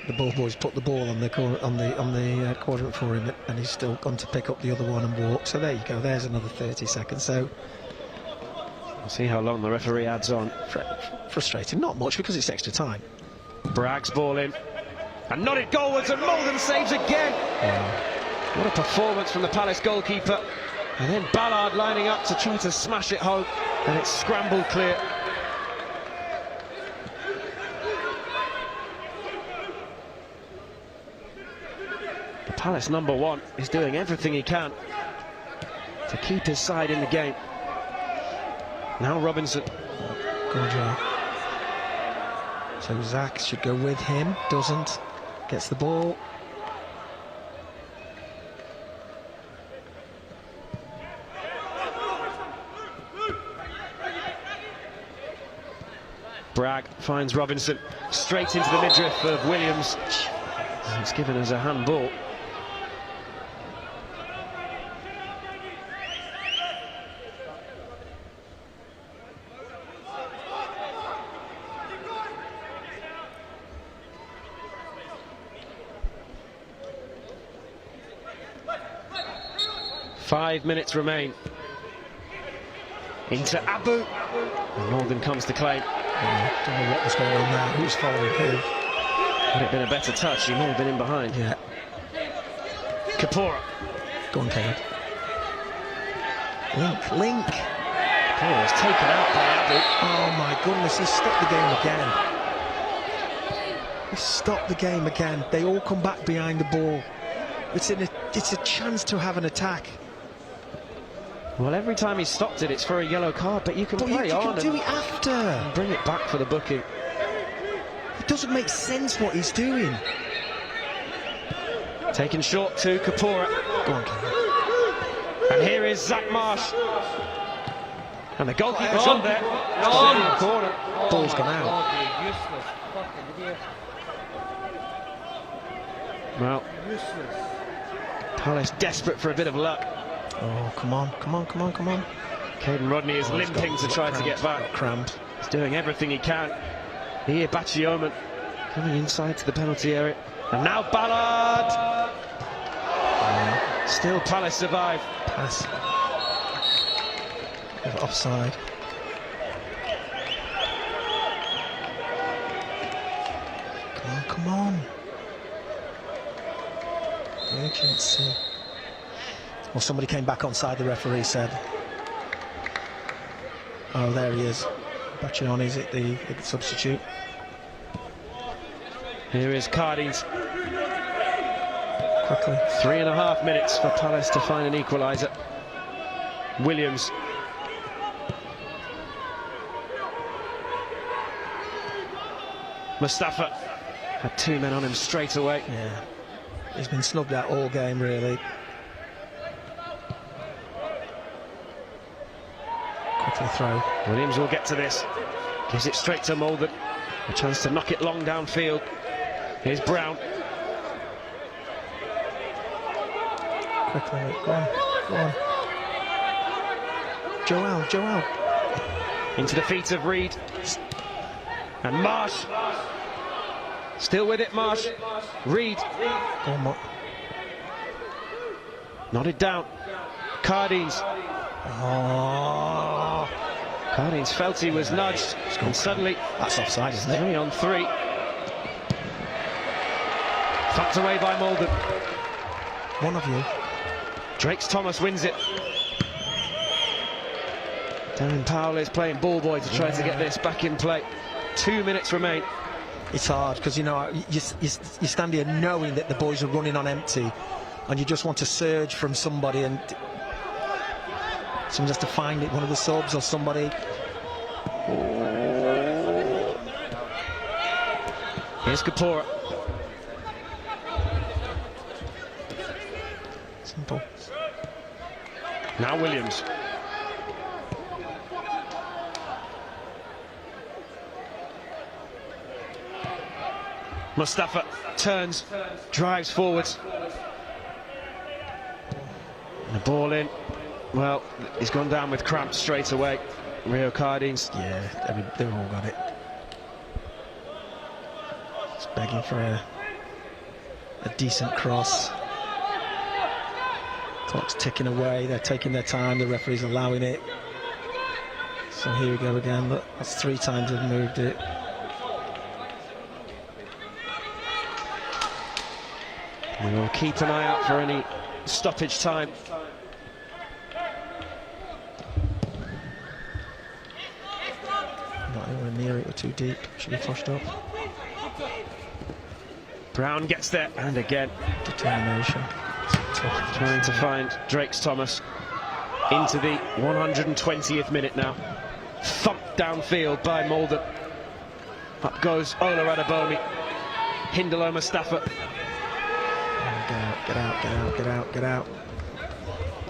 the ball boys put the ball on the quadrant for him, and he's still gone to pick up the other one and walk. So there you go. There's another 30 seconds. So we'll see how long the referee adds on. Frustrating. Not much, because it's extra time. Bragg's ball in and nodded goalwards, and Mulden saves again. What a performance from the Palace goalkeeper. And then Ballard lining up to try to smash it home, and it's scrambled clear. The Palace number one is doing everything he can to keep his side in the game. Now Robinson. Good job. So Zach should go with him, doesn't. Gets the ball. Bragg finds Robinson straight into the midriff of Williams. And it's given us a handball. Five minutes remain. Into Abu. And Morgan comes to claim. Don't know what was going on there. Who's following who? Had it been a better touch, he may have been in behind. Yeah. Kapoor. Go on, Caleb. Link. Kapoor is taken out by Abu. Oh my goodness, he stopped the game again. He stopped the game again. They all come back behind the ball. It's a chance to have an attack. Well, every time he stopped it, it's for a yellow card, but you can play on and do it after. And bring it back for the booking. It doesn't make sense what he's doing. Taken short to Kapoor. Go on, Kevin. And here is Zach Marsh. And the goalkeeper's on there. On. Corner. Ball's gone out. Useless fucking idiot. Well, Palace desperate for a bit of luck. Oh, come on. Caden Rodney is limping to try to get back. Cramped. He's doing everything he can. Here, Bachioman coming inside to the penalty area. And now Ballard! Still Palace survive. Pass. Offside. Come on. Urgency. Well, somebody came back onside, the referee said. Oh, there he is. Baccioni, is it the substitute? Here is Cardines. Quickly. 3.5 minutes for Palace to find an equaliser. Williams. Mustafa had 2 men on him straight away. Yeah, he's been snubbed out all game, really. Quickly throw. Williams will get to this. Gives it straight to Molden. A chance to knock it long downfield. Here's Brown. Quickly, go on, go on. Joel. Into the feet of Reed. And Marsh. Still with it, Marsh. Reed. Go on, Nodded down. Cardines. Oh. Cardines felt he was nudged. And suddenly, that's offside, isn't it? 3 on 3. Fucked away by Molden. One of you. Drakes Thomas wins it. Darren Powell is playing ball boy to try to get this back in play. 2 minutes remain. It's hard because, you know, you stand here knowing that the boys are running on empty and you just want to surge from somebody, and someone has to find it, one of the subs or somebody. Here's Kapora. Simple. Now Williams. Mustafa turns, drives forwards. And the ball in. Well, he's gone down with cramps straight away. Rio Cardines. Yeah, I mean, they've all got it. Just begging for a decent cross. Clock's ticking away, they're taking their time, the referee's allowing it. So here we go again, look, that's 3 times they've moved it. We will keep an eye out for any stoppage time. Not anywhere near it, we're too deep, should be flushed up. Brown gets there, and again. Determination. Trying to find Drakes Thomas into the 120th minute now. Thumped downfield by Molden. Up goes Ola Radabomi. Hindalo Mustafa. Get out.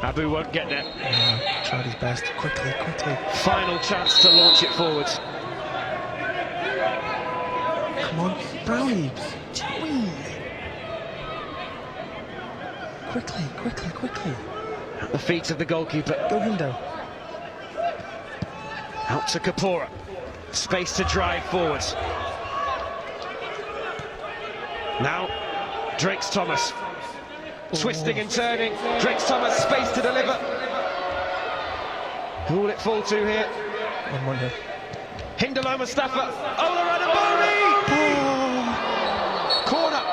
Abu won't get there. Tried his best. Quickly. Final chance to launch it forwards. Come on, Brownie. Quickly. At the feet of the goalkeeper. Go Hindo. Out to Kapora. Space to drive forwards. Now, Drakes Thomas. Twisting and turning. Drakes Thomas, space to deliver. Who will it fall to here? I wonder. Hindalo Mustafa. Ola Radabomi! Oh. Corner.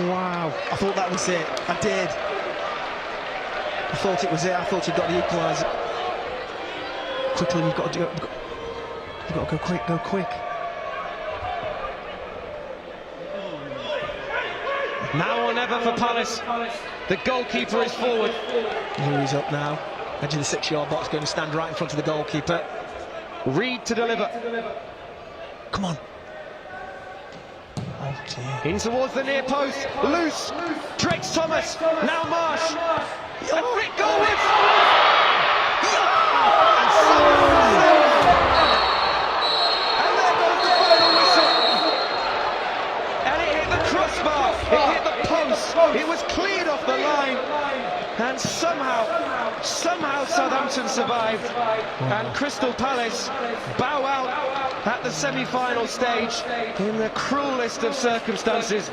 Wow, I thought that was it. I did. I thought it was it. I thought he'd got the equaliser. Quickly, you've got to go quick. Now or never for Palace. The goalkeeper is forward. Louis up now. Edge of the 6-yard box, going to stand right in front of the goalkeeper. Reed to deliver. Come on. Oh dear. In towards the near post. Loose. Drakes Thomas. Now Marsh. And Rick Goldwith. And there goes the final whistle. And it hit the crossbar. It hit the post. It was cleared off the line. And somehow Southampton survived. And Crystal Palace bow out at the semi-final stage in the cruelest of circumstances.